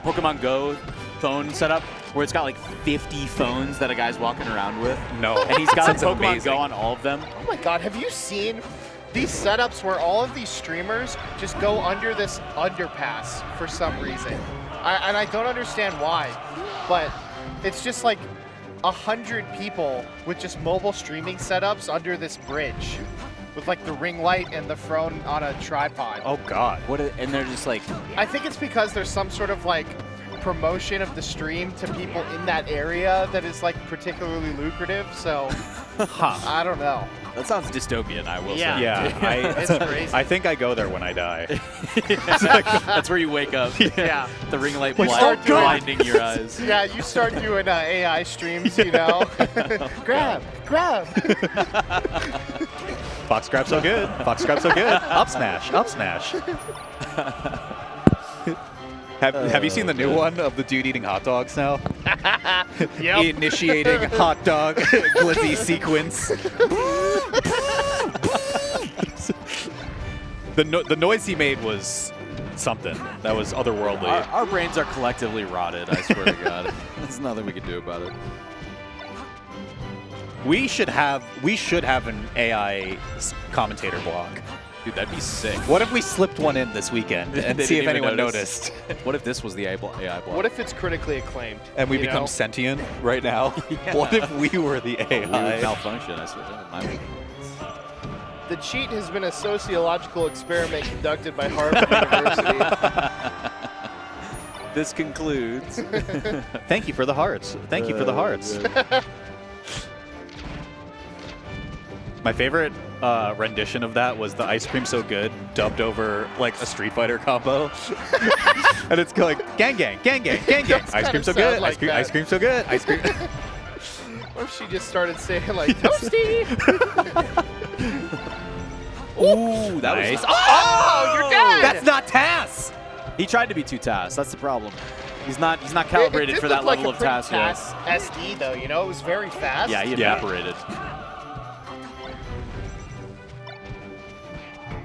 Pokemon Go phone setup where it's got like 50 phones that a guy's walking around with? No, And he's got Sounds Pokemon amazing. Go on all of them. Oh my god, have you seen these setups where all of these streamers just go under this underpass for some reason? And I don't understand why, but it's just like 100 people with just mobile streaming setups under this bridge with like the ring light and the phone on a tripod. Oh God. And they're just like, I think it's because there's some sort of like promotion of the stream to people in that area that is like particularly lucrative. So I don't know. That sounds dystopian, I will Yeah. say. Yeah, It's crazy. I think I go there when I die. That's where you wake up. Yeah. The ring light start doing- blinding your eyes. Yeah, you start doing AI streams, you know. grab. Fox grab so good. Fox grab so good. Up smash. Up smash. Have you seen the new one of the dude eating hot dogs now? Yep. Initiating hot dog glizzy sequence. The noise he made was something. That was otherworldly. Our brains are collectively rotted, I swear to God. There's nothing we can do about it. We should have an AI commentator blog. Dude, that'd be sick. What if we slipped one in this weekend and They see if didn't even anyone notice. noticed? What if this was the AI block? What if it's critically acclaimed? And we you become know? sentient right now? What if we were the We would AI? malfunction, I swear. My- The cheat has been a sociological experiment conducted by Harvard University. This concludes. Thank you for the hearts. Thank you for the hearts. My favorite rendition of that was the Ice Cream So Good dubbed over like a Street Fighter combo. And it's going gang gang, gang gang, gang gang. does Ice cream kinda so sound good, like ice cream, that. ice cream so good, ice cream. What if she just started saying like toasty? Ooh, that Nice. was. Oh, you're dead. That's not TAS! He tried to be too TAS. That's the problem. He's not It calibrated did for that look like level a of pretty TAS yet. TAS SD though, you know, it was very fast. Yeah, he Yeah. evaporated.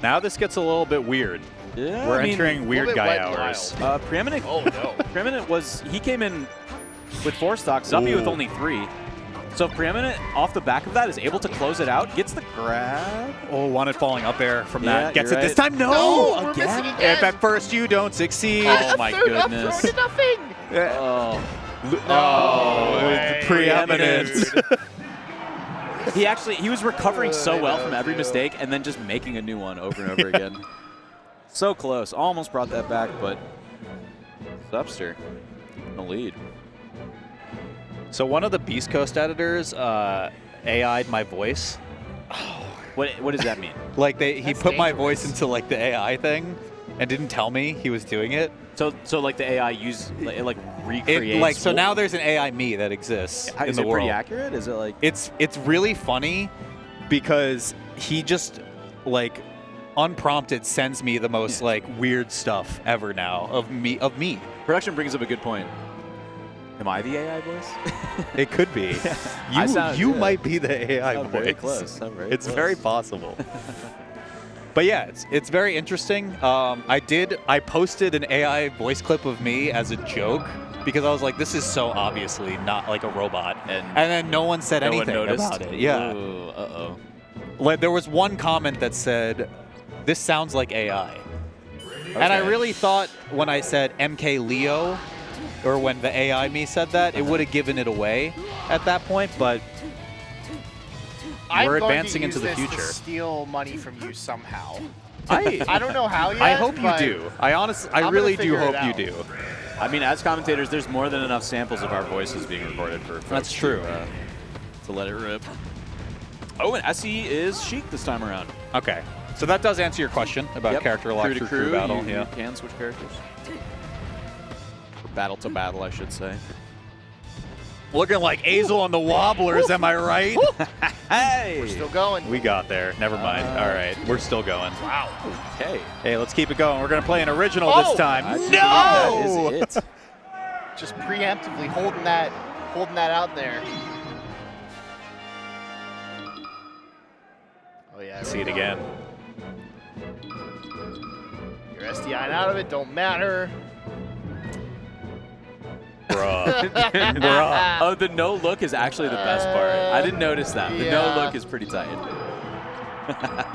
Now this gets a little bit weird. Yeah, We're I mean, entering weird bit guy wet and hours. Preeminent. Oh no. Preeminent he came in with 4 stocks, Zuppy with Ooh. only 3. So Preeminent, off the back of that, is able to close it out, gets the grab. Oh, wanted falling up air from Yeah, that. Gets you're it this right. time? No! No, we're again? missing again. If at first you don't succeed. Oh my Up throw goodness. to nothing. Oh. Oh, way. preeminent. He was recovering so I well know, from every too. mistake and then just making a new one over and over again. So close. Almost brought that back, but Zupster in the lead. So one of the Beast Coast editors AI'd my voice. What does that mean? Like he That's put my voice dangerous. into like the AI thing and didn't tell me he was doing it. So like the AI it recreates. It, like so now there's an AI me that exists in is the it world. pretty accurate? Is it like It's really funny because he just like unprompted sends me the most like weird stuff ever now of me. production brings up a good point. Am I the AI voice? It could be. I sound You good. might be the AI I'm voice. very close. I'm very It's close. very possible. But yeah, it's very interesting. I posted an AI voice clip of me as a joke because I was like, this is so obviously not like a robot. And then no one said no one anything noticed. about it. Yeah. Ooh, uh-oh. Like there was one comment that said, this sounds like AI. And I Okay. really thought when I said MK Leo, or when the AI me said that, it would have given it away at that point, but I'm We're going to advancing use into the this to future. steal money from you somehow. I I don't know how yet. I hope you but do. I gonna really do figure it hope you out. do. I mean, as commentators, there's more than enough samples of our voices being recorded for folks That's true. to let it rip. Oh, and SE is Sheik this time around. Okay. So that does answer your question about Yep. character lock crew to through crew, crew battle. You Yeah. can switch characters. Or battle to battle, I should say. Looking like Azel on the Wobblers, am I right? Hey! Still going. We got there. Never mind. All right. We're still going. Wow. Okay. Hey, let's keep it going. We're going to play an original Oh! this time. I think No! That is it. Just preemptively holding that out there. Oh yeah. See it again. Your SDI out of it don't matter. Bruh. Bruh. Oh, the no look is actually the best part. I didn't notice that. The yeah. no look is pretty tight.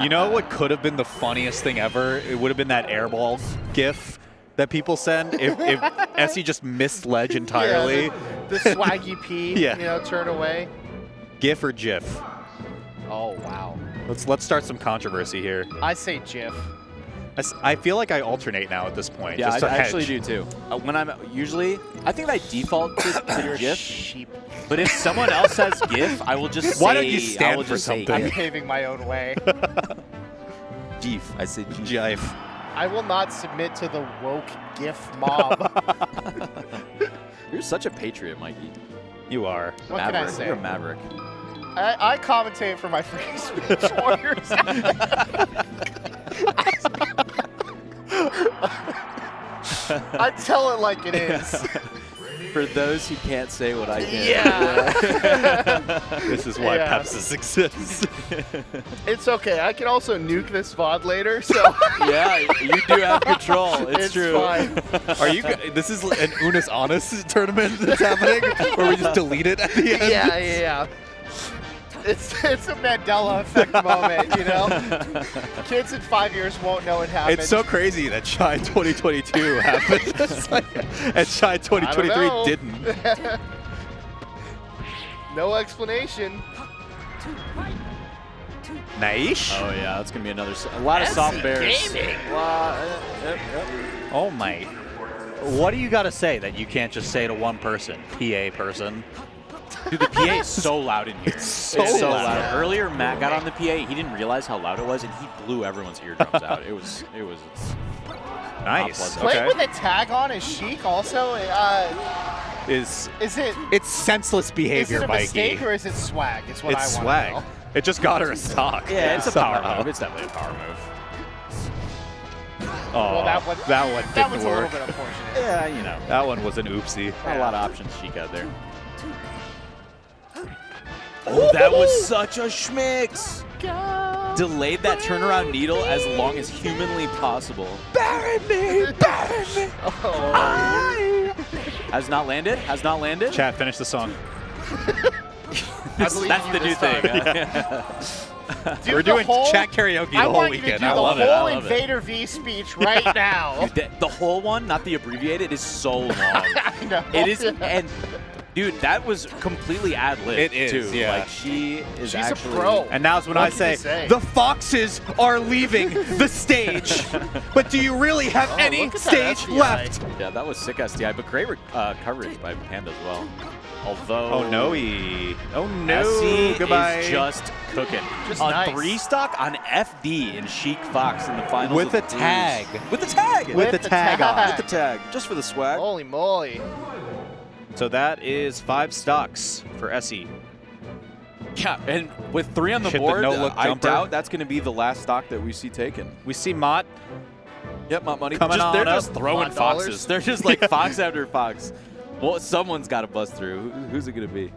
You know what could have been the funniest thing ever? It would have been that airball gif that people send if SE just missed ledge entirely. Yeah, the swaggy P. Yeah. You know, turn away. GIF or GIF? Oh wow. Let's start some controversy here. I say GIF. I feel like I alternate now at this point. Yeah, just to I actually hedge. do too. When I'm usually, I think I default to GIF. Sheep. But if someone else says GIF, I will just say. Why don't you I stand will for just say something? I'm GIF. paving my own way. GIF. I said GIF. Jive. I will not submit to the woke GIF mob. You're such a patriot, Mikey. You are. What can I Maverick. say? You're a maverick. I commentate for my free speech warriors. I tell it like it is. For those who can't say what I can. Yeah. This is why Yeah. Pepsis exists. It's okay. I can also nuke this VOD later, so Yeah, you do have control. It's true. fine. Are you? This is an Unis Honest tournament that's happening, where we just delete it at the end. Yeah. It's a Mandela effect moment, you know? Kids in 5 years won't know it happened. It's so crazy that Shy 2022 happened, It's like- and Shy 2023 know. didn't. No explanation. Nice. Oh yeah, that's gonna be another. A lot of soft bears. Gaming. Oh my. What do you got to say that you can't just say to one person, PA person? Dude, the PA is so loud in here. It's so loud. loud. Earlier, Matt got on the PA. He didn't realize how loud it was, and he blew everyone's eardrums out. It was. Nice. pleasant. Playing Okay. with a tag on is chic also. Is Is it it's senseless is it behavior, a Mikey. mistake or is it swag? Is what It's I want swag. to know. It just got her a stock. Yeah, it's a power somehow. move. It's definitely a power move. Oh, Well, that one didn't that was a little work. bit unfortunate. Yeah, you know, That one was an oopsie. not a lot of options Sheik out there. Oh, that was such a schmicks. Delayed that turnaround needle as long as humanly possible. Bury me, bury me. Has not landed. Has not landed. Chat, finish the song. That's believe the you new this thing. Do We're the doing whole- chat karaoke the I whole want you to weekend. do I the love it. whole I love it. Invader V speech right now. The whole one, not the abbreviated, is so long. I know. It is, and dude, that was completely ad lib. It is, too. yeah. Like she is She's actually. a pro. And now's when What I can you say, say? the Foxes are leaving the stage. But do you really have any look at that stage SDI. left? Yeah, that was sick SDI, but great coverage by Panda as well. Although. Oh no, SC goodbye. is just cooking. Just a nice. 3-stock on FD in Sheik Fox in the finals. With of a Blues. tag. With the tag. With the tag on. With the tag. Just for the swag. Holy moly. So that is 5 stocks for Essie. Yeah, and with 3 on the Hit the board, no-look I jumper. doubt that's going to be the last stock that we see taken. We see Mott. Yep, Mott Money. Coming They're on just up. throwing Mott dollars. foxes. They're just like fox after fox. Well, someone's got to bust through. Who's it going to be?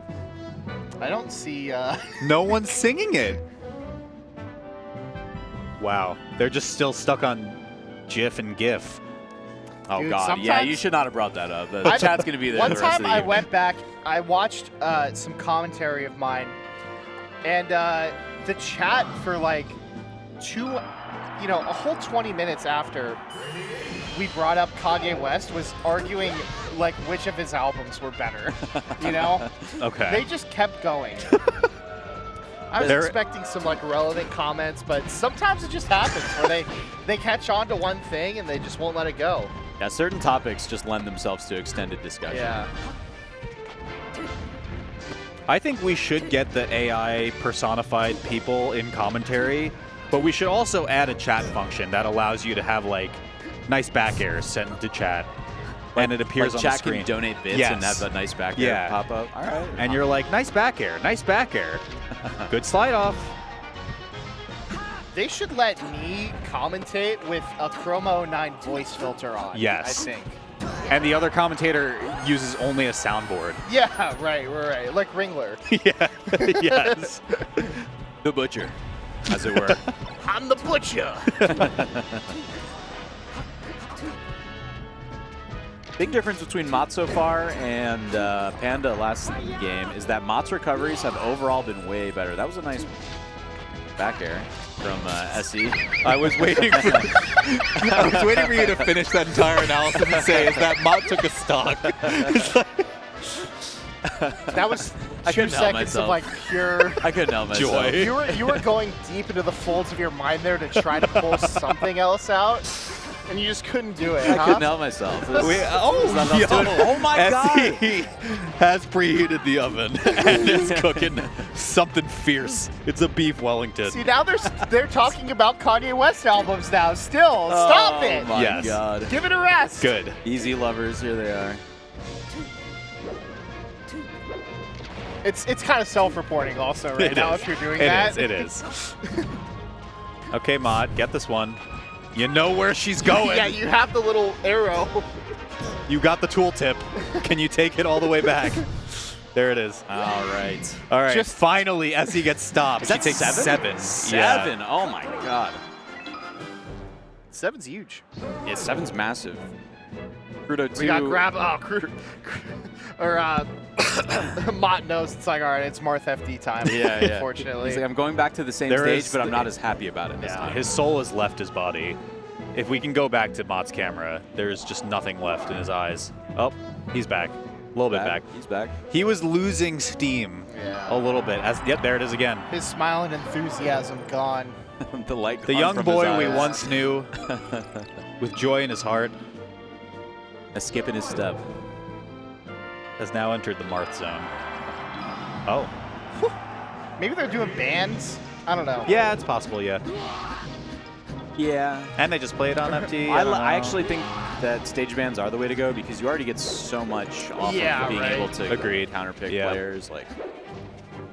I don't see. No one's singing it. Wow. They're just still stuck on GIF and GIF. Oh, Dude, God. Yeah, sometimes- you should not have brought that up. The I- chat's going to be there One the rest time of the I evening. went back, I watched some commentary of mine, and the chat for like a whole 20 minutes after we brought up Kanye West was arguing like which of his albums were better. You know, Okay. they just kept going. I was There- expecting some like relevant comments, but sometimes it just happens where they catch on to one thing and they just won't let it go. Yeah, certain topics just lend themselves to extended discussion. Yeah. I think we should get the AI personified people in commentary, but we should also add a chat function that allows you to have like nice back airs sent into chat, and it appears Like on the chat screen. can donate bits Yes. and have a nice back Yeah. air pop up. All right. And you're like, nice back air, good slide off. They should let me commentate with a Chroma 09 voice filter on. Yes. I think. And the other commentator uses only a soundboard. Yeah, right. Like Ringler. Yeah. Yes. The butcher, as it were. I'm the butcher. Big difference between Mott so far and Panda last game is that Mott's recoveries have overall been way better. That was a nice back air from SE. I was waiting for you to finish that entire analysis and say, is that Mott took a stock? It's like, That was I 2 couldn't help seconds of myself. like pure. I couldn't help myself. Joy. You were going deep into the folds of your mind there to try to pull something else out, and you just couldn't do it. I huh? couldn't help myself. There's not enough to it. Oh my God. He has preheated the oven and is cooking something fierce. It's a beef Wellington. See, now they're talking about Kanye West albums now. Still, stop it. Oh my Yes. God. Give it a rest. Good. Easy lovers, here they are. It's kind of self-reporting also right It now is. if you're doing It that. is. Okay, Mod, get this one. You know where she's going. Yeah, you have the little arrow. You got the tooltip. Can you take it all the way back? There it is. All right. All right. Just- finally, Essie gets stopped. Is that she takes 7? 7. 7. Yeah. Oh my God. 7's huge. Yeah, 7's massive. Crudo 2. We got grab. Oh, or Mott knows. It's like, all right, it's Marth FD time. Yeah. Unfortunately. He's like, I'm going back to the same There stage, is but I'm the- not as happy about it this Yeah, time. his soul has left his body. If we can go back to Mott's camera, there's just nothing left in his eyes. Oh, he's back. A little bit back. He's back. He was losing steam Yeah. a little bit. Yep, there it is again. His smile and enthusiasm gone. The light. The gone young from boy his we eyes. once knew, with joy in his heart, A skip in his step. has now entered the Marth zone. Oh. Maybe they're doing bands. I don't know. Yeah, it's possible, yeah. Yeah. And they just play it on FT. I don't know. actually think that stage bans are the way to go because you already get so much off Yeah, of being right. able to Agreed. counterpick Yeah. players. Like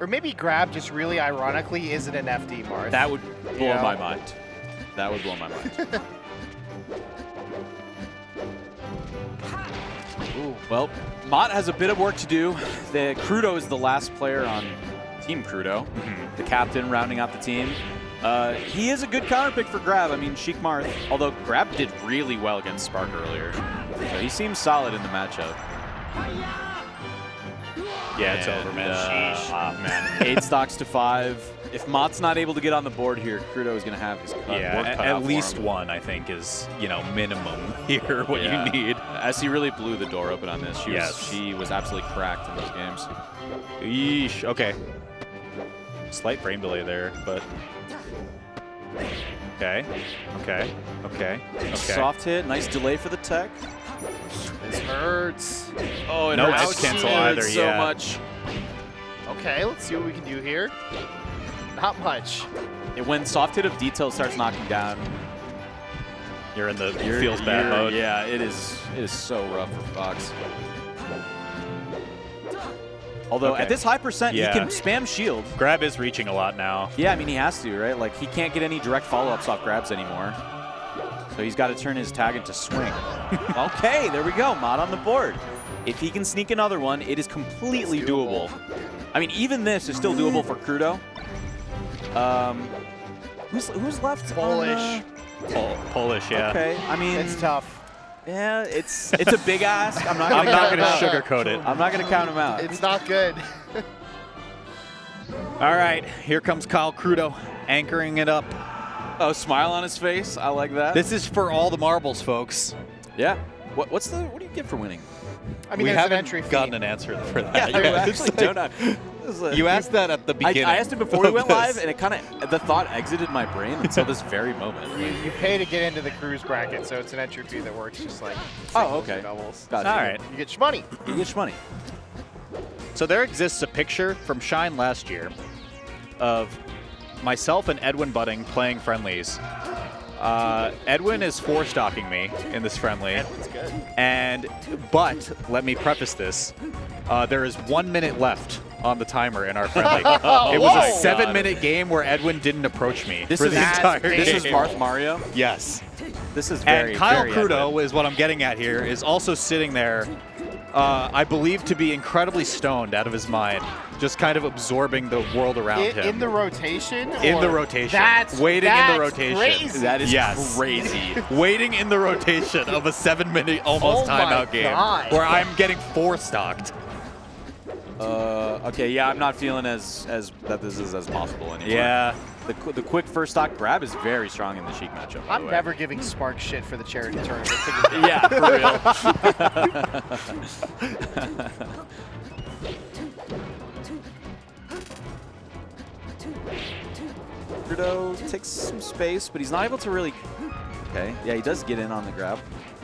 Or maybe Grab just really ironically isn't an FD Marth. that would blow Yeah. my mind. That would blow my mind. Ooh, well, Mott has a bit of work to do. The Crudo is the last player on Team Crudo, the captain rounding out the team. He is a good counter pick for Grab. I mean, Sheik Marth, although Grab did really well against Spark earlier. So he seems solid in the matchup. Yeah, it's over, man. Ah, man. 8 stocks to 5. If Mott's not able to get on the board here, Crudo is going to have his work Yeah, cut out at for least him. one, I think, is, minimum here, what Yeah. you need. Essie really blew the door open on this. Yes. She was absolutely cracked in those games. Yeesh. Okay. Slight frame delay there, but. Okay. Okay. Okay. Okay. Soft hit, nice delay for the tech. This hurts. Oh, it No hurts. edge cancel It hurts either, so yeah. much. Okay, let's see what we can do here. Not much. When soft hit of detail starts knocking down, You're in the feels bad mode. Yeah, it is so rough for Fox. Although Okay. at this high percent, Yeah. he can spam shield. Grab is reaching a lot now. Yeah, I mean, he has to, right? Like, he can't get any direct follow-ups off grabs anymore. So he's got to turn his tag into swing. Okay, there we go. Mott on the board. If he can sneak another one, it is completely It's doable. I mean, even this is still doable for Crudo. Who's left? Polish. Polish, yeah. Okay, I mean, It's tough. yeah, it's a big ask. I'm not I'm gonna not count going to him out. sugarcoat it. I'm not gonna count him out. It's not good. All right, here comes Kyle Crudo, anchoring it up. Oh, smile on his face. I like that. This is for all the marbles, folks. Yeah. What do you get for winning? I mean, we there's an haven't entry fee. gotten an answer for that. I yet. actually don't know. You asked that at the beginning. I asked it before we of went this. live, and it kind of the thought exited my brain until this very moment. You pay to get into the cruise bracket, so it's an entry fee that works just like Oh, singles okay. or doubles. Gotcha. All right. You get your money. You get your money. So there exists a picture from Shine last year of myself and Edwin Budding playing friendlies. Edwin is 4-stocking me in this friendly. Edwin's good. But let me preface this. There is 1 minute left on the timer in our friendly. It was a Whoa. 7-minute game where Edwin didn't approach me This for is the entire game. This is Marth Mario. Yes. This is very. And Kyle very Crudo Edwin. is what I'm getting at here, is also sitting there, I believe to be incredibly stoned out of his mind, just kind of absorbing the world around him. In the rotation? In the or- rotation. That's Waiting in the that's rotation. Crazy. That is Yes. crazy. Waiting in the rotation of a 7-minute almost Oh my timeout game God. where I'm getting 4-stocked. Okay, yeah, I'm not feeling as that this is as possible anymore. Yeah. The quick first stock grab is very strong in the Sheik matchup. by I'm the way. never giving Spark shit for the charity tournament. Yeah, for real. Crudo takes some space, but he's not able to really... Okay, yeah, he does get in on the grab.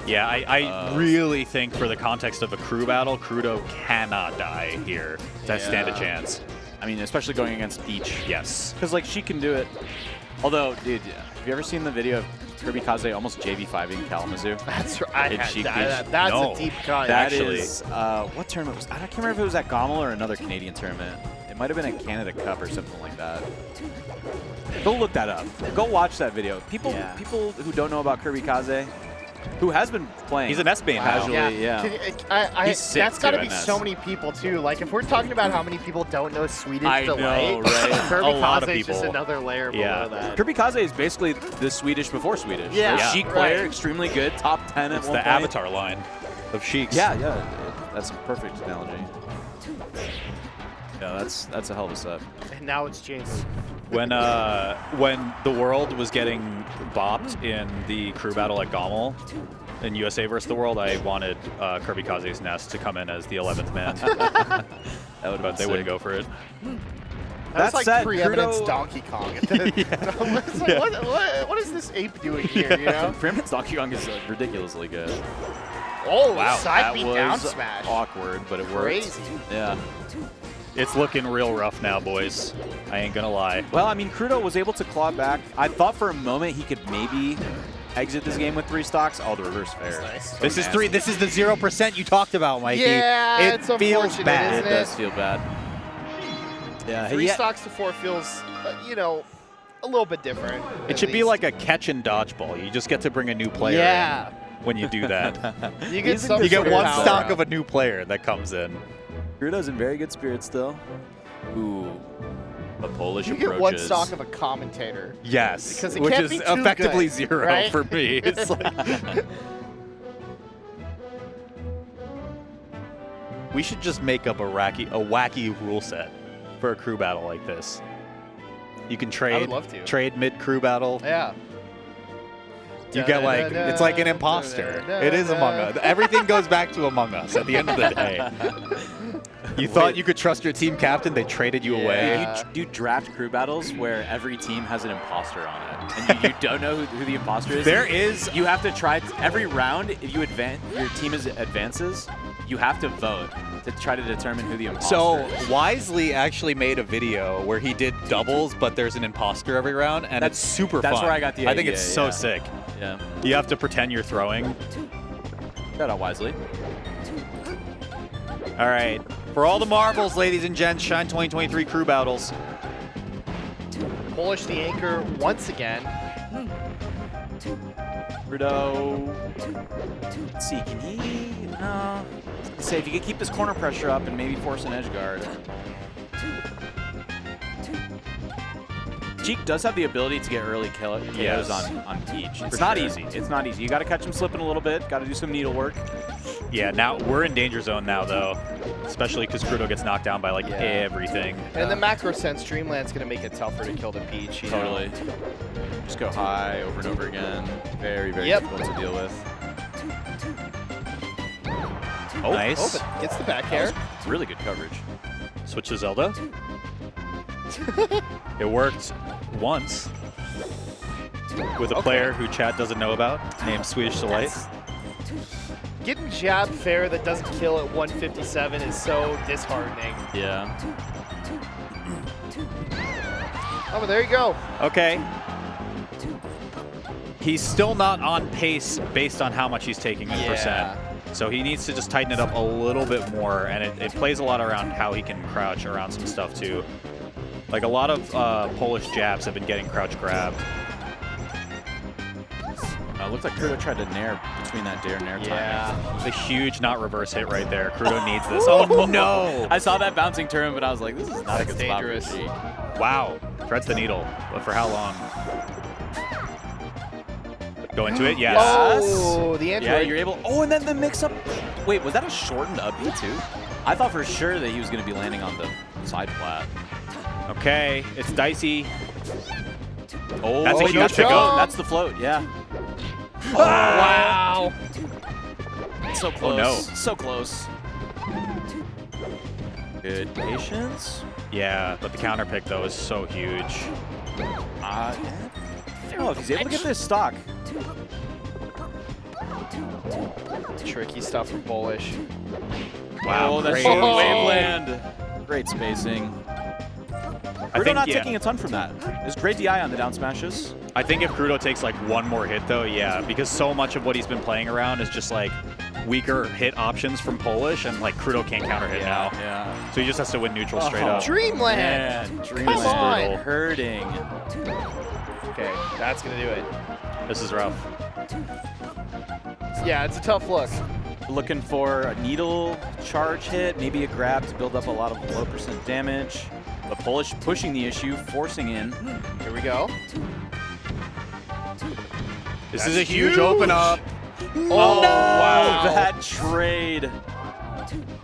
Yeah, I really think for the context of a crew battle, Crudo cannot die here to stand a chance. I mean, especially going against Peach. Yes. Because, like, she can do it. Although, dude, have you ever seen the video of Kirby Kaze almost JV5ing Kalamazoo? That's right. Did she- That's No. a deep cut. That Actually. is, what tournament was I can't remember if it was at GOML or another Canadian tournament. It might have been a Canada Cup or something like that. Go look that up. Go watch that video. People who don't know about Kirby Kaze, who has been playing. He's an S-Bane now. casually, yeah. He's sick, that's got to too, be in this. so many people too. Like if we're talking about how many people don't know Swedish I know, Delight, right? Kirby A lot of Kaze is just people. another layer Yeah. below that. Kirby Kaze is basically the Swedish before Swedish. Yeah. A Yeah. Sheik player, Right. extremely good, top 10 at It's one the point. Avatar line of Sheiks. Yeah, that's a perfect analogy. Yeah, that's a hell of a set. And now it's Jace. When the world was getting bopped in the crew battle at GOML in USA versus the World, I wanted Kirby Kaze's Nest to come in as the 11th man. That would But they wouldn't go for it. That's like said, preeminence Crudo- Donkey Kong. It's like, what is this ape doing here, you know? Preeminence Donkey Kong is ridiculously good. Oh, Wow, side That beat was down smash. awkward, but it worked. Crazy. Yeah. It's looking real rough now, boys. I ain't gonna lie. Well, I mean, Crudo was able to claw back. I thought for a moment he could maybe exit this game with 3 stocks. Oh, the reverse fair. Nice. So This is nasty. This is the 0% you talked about, Mikey. Yeah, it it's feels unfortunate, bad. It isn't does feel bad. Yeah, 3 he- stocks to 4 feels, you know, a little bit different. It should be like a catch and dodgeball. You just get to bring a new player Yeah. in when you do that. You get He's in some You get sort of one power stock up. of a new player that comes in. Crudo's in very good spirits still. Ooh, a Polish You approaches. get one stock of a commentator. Yes, Because it which can't is be too effectively good, 0 right? for me. It's like we should just make up a wacky rule set for a crew battle like this. You can trade. I would love to. Trade mid crew battle. Yeah. You get like it's like an imposter. It is Among Us. Everything goes back to Among Us at the end of the day. You thought you could trust your team captain, they traded you away. Yeah. You do draft crew battles where every team has an imposter on it, and you don't know who the imposter is. There is You have to try every round. If you advance, your team advances. You have to vote to try to determine who the imposter So is. Wisely actually made a video where he did doubles, but there's an imposter every round, and it's super fun. That's where I got the I think idea, it's so yeah. sick. Yeah, You have to pretend you're throwing. shout out Wisely. All right. For all the marbles, ladies and gents, Shine 2023 crew battles. Polish the anchor once again. Crudo. Let's see, can he? No. Say if you could keep this corner pressure up and maybe force an edge guard. Cheek does have the ability to get early KOs Yes. on Peach. It's not easy. It's not easy. You got to catch him slipping a little bit. Got to do some needle work. Yeah, now we're in danger zone now, though. Especially because Crudo gets knocked down by like Yeah. everything. And in the macro sense, Dreamland's going to make it tougher to kill the Peach. You know? Totally. Just go high over and over again. Very, very Yep. difficult to deal with. Oh, nice. Oh, but gets the back That air. was really good coverage. Switch to Zelda. It worked once with a player who Chad doesn't know about, named Swedish Delight. Getting jab fair that doesn't kill at 157 is so disheartening. Yeah. Oh, but there you go. Okay. He's still not on pace based on how much he's taking in percent. So he needs to just tighten it up a little bit more, and it plays a lot around how he can crouch around some stuff too. Like a lot of Polish jabs have been getting crouch grabbed. Looked like Crudo tried to nair between that dare nair time. Yeah. The huge not reverse hit right there. Crudo needs this. Oh no! I saw that bouncing turn, but I was like, this is not a That's good spot for dangerous. Cheek. Wow. Threads the needle, but for how long? Go into it? Yes. Oh, the Yeah, Android. you're able. Oh, and then the mix up. Wait, was that a shortened up B too? I thought for sure that he was going to be landing on the side plat. Okay, it's dicey. Oh, That's a wait, huge that's the pickup. goat. That's the float. Yeah. Wow. So close. no. So close. Good patience. Yeah, but the counter pick though is so huge. Oh, if he's able to get this stock. Tricky stuff from Polish. Wow, that's great. short waveland. Great spacing. Crudo not taking a ton from that. There's great DI on the down smashes. I think if Crudo takes like one more hit though, yeah, because so much of what he's been playing around is just like weaker hit options from Polish, and like Crudo can't counter hit now. Yeah. So he just has to win neutral straight up. Dreamland! Man, Come Dreamland's on! brutal. Hurting. Okay, that's gonna do it. This is rough. Yeah, it's a tough look. Looking for a needle charge hit, maybe a grab to build up a lot of low percent damage. But Polish pushing the issue, forcing in. Here we go. This is a huge open up. Oh, wow. That trade.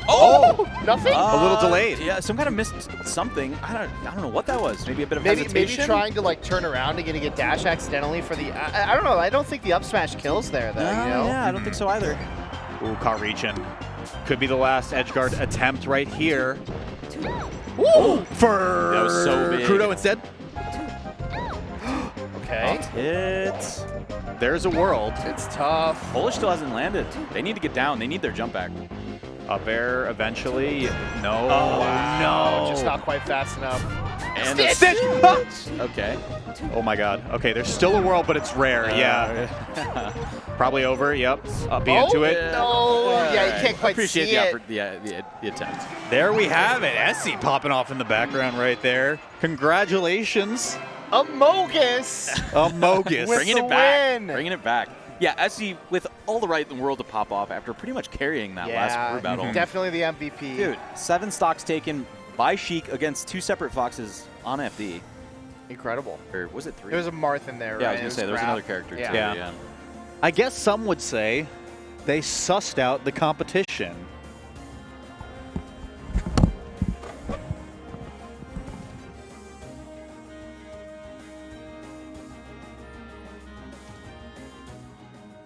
Oh! Nothing? A little delayed. Yeah, some kind of missed something. I don't know what that was. Maybe a bit of Maybe hesitation. trying to like turn around and get dash accidentally for the. I don't know. I don't think the up smash kills there though. You know? Yeah, I don't think so either. Ooh, caught reaching. Could be the last edge guard attempt right here. Ooh! For That was so big. Crudo instead. Okay. Hit. There's a world. It's tough. Polish still hasn't landed. They need to get down. They need their jump back. Up air eventually. No. Oh, wow. Just not quite fast enough. And Stitch! Okay. Oh my god. Okay, there's still a world, but it's rare. Yeah. Probably over. Yep. Up into it. No. Yeah, you can't quite Appreciate see it. the attempt. There we have it. Essie popping off in the background right there. Congratulations, Amogus! Amogus. With Bringing the it back. win. Bringing it back. Yeah, Essie with all the right in the world to pop off after pretty much carrying that last crew battle. Definitely the MVP. Dude, 7 stocks taken by Sheik against 2 separate Foxes on FD. Incredible. Or was it 3? There was a Marth in there, right? Yeah, I was going It to say, there was Graf. another character Yeah. too. Yeah. I guess some would say they sussed out the competition.